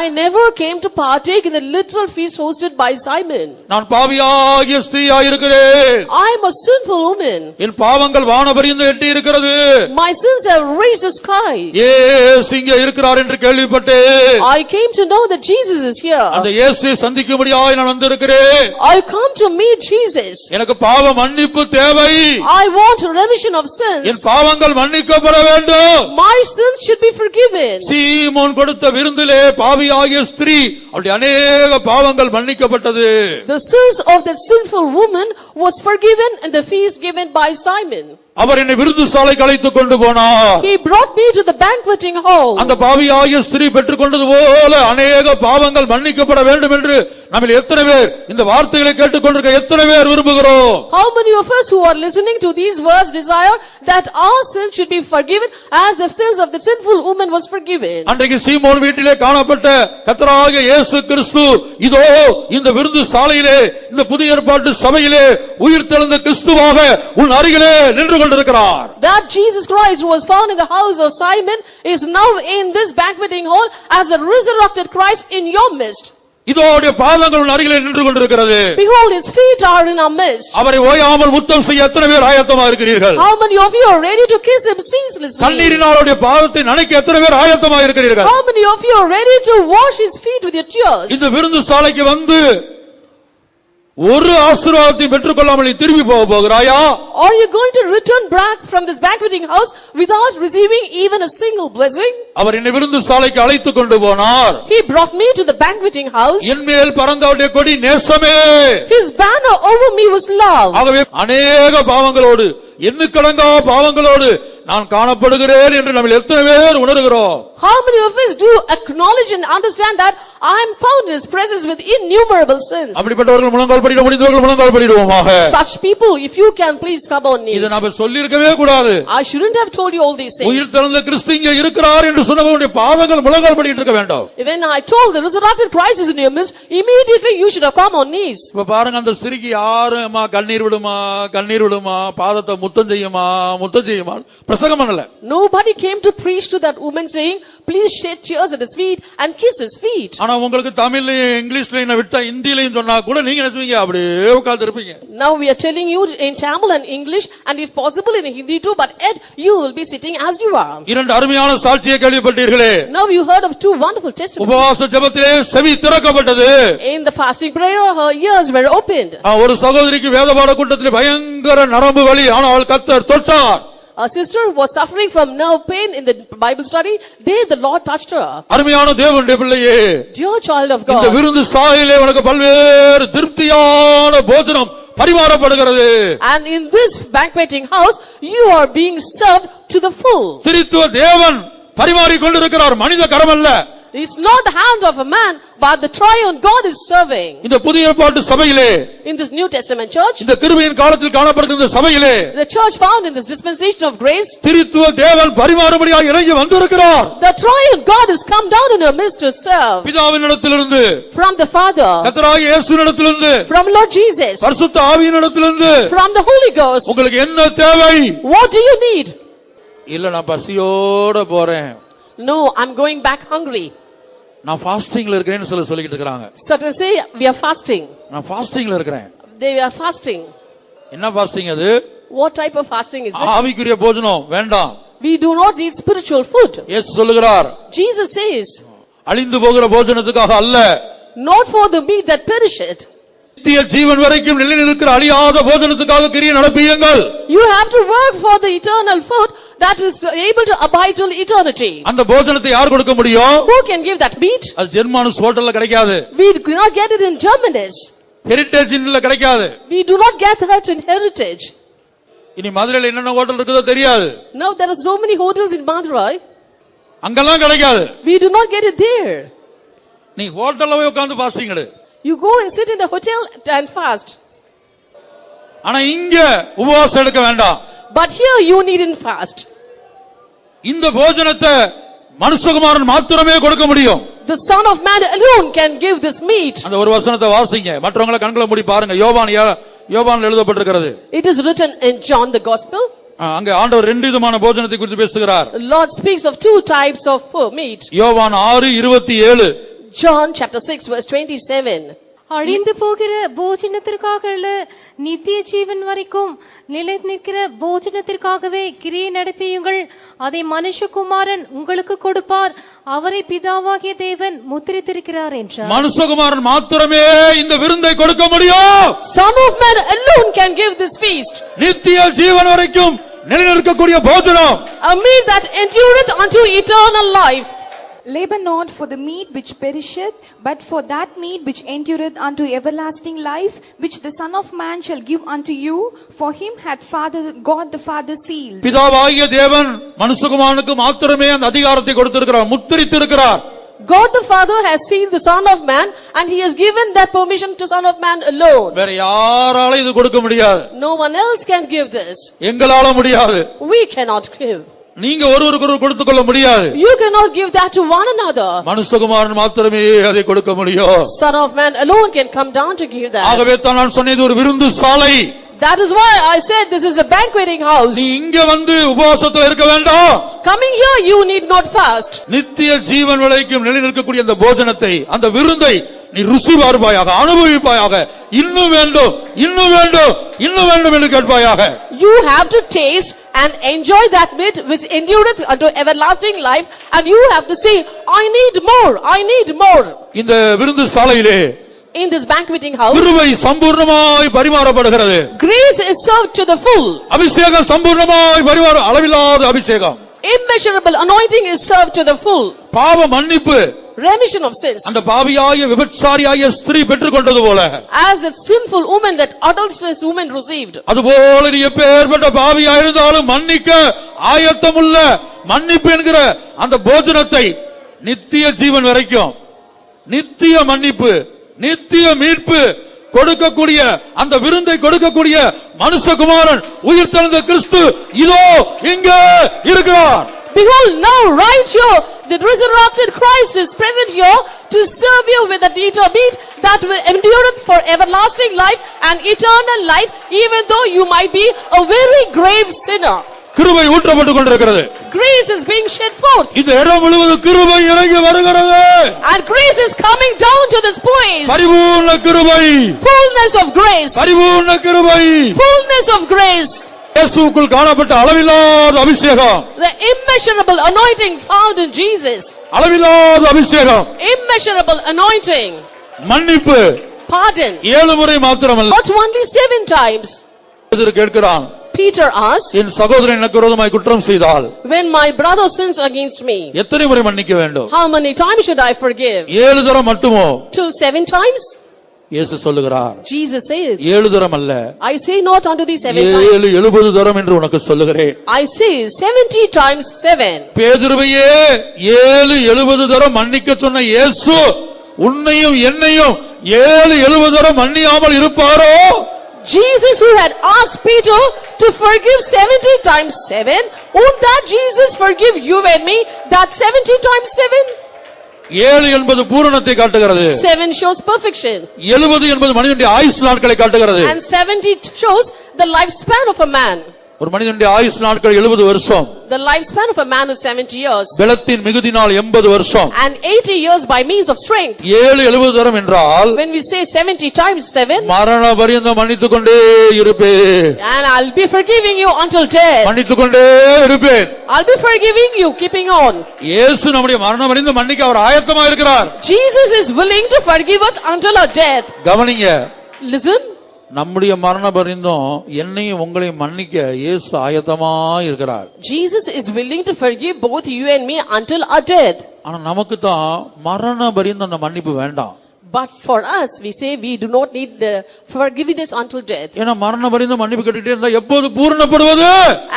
I never came to partake in the literal feast hosted by Simon. நான் பாவியாகிய ஸ்திரீயாய் இருக்கிறேன். I am a sinful woman. என் பாவங்கள் வானபரியந்தம் எட்டி இருக்கிறது. My sins have reached the sky. இயேசு இங்கே இருக்கிறார் என்று கேள்விப்பட்டேன். I came to know that Jesus is here. அந்த இயேசுவை சந்திக்கும்படியாய் நான் வந்திருக்கிறேன். I come to meet Jesus. எனக்கு பாவ மன்னிப்பு தேவை. I want a remission of sins. என் பாவங்கள் மன்னிக்கப்பட வேண்டும். My sins should be forgiven. சீமோன் கொடுத்த விருந்திலே பாவியாகிய ஸ்திரீ, அவளுடைய அநேக பாவங்கள் மன்னிக்கப்பட்டது. The sins of that sinful woman was forgiven in the feast given by Simon. அவர் என்னை விருந்து சாலைக்கு அழைத்துக் கொண்டு போனார். He brought me to the banqueting hall. அந்த பாவியாகிய ஸ்திரீ பெற்றுக்கொண்டது போல அநேக பாவங்கள் மன்னிக்கப்பட வேண்டும் என்று நம்மில் எத்தனை பேர் இந்த வார்த்தைகளை கேட்டுக்கொண்டிருக்க எத்தனை பேர் விரும்புகிறோம்? How many of us who are listening to these words desire that our sins should be forgiven as the sins of the sinful woman was forgiven? அன்றைக்கு சீமோன் வீட்டிலே காணப்பட்ட கர்த்தராகிய இயேசு கிறிஸ்து இதோ இந்த விருந்து சாலையிலே, இந்த புதிய ஏற்பாட்டு சபையிலே உயிர்த்தெழுந்த கிறிஸ்துவாக உன் அருகிலே நின்று கொண்டிருக்கிறார். That Jesus Christ who was found in the house of Simon is now in this banqueting hall as a resurrected Christ in your midst. இதோ அவருடைய பாதங்கள் உன் அருகிலே நின்று கொண்டிருக்கிறது. Behold, his feet are in our midst. அவரை ஓயாமல் முத்தம் செய்ய எத்தனை பேர் ஆயத்தமா இருக்கிறீர்கள்? How many of you are ready to kiss him ceaselessly? கண்ணீரினால் அவருடைய பாதத்தை நனைக்க எத்தனை பேர் ஆயத்தமா இருக்கிறீர்கள்? How many of you are ready to wash his feet with your tears? இந்த விருந்து சாலைக்கு வந்து ஒரு ஆசீர்வாதத்தை பெற்றுக்கொள்ளாமல் நீ திரும்பி போகிறாயா? Are you going to return back from this banqueting house without receiving even a single blessing? அவர் என்னை விருந்து சாலைக்கு அழைத்துக் கொண்டு போனார். He brought me to the banqueting house. என் மேல் பறந்த அவருடைய கொடி நேசமே. His banner over me was love. ஆகவே அநேக பாவங்களோடு எண்ணுக்கடங்கா பாவங்களோடு நான் காணப்படுகிறேன் என்று நம்ம எத்தனை பேர் உணர்கிறோம்? How many of us do acknowledge and understand that I am found in His presence with innumerable sins? அப்படிப்பட்டவர்கள் முழங்கால் படிட முடிந்தவர்கள் முழங்கால் படிடுவோமாக. Such people, if you can, please come on knees. இதை நாம சொல்லியிருக்கவே கூடாது. I shouldn't have told you all these things. உயிர் தெழுந்த கிறிஸ்து இங்கே இருக்கிறார் என்று சொன்னவருடைய பாதங்கள் முழங்கால் படிட்டு இருக்க வேண்டாம். When I told the resurrected Christ is in your midst, immediately you should have come on knees. இப்ப பாருங்க, அந்த ஸ்திரீக்கு யாரும் அம்மா கண்ணீர் விடுமா கண்ணீர் விடுமா பாதத்தை முத்தம் செய்யுமா முத்தம் செய்யுமா பிரசங்கம் பண்ணல. Nobody came to preach to that woman saying, please shed tears at his feet and kiss his feet. ஆனா உங்களுக்கு தமிழ்லயும் இங்கிலீஷ்லயும் விட்டா ஹிந்திலயும் சொன்னா கூட நீங்க என்ன செய்வீங்க? அப்படியே உட்கார்ந்து இருப்பீங்க. Now we are telling you in Tamil and English and if possible in Hindi too, but yet you will be sitting as you are. இரண்டு அருமையான சாட்சியை கேள்விப்பட்டீர்களே. Now you heard of two wonderful testimonies. உபவாச ஜெபத்திலே செவி திறக்கப்பட்டது. In the fasting prayer her ears were opened. ஒரு சகோதரிக்கு வேதபாட கூட்டத்திலே பயங்கர நரம்பு வலி, ஆனால் கர்த்தர் தொட்டார். A sister was suffering from nerve pain in the Bible study. There the Lord touched her. அருமையான தேவனுடைய பிள்ளையே, Dear child of இந்த God, விருந்து சாலையிலே உனக்கு பல்வேறு திருப்தியான போஜனம் பரிமாறப்படுகிறது. and in this banqueting house you are being served to the full. திரித்துவ தேவன் பரிமாறிக் கொண்டிருக்கிறார், மனித கரம் அல்ல. It's not the hand of a man, but the triune God is serving. இந்த புதிய ஏற்பாட்டு சபையிலே, In this New Testament church, இந்த கிருபையின் காலத்தில் காணப்படுகிற இந்த சபையிலே, the church found in this dispensation of grace, திரித்துவ தேவன் பரிமாறும்படியாக இறங்கி வந்திருக்கிறார். the triune God has come down in our midst to serve. பிதாவினிடத்திலிருந்து, From the Father, கர்த்தராகிய இயேசுவினிடத்திலிருந்து, from Lord Jesus, பரிசுத்த ஆவியினிடத்திலிருந்து from the Holy Ghost. உங்களுக்கு என்ன தேவை? What do you need? இல்ல நான் பசியோட போறேன், No, I'm going back hungry. நான் ஃபாஸ்டிங்ல இருக்கேன்னு சொல்லிக்கிட்டு இருக்காங்க. Certain say we are fasting. நான் ஃபாஸ்டிங்ல இருக்கேன். They are fasting. என்ன ஃபாஸ்டிங் அது? What type of fasting is it? ஆவிக்குரிய போஜனம் வேண்டாம். We do not need spiritual food. இயேசு சொல்லுகிறார், Jesus says, அழிந்து போகிற போஜனத்துக்காக அல்ல, not for the meat that perisheth. நித்திய ஜீவன் வரைக்கும் நிலைநிற்கிற அழியாத போஜனத்துக்காக கிரியை நடப்பியுங்கள். You have to work for the eternal food that is able to abide till eternity. அந்த போஜனத்தை யார் கொடுக்க முடியும்? Who can give that meat? அது ஜெர்மானுஸ் ஹோட்டல்ல கிடைக்காது. We do not get it in Germany's. Heritage இன்னல கிடைக்காது. We do not get that in Heritage. இனி மதுரையில என்னென்ன ஹோட்டல் இருக்குதோ தெரியாது. Now there are so many hotels in Madurai. அங்கெல்லாம் கிடைக்காது. We do not get it there. நீ ஹோட்டல்ல போய் உட்கார்ந்து ஃபாஸ்டிங் எடு. You go and sit in the hotel and fast. ஆனா இங்க உபவாசம் எடுக்க வேண்டாம். But here you needn't fast. இந்த போஜனத்தை மனுஷகுமாரன் மாத்திரமே கொடுக்க முடியும். The Son of Man alone can give this meat. அந்த ஒரு வசனத்தை வாசிங்க, மற்றவங்கள கண்களை மூடி பாருங்க. யோவான்ல எழுதப்பட்டிருக்கிறது. It is written in John the Gospel. அங்க ஆண்டவர் ரெண்டு விதமான போஜனத்தை குறித்து பேசுகிறார். The Lord speaks of two types of meat. யோவான் 6:27. John chapter 6 verse 27. அழிந்து போகிற போஜனத்திற்காக அல்ல, நித்திய ஜீவன் வரைக்கும் நிலை நிற்கிற போஜனத்திற்காகவே கிரியை நடப்பியுங்கள். அதை மனுஷகுமாரன் உங்களுக்கு கொடுப்பார். அவரை பிதாவாகிய தேவன் முத்திரித்திருக்கிறார் என்றார். மனுஷகுமாரன் மாத்திரமே இந்த விருந்தை கொடுக்க முடியும். Son of Man alone can give this feast. நித்திய ஜீவன் வரைக்கும் நிலைநிற்கக்கூடிய போஜனம். A meat that endureth unto eternal life. Labor not for the meat which perisheth, but for that meat which endureth unto everlasting life, which the Son of Man shall give unto you. For him hath God the Father sealed. பிதாவாகிய தேவன் மனுஷகுமாரனுக்கு மாத்திரமே அந்த அதிகாரத்தை கொடுத்திருக்கிறார், முத்திரித்திருக்கிறார். God the Father has sealed the Son of Man and he has given that permission to Son of Man alone. வேற யாராலும் இது கொடுக்க முடியாது. No one else can give this. எங்களால முடியாது. We cannot give. நீங்க ஒருவருக்கு கொடுத்துக் கொள்ள முடியாது. You cannot give that to one another. மனுஷகுமாரன் மாத்திரமே அதை கொடுக்க முடியும். Son of Man alone can come down to give that. ஆகவே தான் நான் சொன்னது ஒரு விருந்து சாலை. That is why I said this is a banqueting house. நீ இங்க வந்து உபவாசத்துல இருக்க வேண்டாம். Coming here you need not fast. நித்திய ஜீவன் வரைக்கும் நிலைநிற்கக்கூடிய அந்த போஜனத்தை, அந்த விருந்தை நீ ருசி பார்ப்பாயாக, அனுபவிப்பாயாக. இன்னும் வேண்டும், இன்னும் வேண்டும், இன்னும் வேண்டும் என்று கேட்பாயாக. You have to taste and enjoy that meat which endureth unto everlasting life, and you have to say, I need more, I need more. இந்த விருந்து சாலையிலே, in this banqueting house, கிருபை சம்பூர்ணமாய் பரிமாறப்படுகிறது. Grace is served to the full. அபிஷேகம் சம்பூர்ணமாய் அளவில்லாத அபிஷேகம். Immeasurable anointing is served to the full. பாவ மன்னிப்பு remission of sins. அந்த பாவியாகிய விபச்சாரியாகிய ஸ்திரீ பெற்றுக்கொண்டது போல, as the sinful woman, that adulterous woman received. அதுபோல நீ எப்பேற்பட்ட பாவியா இருந்தாலும் மன்னிக்க ஆயத்தமுள்ள மன்னிப்பு என்கிற அந்த போஜனத்தை நித்திய ஜீவன் வரைக்கும் நித்திய மன்னிப்பு நித்திய மீட்பு கொடுக்கக்கூடிய அந்த விருந்தை கொடுக்கக்கூடிய மனுஷகுமாரன் உயிர்த்தெழுந்த கிறிஸ்து இதோ இங்கே இருக்கிறார். Behold, now right here, the resurrected Christ is present here to serve you with a eater meat that will endure for everlasting life and eternal life, even though you might be a very grave sinner. கிருபை ஊற்றப்பட்டுக் கொண்டிருக்கிறது. Grace is being shed forth. இந்த இடம் முழுவதும் கிருபை இறங்கி வருகிறது. And grace is coming down to this place. பரிபூர்ண கிருபை. Fullness of grace. பரிபூர்ண கிருபை. Fullness of grace. இயேசுவுக்குள் காணப்பட்ட அளவில்லாத அபிஷேகம். The immeasurable anointing found in Jesus. அளவில்லாத அபிஷேகம். Immeasurable anointing. மன்னிப்பு. Pardon. 7 முறை மாத்திரமல்ல. Not only 7 times. பேதுரு கேட்கிறான். Peter asked, என் சகோதரன் எனக்கு விரோதமாய் குற்றம் செய்தால், when my brother sins against me, எத்தனை முறை மன்னிக்க வேண்டும்? how many times should I forgive? 7 தரம் மட்டுமோ? Till 7 times? இயேசு சொல்லுகிறார், Jesus says, 7 தரம் அல்ல, I say not unto thee 7 times, 70 தரம் என்று உனக்கு சொல்லுகிறேன். I say 70 times 7. பேதுருவையே 70 தரம் மன்னிக்க சொன்ன இயேசு உன்னையும் என்னையும் 70 தரம் மன்னியாமல் இருப்பாரோ? Jesus, who had asked Peter to forgive 70 times 7, won't that Jesus forgive you and me that 70 times 7? 7 என்பது பூரணத்தை காட்டுகிறது. 7 shows perfection. 70 என்பது மனிதனுடைய ஆயுசு நாட்களை காட்டுகிறது. And 70 shows the lifespan of a man. ஒரு மனிதனுடைய ஆயுசு நாட்கள் 70 வருஷம். The lifespan of a man is 70 years. பலத்தின் மிகுதினால் 80 வருஷம். And 80 years by means of strength. 70 தரம் என்றால், when we say 70 times 7, மரண பரியந்தம் மன்னித்துக் கொண்டே இருப்பேன். and I'll be forgiving you until death. மன்னித்துக் கொண்டே இருப்பேன். I'll be forgiving you, keeping on. இயேசு நம்முடைய மரண பரியந்தம் மன்னிக்க அவர் ஆயத்தமா இருக்கிறார். Jesus is willing to forgive us until our death. கவனிங்க. Listen. நம்முடைய மரண பரியந்தம் என்னையும் உங்களையும் மன்னிக்க இயேசு ஆயத்தமா இருக்கிறார். Jesus is willing to forgive both you and me until our death. ஆனா நமக்கு தான் மரண பரியந்தம் அந்த மன்னிப்பு வேண்டாம். But for us, we say we do not need the forgiveness until death. ஏன்னா மரண பரியந்தம் மன்னிப்பு கேட்டுட்டே இருந்தா எப்போது பூரணப்படுவது?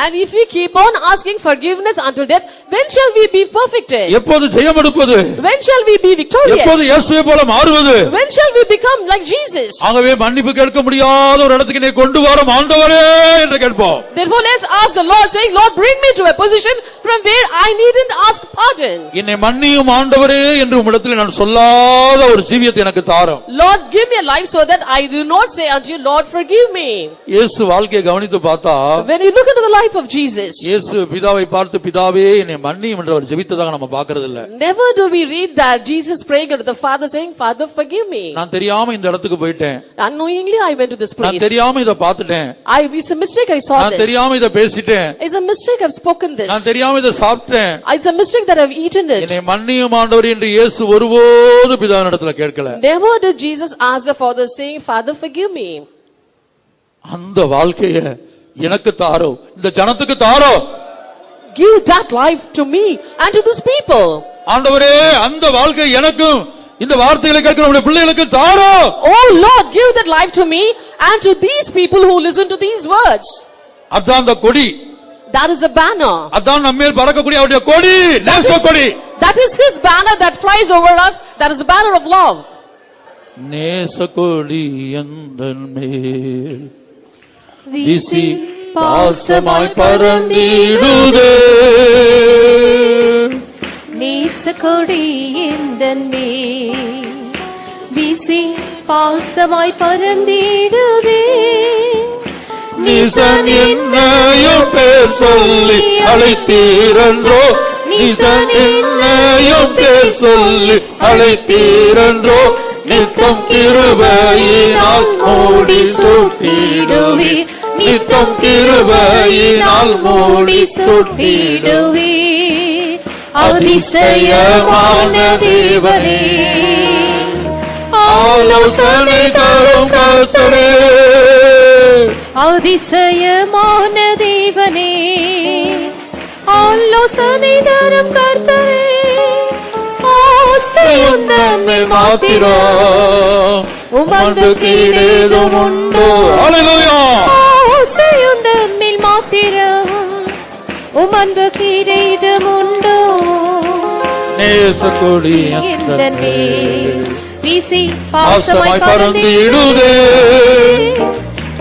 And if we keep on asking forgiveness until death, when shall we be perfected? எப்போது ஜெயமெடுப்பது? When shall we be victorious? எப்போது இயேசுவை போல மாறுவது? When shall we become like Jesus? ஆகவே மன்னிப்பு கேட்க முடியாத ஒரு இடத்துக்கு என்னை கொண்டு வரும் ஆண்டவரே என்று கேட்போம். Therefore let's ask the Lord, saying, Lord, bring me to a position from where I needn't ask pardon. என்னை மன்னியும் ஆண்டவரே என்று உம்மிடத்தில் நான் சொல்லாத ஒரு ஜீவியத்தை எனக்கு தாரும். Lord, give me a life so that I do not say unto you, Lord, forgive me. இயேசு வாழ்க்கையை கவனித்து பார்த்தா, when you look into the life of Jesus, இயேசு பிதாவை பார்த்து பிதாவே என்னை மன்னியும் என்று அவர் ஜெபித்ததாக நம்ம பார்க்கிறது இல்ல. never do we read that Jesus praying unto the Father saying, Father, forgive me. நான் தெரியாம இந்த இடத்துக்கு போயிட்டேன். Unknowingly I went to this place. நான் தெரியாம இத பார்த்துட்டேன். It's a mistake I saw நான் this. தெரியாம இத பேசிட்டேன். It's a mistake I've spoken this. நான் தெரியாம இத சாப்பிட்டேன். It's a mistake that I've eaten it. என்னை மன்னியும் ஆண்டவரே என்று இயேசு ஒருபோது பிதாவினிடத்துல கேட்கல. Never did Jesus ask the Father saying, Father, forgive me. அந்த வாழ்க்கையை எனக்கு தாரோ, இந்த ஜனத்துக்கு தாரோ. Give that life to me and to these people. ஆண்டவரே அந்த வாழ்க்கை எனக்கும் இந்த வார்த்தைகளை கேட்கிற நம்முடைய பிள்ளைகளுக்கு தாரோ. Oh Lord, give that life to me and to these people who listen to these words. அதான் அந்த கொடி. That is a banner. அதான் நம்மேல் பறக்கக்கூடிய அவருடைய கொடி, நேச கொடி. That is his banner that flies over us. That is a banner of love. நேச கொடி எந்தன் மேல் வீசி பாசமாய் பறந்திடுதே. நேச கொடி எந்தன் மேல் வீசி பாசமாய் பறந்திடுதே. நீசன் என்னையும் பேர் சொல்லி அழைத்தீரன்றோ, நீசன் என்னையும் பேர் சொல்லி அழைத்தீரன்றோ, நித்தம் கிருபையினால் மூடி சுட்டிடுவே, நித்தம் கிருபையினால் மூடி சுட்டிடுவே. அதிசயமான தேவனே, ஆலோசனை தரும் கர்த்தரே, அதிசயமான தேவனே, ஆலோசனை தரும் கர்த்தரே, ஆசை மாத்திரம் உம் அன்புக்கு ஈடேதும் உண்டோ. ஹல்லேலூயா. ஆசையுந்தன் மேல் மாத்திரம் உம் அன்புக்கு ஈடேதும் உண்டோ. நேசக்கொடி எந்தன் மேல் வீசி பாசமாய் பறந்திடுதே.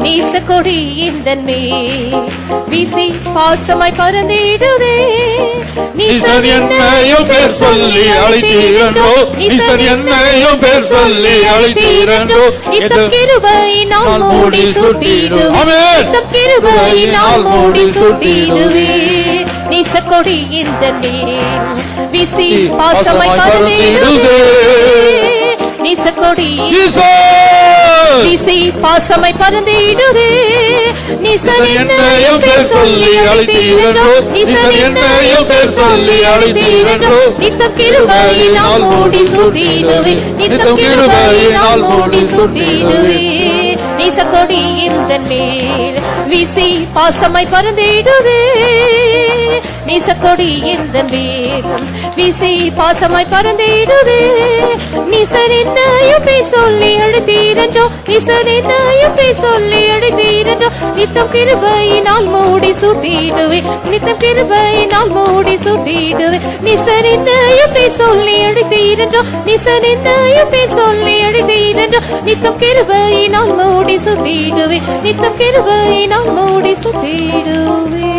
நேசக்கொடி எந்தன் மேல் வீசி பாசமாய் பறந்திடுதே. நீசன் என்னையும் பேர் சொல்லி அழைத்தீரன்றோ. நீசன் என்னையும் பேர் சொல்லி அழைத்தீரன்றோ. நித்தம் கிருபையினால் மூடி சூட்டிடுவே. ஆமென். நித்தம் கிருபையினால் மூடி சூட்டிடுவே. நேசக்கொடி எந்தன் மேல் வீசி பாசமாய் பறந்திடுதே. நேசக்கொடி வீசி பாசமாய் பறந்திடுதே. நீசன் என்னையும் பேர் சொல்லி அழைத்தீரன்றோ. நீசன் என்னையும் பேர் சொல்லி அழைத்தீரன்றோ. நித்தம் கிருபையினால் மூடி சூட்டிடுவே. நித்தம் கிருபையினால் மூடி சூட்டிடுவே. நேசக்கொடி எந்தன் மேல் வீசி பாசமாய் பறந்திடுவே. நேசக்கொடி எந்தன் மேல் வீசி பாசமாய் பறந்திடுவே. நீசன் என்னையும் பேர் சொல்லி அழைத்தீரன்றோ. நீசன் என்னையும் பேர் சொல்லி அழைத்தீரன்றோ. நித்தம் கிருபையினால் மூடி சூட்டிடுவே. நித்தம் கிருபையினால் மூடி சூட்டிடுவே. நீசன் என்னையும் பேர் சொல்லி அழைத்தீரன்றோ. நீசன் என்னையும் பேர் சொல்லி அழைத்தீரன்றோ. நித்தம் கிருபையினால் மூடி சூட்டிடுவே. நித்தம் கிருபையினால் மூடி சூட்டிடுவே.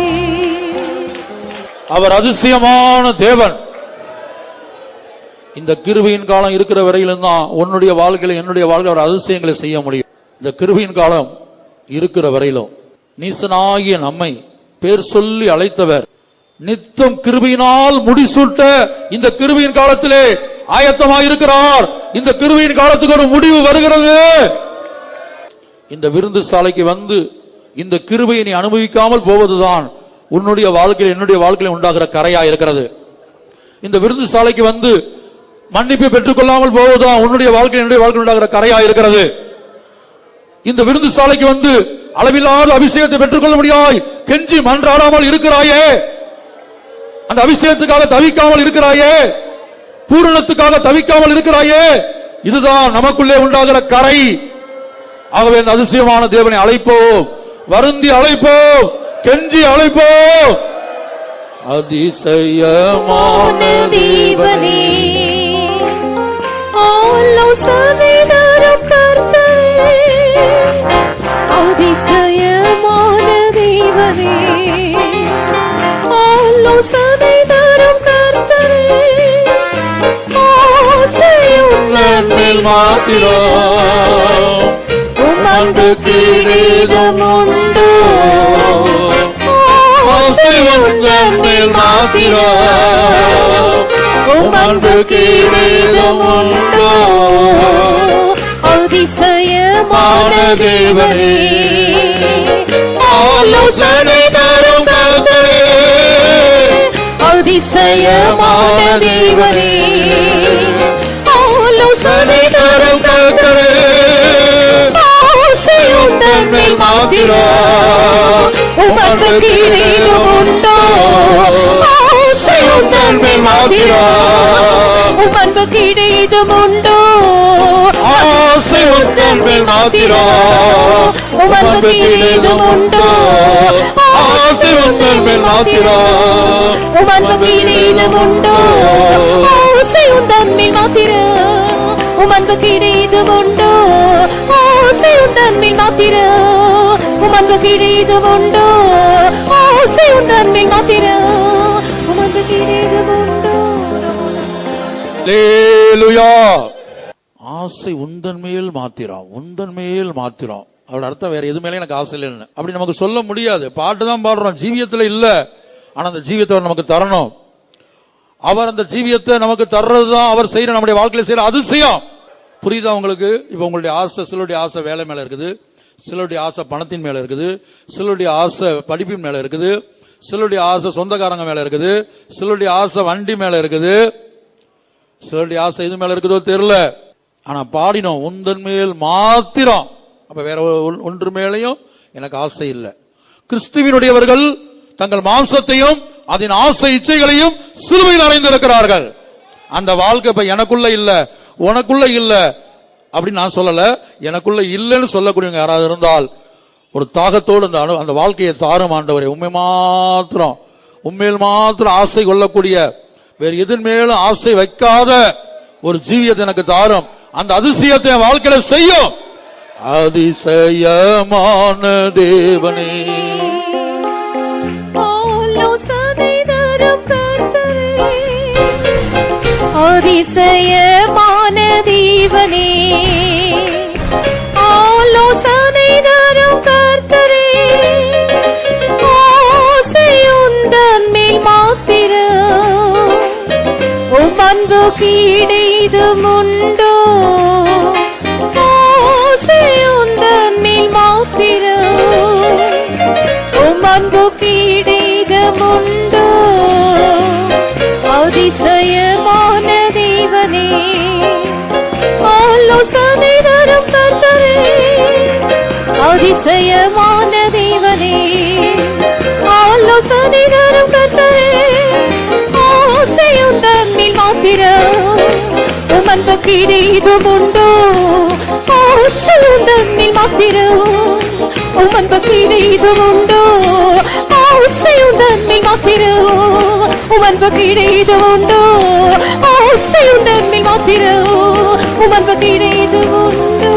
அவர் அதிசயமான தேவன். இந்த கிருபையின் காலம் இருக்கிற வரையிலும் தான் உன்னுடைய வாழ்க்கையில என்னுடைய வாழ்க்கை அவர் அதிசயங்களை செய்ய முடியும். இந்த கிருபையின் காலம் இருக்கிற வரையிலும் நீசனாகிய நம்மை பேர் சொல்லி அழைத்தவர் நித்தம் கிருபையினால் முடிசூட்ட இந்த கிருபையின் காலத்திலே ஆயத்தமாக இருக்கிறார். இந்த கிருபையின் காலத்துக்கு ஒரு முடிவு வருகிறது. இந்த விருந்து சாலைக்கு வந்து இந்த கிருபையை நீ அனுபவிக்காமல் போவதுதான் உன்னுடைய வாழ்க்கையில் என்னுடைய வாழ்க்கையில் உண்டாகிற கரையா இருக்கிறது. இந்த விருந்து சாலைக்கு வந்து மன்னிப்பை பெற்றுக் கொள்ளாமல் போவதுதான் உன்னுடைய வாழ்க்கையில் என்னுடைய வாழ்க்கையில் உண்டாகிற கரையா இருக்கிறது. இந்த விருந்து சாலைக்கு வந்து அளவில்லாத அபிஷேகத்தை பெற்றுக்கொள்ள முடியாய் கெஞ்சி மன்றாடாமல் இருக்கிறாயே. அந்த அபிஷேகத்துக்காக தவிக்காமல் இருக்கிறாயே. பூரணத்துக்காக தவிக்காமல் இருக்கிறாயே. இதுதான் நமக்குள்ளே உண்டாகிற கரை. ஆகவே இந்த அதிசயமான தேவனை அழைப்போம். வருந்தி அழைப்போம். கெஞ்சி அழைப்போம். அதிசயமான தேவனே ஆலோசனை தரும் கர்த்தரே. அதிசயமான தேவனே ஆலோசனை தரும் கர்த்தரே. ஆசையுள்ளன் மேல் மாத்திரம் உம் அன்புக்கு ஈடேதும் உண்டோ. ஆசையுள்ளன் மேல் மாத்திரம் உம் அன்புக்கு ஈடேதும் உண்டோ. அதிசயமான தேவனே ஆலோசனை தரும் கர்த்தரே. அதிசயமான தேவனே ஆலோசனை தரும் கர்த்தரே. ஆசையுள்ளன் மேல் மாத்திரம் உம் அன்புக்கு ஈடேதும் உண்டோ. ஆசையுள்ளன் மேல் மாத்திரம் உம் அன்புக்கு ஈடேதும் உண்டோ. ஆசையுள்ளன் மேல் மாத்திரம் உம் அன்புக்கு ஈடேதும் உண்டோ. ஆசையுள்ளன் மேல் மாத்திரம் உம் அன்புக்கு ஈடேதும் உண்டோ. ஆசையுள்ளன் மேல் மாத்திரம் உம் அன்புக்கு ஈடேதும் உண்டோ. ஆசையுள்ளன் மேல் மாத்திரம் உம் அன்புக்கு ஈடேதும் உண்டோ. ஆசையுள்ளன் மேல் மாத்திரம் உம் அன்புக்கு ஈடேதும் உண்டோ. அல்லேலூயா. ஆசை உந்தன் மேல் மாத்திரம், உந்தன் மேல் மாத்திரம். அவரோட அர்த்தம் வேற எது மேலே எனக்கு ஆசை இல்லைன்னு அப்படி நமக்கு சொல்ல முடியாது. பாட்டு தான் பாடுறோம், ஜீவியத்துல இல்ல. ஆனா அந்த ஜீவியத்தை நமக்கு தரணும். அவர் அந்த ஜீவியத்தை நமக்கு தர்றதுதான் அவர் செய்யற நம்முடைய வாழ்க்கையில செய்யற அதிசயம். புரியுதா உங்களுக்கு? இப்ப உங்களுடைய ஆசை, சிலருடைய ஆசை வேலை மேல இருக்குது, சிலருடைய ஆசை பணத்தின் மேல இருக்குது, சிலருடைய ஆசை படிப்பின் மேல இருக்குது, சிலருடைய ஆசை சொந்தக்காரங்க மேல இருக்குது, சிலருடைய ஆசை வண்டி மேல இருக்குது, சிலருடைய ஆசை இது மேல இருக்குதோ தெரியல. ஆனா பாடினோம் உந்தன் மேல் மாத்திரம். அப்ப வேற ஒன்று மேலையும் எனக்கு ஆசை இல்லை. கிறிஸ்துவினுடையவர்கள் தங்கள் மாம்சத்தையும் அதன் ஆசை இச்சைகளையும் சிலுவையில் அறைந்திருக்கிறார்கள். அந்த வாழ்க்கை இப்ப எனக்குள்ள இல்ல, உனக்குள்ள இல்ல அப்படின்னு நான் சொல்லல. எனக்குள்ள இல்லைன்னு சொல்லக்கூடியவங்க யாராவது இருந்தால் ஒரு தாகத்தோடு அந்த வாழ்க்கையை தாரும் ஆண்டவரே. உண்மையில் மாத்திரம் ஆசை கொள்ளக்கூடிய, வேறு எதன் மேலும் ஆசை வைக்காத ஒரு ஜீவியத்தை எனக்கு தாரும். அந்த அதிசயத்தை என் வாழ்க்கையில செய்யும். அதிசயமான தேவனே, ஆலோசனை தரும் கர்த்தரே, அதிசயமான தேவனே, ஆலோசனை தரும் கர்த்தரே, ஆசையுந்தன் மேல் மாத்திரம் உம் அன்பு கீடைதுமுண்டோ, ஆசையுந்தன் மேல் மாத்திரம் உம் அன்பு கீடைதுமுண்டோ, அதிசயமான தேவனே, ஆலோசனை தரும் கர்த்தரே, அதிசயமான தேவனே, ஆலோசனை தரும் கர்த்தரே, ஆசையுந்தன் மேல் மாத்திரம் உம் அன்பு கீடைதுமுண்டோ, ஆசையுந்தன் மேல் மாத்திரம் உம் அன்பு கீடைதுமுண்டோ, ஆசையுந்தன் மேல் மாத்திரம் உம் அன்பு கீடைதுமுண்டோ, ஆசையுந்தன் மேல் மாத்திரம் உம் அன்பு கீடைதுமுண்டோ.